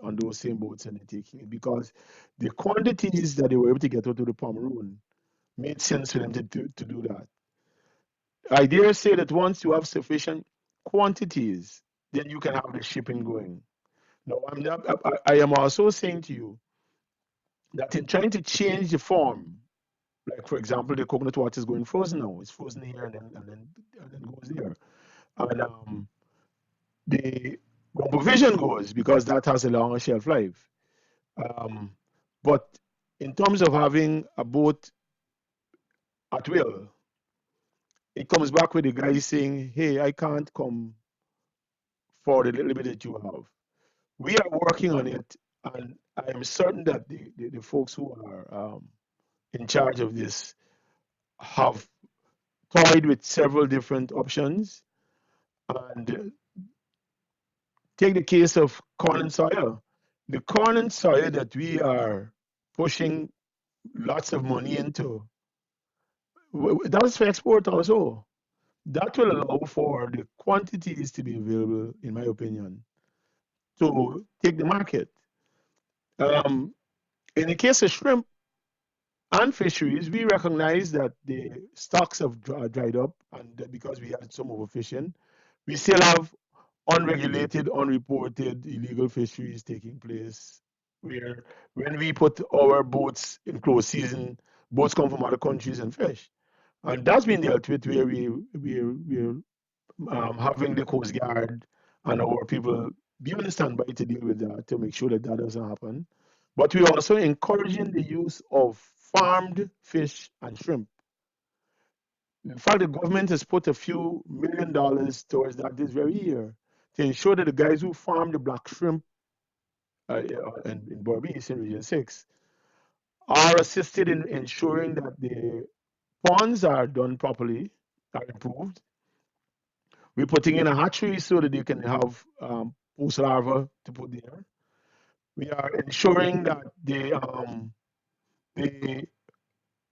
on those same boats, and they're taking it because the quantities that they were able to get out of the Pomeroon made sense for them to do that. I dare say that once you have sufficient quantities, then you can have the shipping going. Now, I am also saying to you that in trying to change the form, like for example, the coconut water is going frozen now. It's frozen here and then goes there. And the Rumble Vision goes because that has a longer shelf life. But in terms of having a boat at will, it comes back with the guy saying, hey, I can't come for the little bit that you have. We are working on it, and I am certain that the folks who are in charge of this have toyed with several different options. And take the case of corn and soya. The corn and soya that we are pushing lots of money into, that's for export also. That will allow for the quantities to be available, in my opinion, to take the market. In the case of shrimp and fisheries, we recognize that the stocks have dried up, and that because we had some overfishing, we still have unregulated, unreported illegal fisheries taking place. Where when we put our boats in close season, boats come from other countries and fish, and that's been dealt with. Where we're having the Coast Guard and our people be on standby to deal with that to make sure that that doesn't happen. But we're also encouraging the use of farmed fish and shrimp. In fact, the government has put a few $1 million towards that this very year to ensure that the guys who farm the black shrimp in Berbice in Region 6 are assisted in ensuring that the ponds are done properly, are improved. We're putting in a hatchery so that they can have post larvae to put there. We are ensuring that the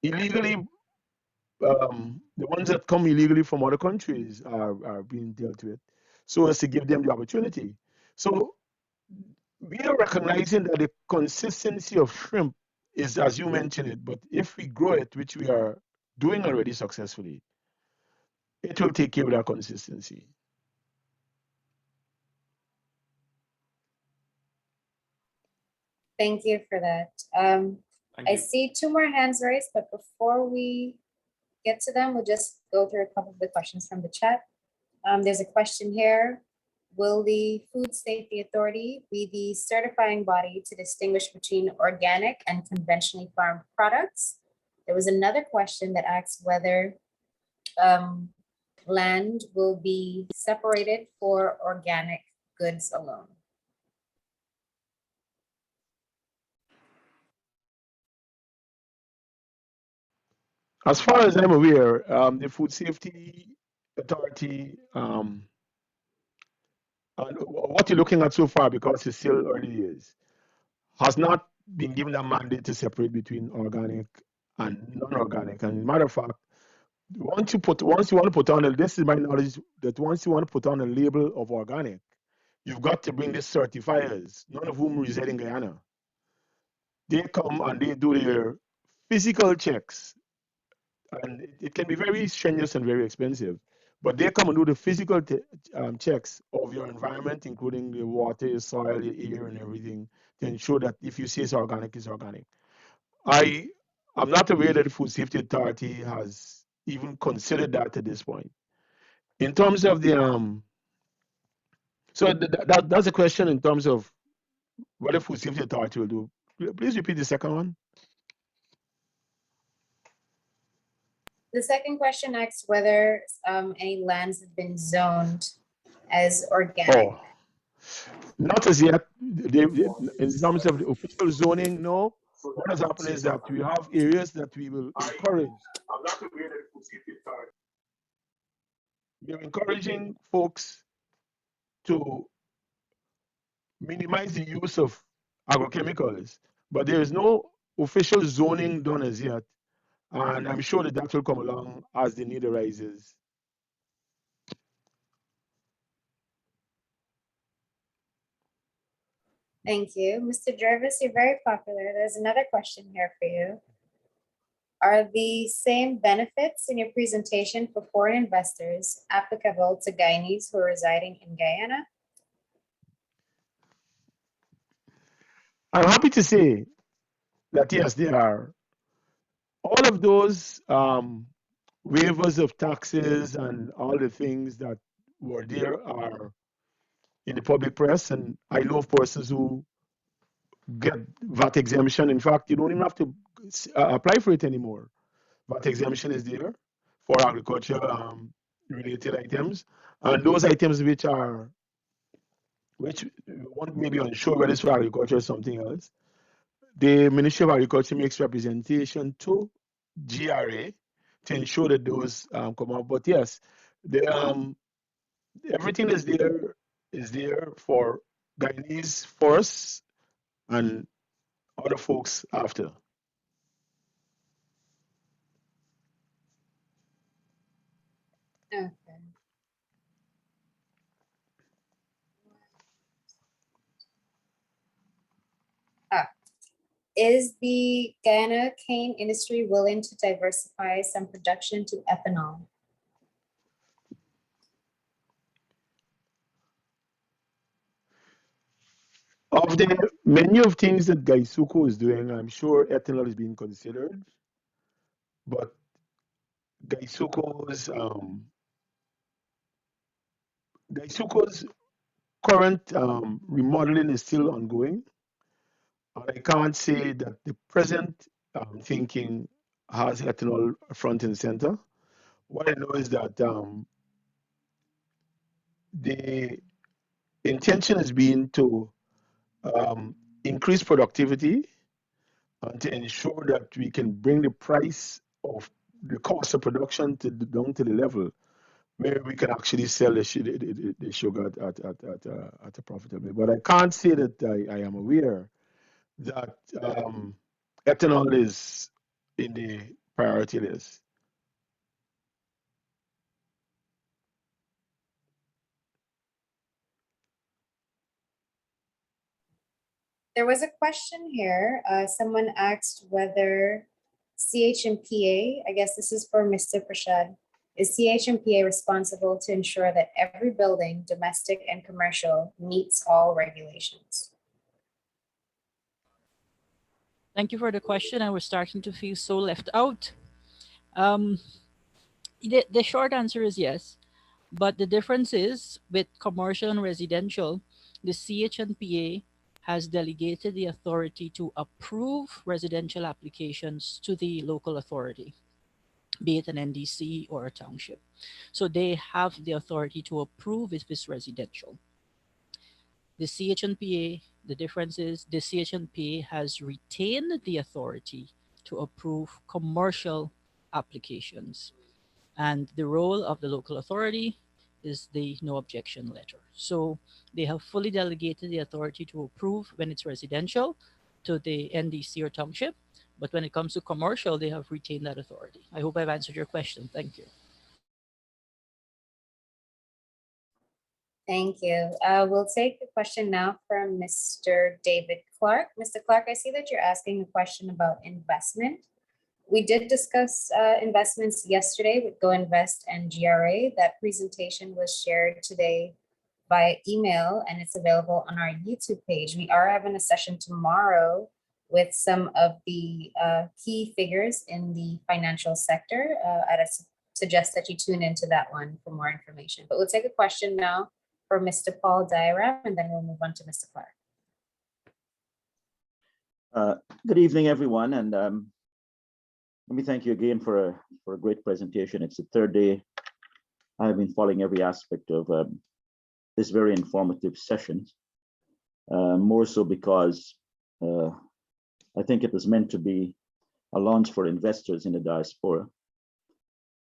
illegally the ones that come illegally from other countries are being dealt with so as to give them the opportunity. So we are recognizing that the consistency of shrimp is, as you mentioned it, but if we grow it, which we are doing already successfully, it will take care of that consistency.
Thank you for that. I see 2 more hands raised, but before we get to them, we'll just go through a couple of the questions from the chat. There's a question here. Will the Food Safety Authority be the certifying body to distinguish between organic and conventionally farmed products? There was another question that asked whether land will be separated for organic goods alone.
As far as I'm aware, the Food Safety Authority, and what you're looking at so far, because it's still early years, has not been given a mandate to separate between organic and non-organic. And matter of fact, once you want to put on this is my knowledge, that once you want to put on a label of organic, you've got to bring the certifiers, none of whom reside in Guyana. They come and they do their physical checks and it can be very strenuous and very expensive. But they come and do the physical checks of your environment, including the water, your soil, your air, and everything, to ensure that if you say it's organic, it's organic. I'm not aware that the Food Safety Authority has even considered that at this point. In terms of the so that's a question in terms of what the Food Safety Authority will do. Please repeat the second one.
The second question asks whether any lands have been zoned as organic.
Oh, not as yet. In terms of the official zoning, no. What has happened is that we have areas that we will encourage. I'm not aware that the Food Safety Authority. We're encouraging folks to minimize the use of agrochemicals, but there is no official zoning done as yet. And I'm sure that that will come along as the need arises.
Thank you. Mr. Jervis, you're very popular. There's another question here for you. Are the same benefits in your presentation for foreign investors applicable to Guyanese who are residing in Guyana?
I'm happy to say that yes, there are. All of those waivers of taxes and all the things that were there are in the public press. And I know of persons who get VAT exemption. In fact, you don't even have to apply for it anymore. VAT exemption is there for agriculture related items. And those items which one may be unsure whether it's for agriculture or something else, the Ministry of Agriculture makes representation to GRA to ensure that those come out. But yes, everything is there for Guyanese first and other folks after.
Okay. Is the Guyana cane industry willing to diversify some production to ethanol?
Of the menu of things that Gaisuko is doing, I'm sure ethanol is being considered, but Gaisuko's current remodeling is still ongoing, and I can't say that the present thinking has ethanol front and center. What I know is that the intention has been to increase productivity and to ensure that we can bring the price of the cost of production down to the level where we can actually sell the sugar at a profitable. But I can't say that I am aware that ethanol is in the priority list.
There was a question here. Someone asked whether CHNPA, I guess this is for Mr. Prashad, is CHNPA responsible to ensure that every building, domestic and commercial, meets all regulations?
Thank you for the question. I was starting to feel so left out. The short answer is yes, but the difference is with commercial and residential, the CHNPA has delegated the authority to approve residential applications to the local authority, be it an NDC or a township. So they have the authority to approve if it's residential. The CHNPA, the difference is the CHNPA has retained the authority to approve commercial applications. And the role of the local authority is the no objection letter. So they have fully delegated the authority to approve when it's residential to the NDC or township. But when it comes to commercial, they have retained that authority. I hope I've answered your question. Thank you.
Thank you. We'll take the question now from Mr. David Clark. Mr. Clark, I see that you're asking a question about investment. We did discuss investments yesterday with Go Invest and GRA. That presentation was shared today by email and it's available on our YouTube page. We are having a session tomorrow with some of the key figures in the financial sector. I'd suggest that you tune into that one for more information. But we'll take a question now for Mr. Paul Diaram, and then we'll move on to Mr. Clark.
Good evening, everyone, and let me thank you again for a great presentation. It's the third day I've been following every aspect of this very informative session, more so because I think it was meant to be a launch for investors in the diaspora,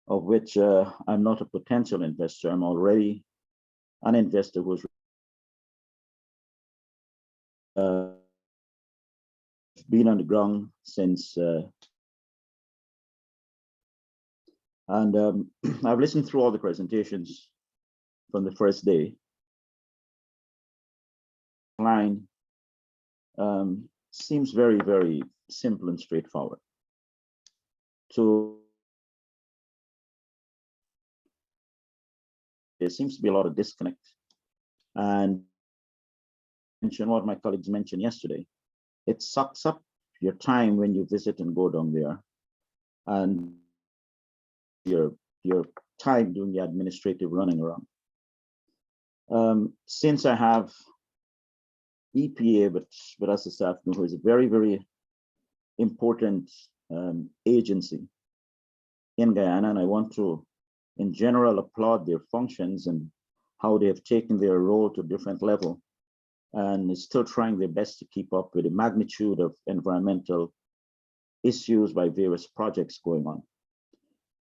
of which I'm not a potential investor. I'm already an investor who's been on the ground since, and I've listened through all the presentations from the first day. Line seems very, very simple and straightforward. So there seems to be a lot of disconnect, and mention what my colleagues mentioned yesterday. It sucks up your time when you visit and go down there, and your time doing the administrative running around. Since I have EPA, but as a staff member, is a very, very important agency in Guyana, and I want to, in general, applaud their functions and how they have taken their role to a different level, and is still trying their best to keep up with the magnitude of environmental issues by various projects going on.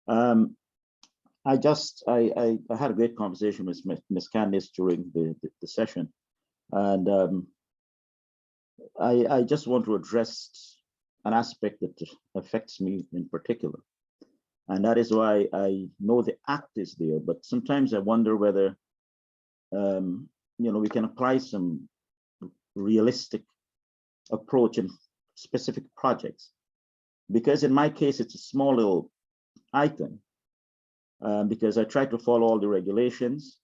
I had a great conversation with Ms. Candice during the session, and I just want to address an aspect that affects me in particular, and that is why I know the act is there, but sometimes I wonder whether we can apply some realistic approach in specific projects, because in my case it's a small little item, because I try to follow all the regulations,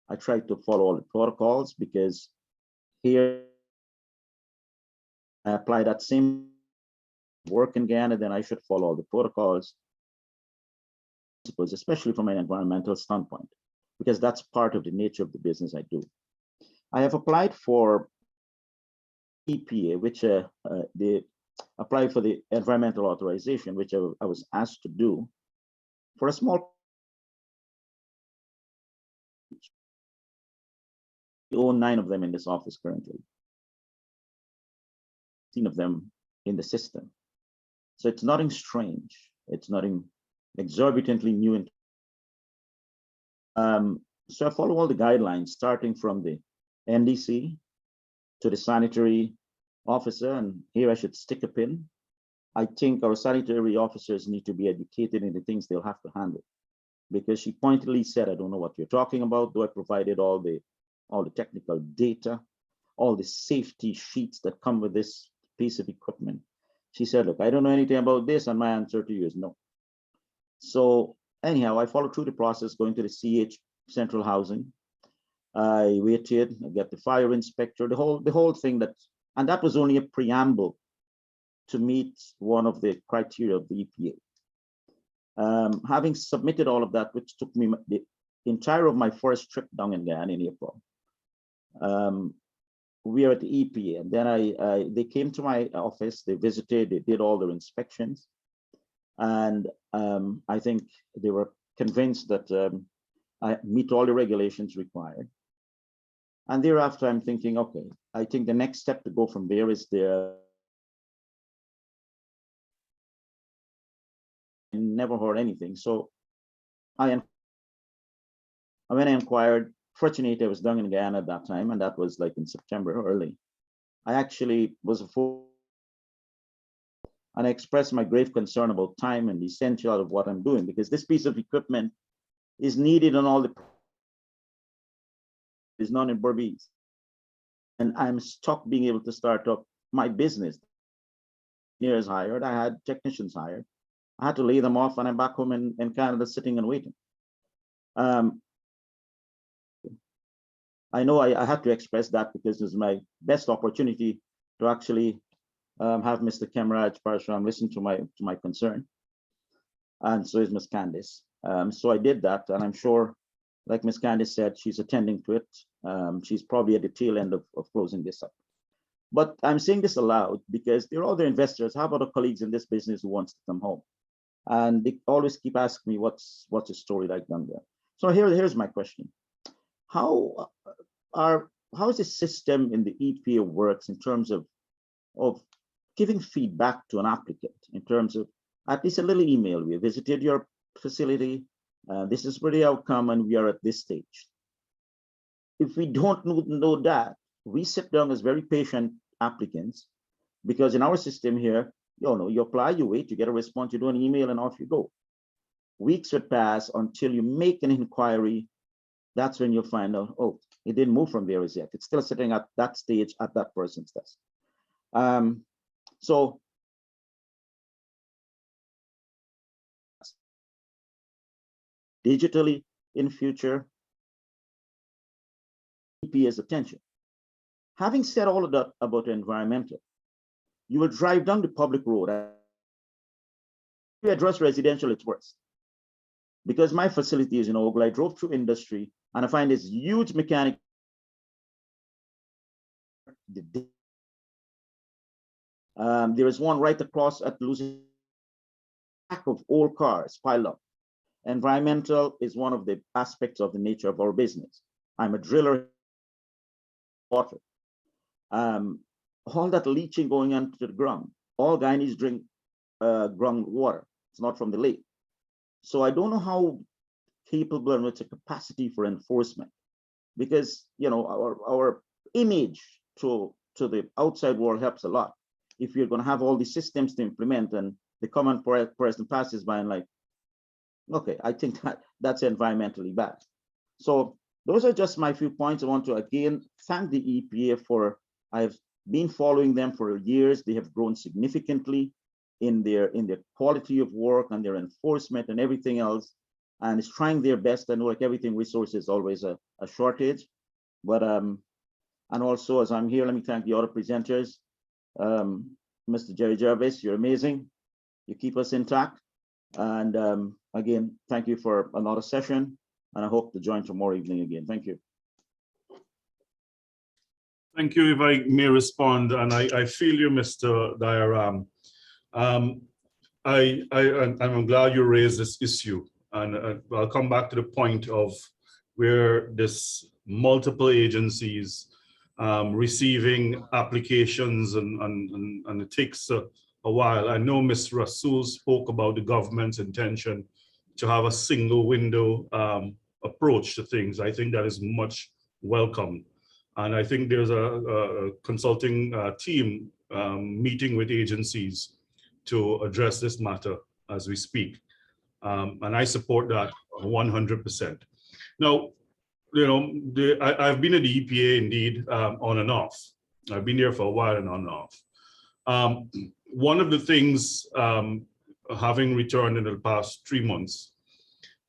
I try to follow all the protocols, because here I apply that same work in Guyana, then I should follow all the protocols, especially from an environmental standpoint, because that's part of the nature of the business I do. I have applied for EPA, which they applied for the environmental authorization, which I was asked to do for a small. We own 9 of them in this office currently, 15 of them in the system. So it's nothing strange. It's nothing exorbitantly new. So I follow all the guidelines, starting from the NDC to the sanitary officer, and here I should stick a pin. I think our sanitary officers need to be educated in the things they'll have to handle, because she pointedly said, I don't know what you're talking about, though I provided all the technical data, all the safety sheets that come with this piece of equipment. She said, look, I don't know anything about this, and my answer to you is no. So anyhow, I followed through the process, going to the CH Central Housing. I waited, I got the fire inspector, the whole thing, and that was only a preamble to meet one of the criteria of the EPA. Having submitted all of that, which took me the entire of my first trip down in Guyana in April, we are at the EPA, and then they came to my office, they visited, they did all their inspections, and I think they were convinced that I meet all the regulations required. And thereafter, I'm thinking, okay, I think the next step to go from there is I never heard anything. So when I inquired, fortunately, I was down in Guyana at that time, and that was like in September early. I actually was and I expressed my grave concern about time and the essential of what I'm doing, because this piece of equipment is needed on all the, is not in Berbice. And I'm stuck being able to start up my business. Engineers hired, I had technicians hired, I had to lay them off, and I'm back home in Canada sitting and waiting. I know I had to express that because it was my best opportunity to actually have Mr. Kemraj Parashram listen to my concern. And so is Ms. Candice. So I did that, and I'm sure, like Ms. Candice said, she's attending to it. She's probably at the tail end of closing this up. But I'm saying this aloud because there are other investors. How about the colleagues in this business who wants to come home? And they always keep asking me, what's the story like down there? So here's my question. How is the system in the EPA works in terms of giving feedback to an applicant in terms of at least a little email? We visited your facility. This is where the outcome, and we are at this stage. If we don't know that, we sit down as very patient applicants, because in our system here, you apply, you wait, you get a response, you do an email, and off you go. Weeks would pass until you make an inquiry. That's when you'll find out, oh, it didn't move from there as yet. It's still sitting at that stage at that person's desk. So digitally in future, EPA's attention. Having said all of that about environmental, you will drive down the public road. We address residential, it's worse. Because my facility is in Ogle, I drove through industry and I find this huge mechanic. There is one right across at losing track of old cars piled up. Environmental is one of the aspects of the nature of our business. I'm a driller. Water. All that leaching going into the ground. All Guyanese drink groundwater. It's not from the lake. So I don't know how capable and what's a capacity for enforcement, because our image to the outside world helps a lot. If you're going to have all these systems to implement, and the common person passes by and like, okay, I think that's environmentally bad. So those are just my few points. I want to again thank the EPA for, I've been following them for years. They have grown significantly in their quality of work and their enforcement and everything else, and it's trying their best. I know, like everything, resources is always a shortage, but and also, as I'm here, let me thank the other presenters. Mr. Jerry Jarvis, you're amazing. You keep us intact. And again, thank you for another session, and I hope to join tomorrow evening again. Thank you.
Thank you. If I may respond, and I feel you, Mr. Diaram. I'm glad you raised this issue, and I'll come back to the point of where this multiple agencies receiving applications and it takes a while. I know Ms. Rasool spoke about the government's intention to have a single window approach to things. I think that is much welcome. And I think there's a consulting team meeting with agencies to address this matter as we speak. And I support that 100%. Now, I've been at the EPA indeed on and off. I've been there for a while and on and off. One of the things, having returned in the past 3 months,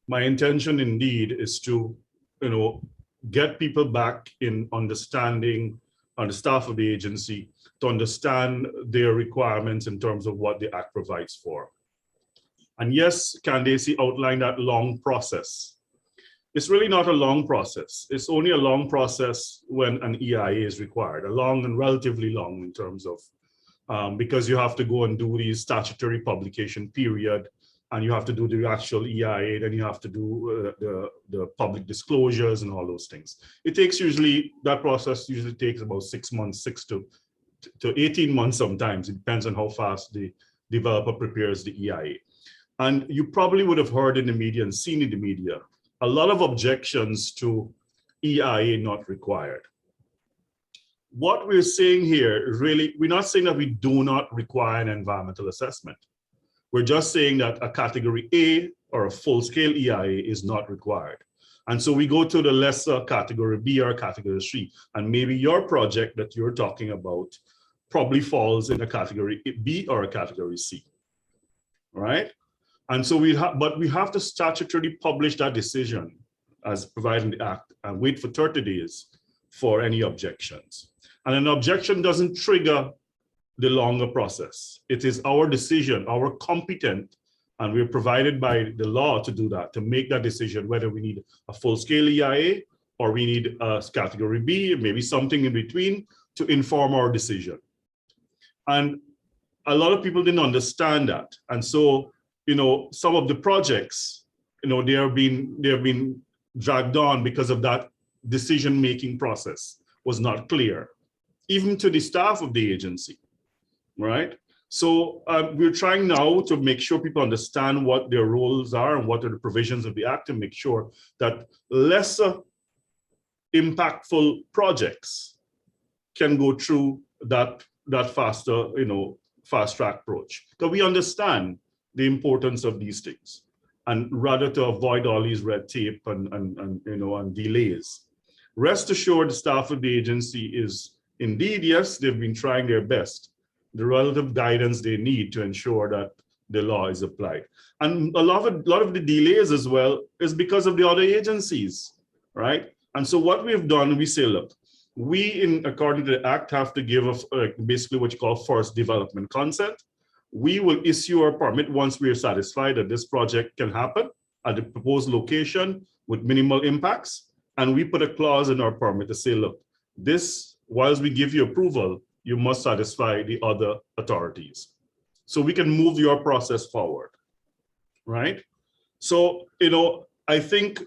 my intention indeed is to, get people back in understanding on the staff of the agency to understand their requirements in terms of what the Act provides for. And yes, Candace outlined that long process. It's really not a long process. It's only a long process when an EIA is required, a long and relatively long in terms of, because you have to go and do the statutory publication period, and you have to do the actual EIA, then you have to do the public disclosures and all those things. It takes that process usually takes about 6 months, 6 to 18 months sometimes. It depends on how fast the developer prepares the EIA. And you probably would have heard in the media and seen in the media, a lot of objections to EIA not required. What we're saying here is really, we're not saying that we do not require an environmental assessment. We're just saying that a category A or a full-scale EIA is not required. And so we go to the lesser category B or category C, and maybe your project that you're talking about probably falls in a category B or a category C, all right? And so but we have to statutorily publish that decision as provided in the act and wait for 30 days for any objections. And an objection doesn't trigger the longer process. It is our decision, our competent, and we're provided by the law to do that, to make that decision, whether we need a full-scale EIA or we need a category B, maybe something in between, to inform our decision. And a lot of people didn't understand that. And so, some of the projects, they have been dragged on because of that decision-making process was not clear, even to the staff of the agency, right? So we're trying now to make sure people understand what their roles are and what are the provisions of the act, to make sure that lesser impactful projects can go through that faster, fast track approach. Because we understand the importance of these things, and rather to avoid all these red tape and delays. Rest assured, the staff of the agency is indeed, yes, they've been trying their best, the relative guidance they need to ensure that the law is applied. And a lot of the delays as well is because of the other agencies, right? And so what we've done, we say, look, we, according to the Act, have to give basically what you call first development consent. We will issue our permit once we are satisfied that this project can happen at the proposed location with minimal impacts. And we put a clause in our permit to say, look, this, whilst we give you approval, you must satisfy the other authorities. So we can move your process forward, right? So, I think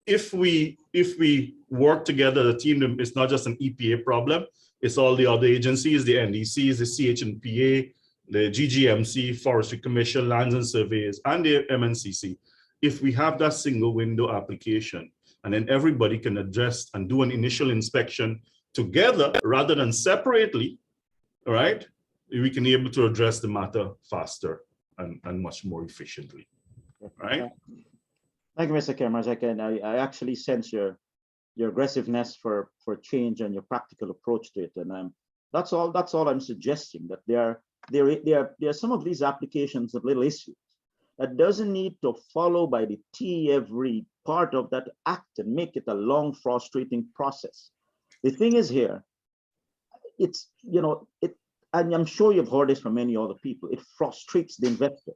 if we work together, the team, it's not just an EPA problem, it's all the other agencies, the NDCs, the CHNPA, the GGMC, Forestry Commission, Lands and Surveys, and the MNCC. If we have that single window application, and then everybody can address and do an initial inspection together rather than separately, all right, we can be able to address the matter faster and much more efficiently, right?
Thank you, Mr. Kermaz. I actually sense your aggressiveness for change and your practical approach to it, and that's all I'm suggesting. That there are some of these applications of little issues that doesn't need to follow by the T every part of that act and make it a long, frustrating process. The thing is here, it's and I'm sure you've heard this from many other people. It frustrates the investors.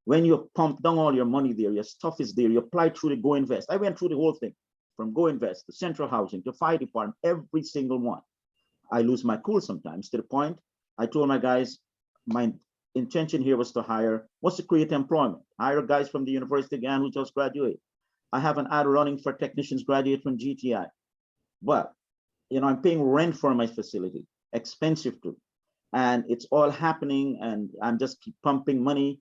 When you pump down all your money there, your stuff is there, you apply through the Go Invest. I went through the whole thing, from Go Invest to Central Housing to Fire Department, every single one. I lose my cool sometimes, to the point I told my guys, my intention here was to create employment, hire guys from the University of Guyana who just graduated. I have an ad running for technicians graduate from GTI. But, I'm paying rent for my facility, expensive too. And it's all happening, and I'm just keep pumping money.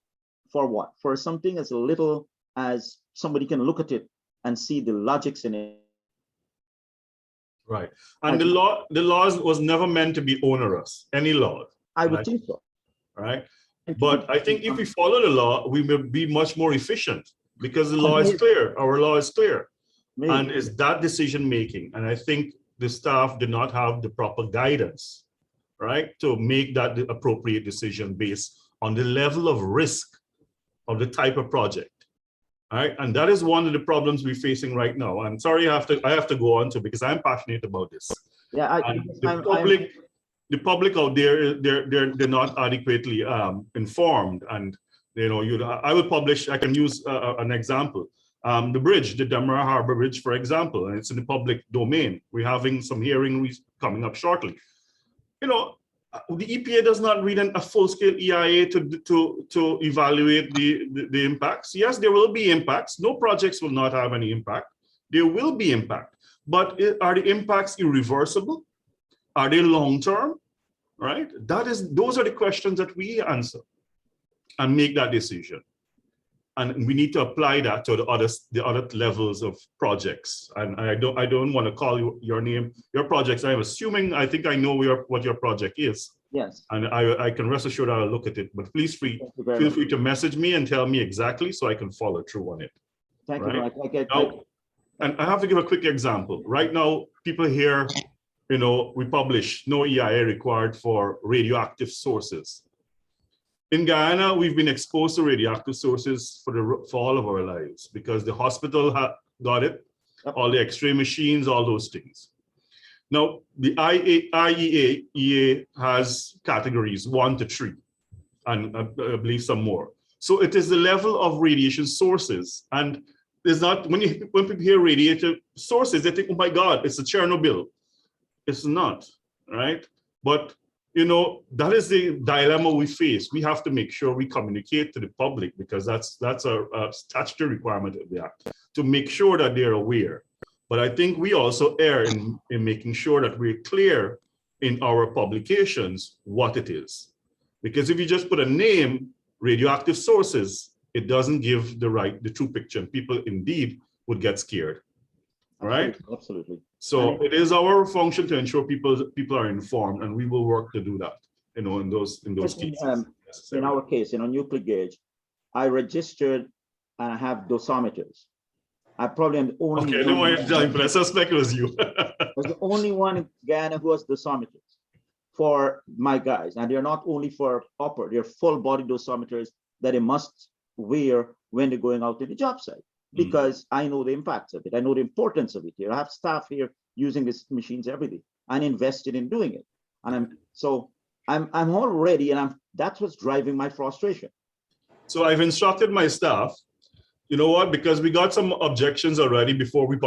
For what? For something as little as somebody can look at it and see the logics in it.
Right. And the laws was never meant to be onerous, any law.
I would think so.
Right. But I think if we follow the law, we will be much more efficient because the law is clear. Our law is clear. And it's that decision making. And I think the staff did not have the proper guidance, right, to make that the appropriate decision based on the level of risk of the type of project, right? And that is one of the problems we're facing right now. I'm sorry, I have to go on to, because I'm passionate about this.
Yeah,
the public out there, they're not adequately informed. And I will publish. I can use an example. The bridge, the Damara Harbor Bridge, for example, and it's in the public domain. We're having some hearings coming up shortly. The EPA does not read a full-scale EIA to evaluate the impacts. Yes, there will be impacts. No projects will not have any impact. There will be impact. But are the impacts irreversible? Are they long-term? Right? Those are the questions that we answer and make that decision. And we need to apply that to the other levels of projects. And I don't want to call your name, your projects. I think I know what your project is.
Yes.
And I can rest assured I'll look at it. But please feel free to message me and tell me exactly so I can follow through on it.
Thank you.
Now, and I have to give a quick example. Right now, people here, we publish no EIA required for radioactive sources. In Guyana, we've been exposed to radioactive sources for all of our lives because the hospital got it, all the X-ray machines, all those things. Now, the IEA has categories 1 to 3, and I believe some more. So it is the level of radiation sources, and there's not, when people hear radiative sources, they think, oh my God, it's a Chernobyl. It's not, right? But you know, that is the dilemma we face. We have to make sure we communicate to the public because that's a statutory requirement of the Act, to make sure that they're aware. But I think we also err in making sure that we're clear in our publications what it is. Because if you just put a name, radioactive sources, it doesn't give the true picture, and people indeed would get scared. All right?
Absolutely.
So it is our function to ensure people are informed, and we will work to do that. You know, in those cases.
In our case, nuclear gauge, I registered and I have dosimeters. I probably am the only
one. Okay, don't worry, but I suspect it was you.
I was the only one in Guyana who has dosimeters for my guys, and they're not only for upper, they're full body dosimeters that they must wear when they're going out to the job site. Because I know the impacts of it. I know the importance of it here. I have staff here using these machines every day and invested in doing it. And I'm all ready, and that's what's driving my frustration.
So I've instructed my staff, you know what, because we got some objections already before we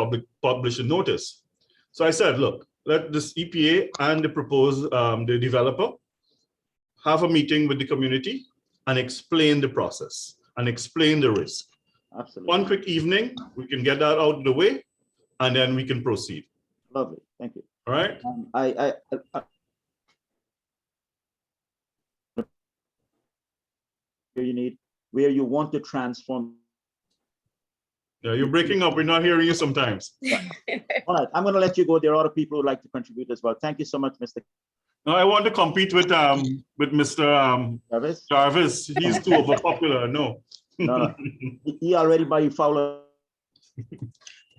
publish a notice. So I said, look, let this EPA and the proposed, the developer have a meeting with the community and explain the process and explain the risk.
Absolutely.
One quick evening, we can get that out of the way, and then we can proceed.
Lovely, thank you.
All right.
Where you want to transform.
Yeah, you're breaking up. We're not hearing you sometimes.
All right, I'm going to let you go. There are other people who would like to contribute as well. Thank you so much, Mr.
No, I want to compete with Mr. Jarvis. He's too overpopular. No.
No. He already by foul.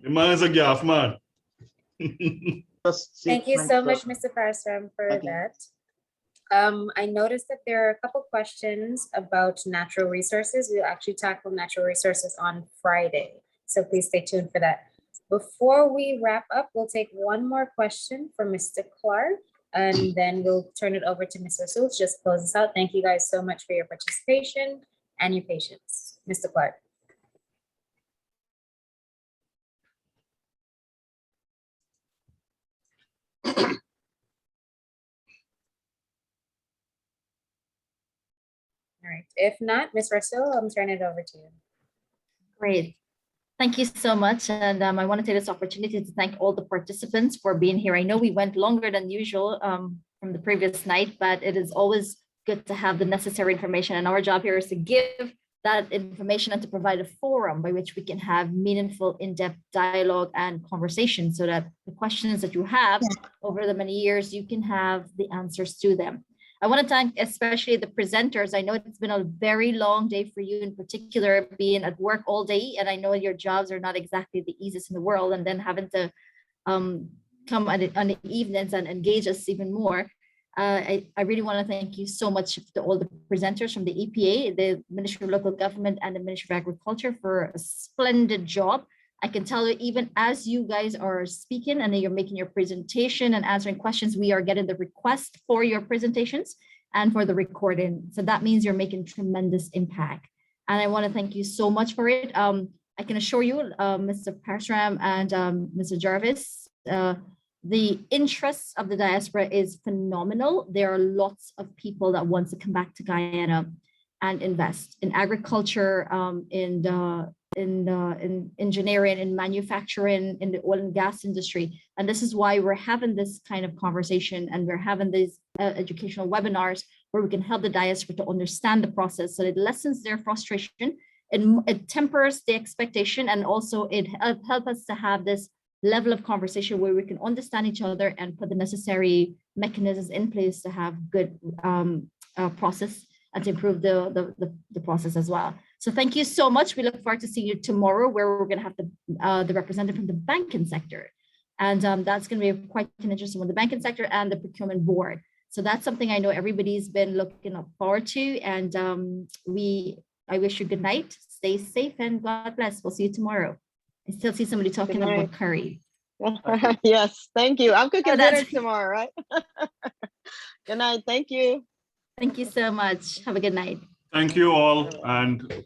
The man is a gaff man.
Thank you so much, Mr. Farstrom, for that. I noticed that there are a couple questions about natural resources. We'll actually tackle natural resources on Friday, so please stay tuned for that. Before we wrap up, we'll take one more question from Mr. Clark, and then we'll turn it over to Mr. Rasul to just close us out. Thank you guys so much for your participation and your patience. Mr. Clark. All right. If not, Ms. Rasul, I'm turning it over to you.
Great. Thank you so much. And I want to take this opportunity to thank all the participants for being here. I know we went longer than usual from the previous night, but it is always good to have the necessary information. And our job here is to give that information and to provide a forum by which we can have meaningful, in-depth dialogue and conversation so that the questions that you have over the many years, you can have the answers to them. I want to thank especially the presenters. I know it's been a very long day for you in particular, being at work all day, and I know your jobs are not exactly the easiest in the world, and then having to come on the evenings and engage us even more. I really want to thank you so much to all the presenters from the EPA, the Ministry of Local Government, and the Ministry of Agriculture for a splendid job. I can tell you, even as you guys are speaking and you're making your presentation and answering questions, we are getting the request for your presentations and for the recording. So that means you're making tremendous impact. And I want to thank you so much for it. I can assure you, Mr. Parshram and Mr. Jarvis, the interest of the diaspora is phenomenal. There are lots of people that want to come back to Guyana and invest in agriculture, in engineering, in manufacturing, in the oil and gas industry. And this is why we're having this kind of conversation, and we're having these educational webinars where we can help the diaspora to understand the process so it lessens their frustration, it tempers the expectation, and also it helps us to have this level of conversation where we can understand each other and put the necessary mechanisms in place to have good process and to improve the process as well. So thank you so much. We look forward to seeing you tomorrow, where we're going to have the representative from the banking sector. And that's going to be quite an interesting one, the banking sector and the procurement board. So that's something I know everybody's been looking forward to. And I wish you good night. Stay safe and God bless. We'll see you tomorrow. I still see somebody talking about curry.
Yes, thank you. I'm cooking dinner
that's-
tomorrow, right? Good night. Thank you.
Thank you so much. Have a good night.
Thank you all, and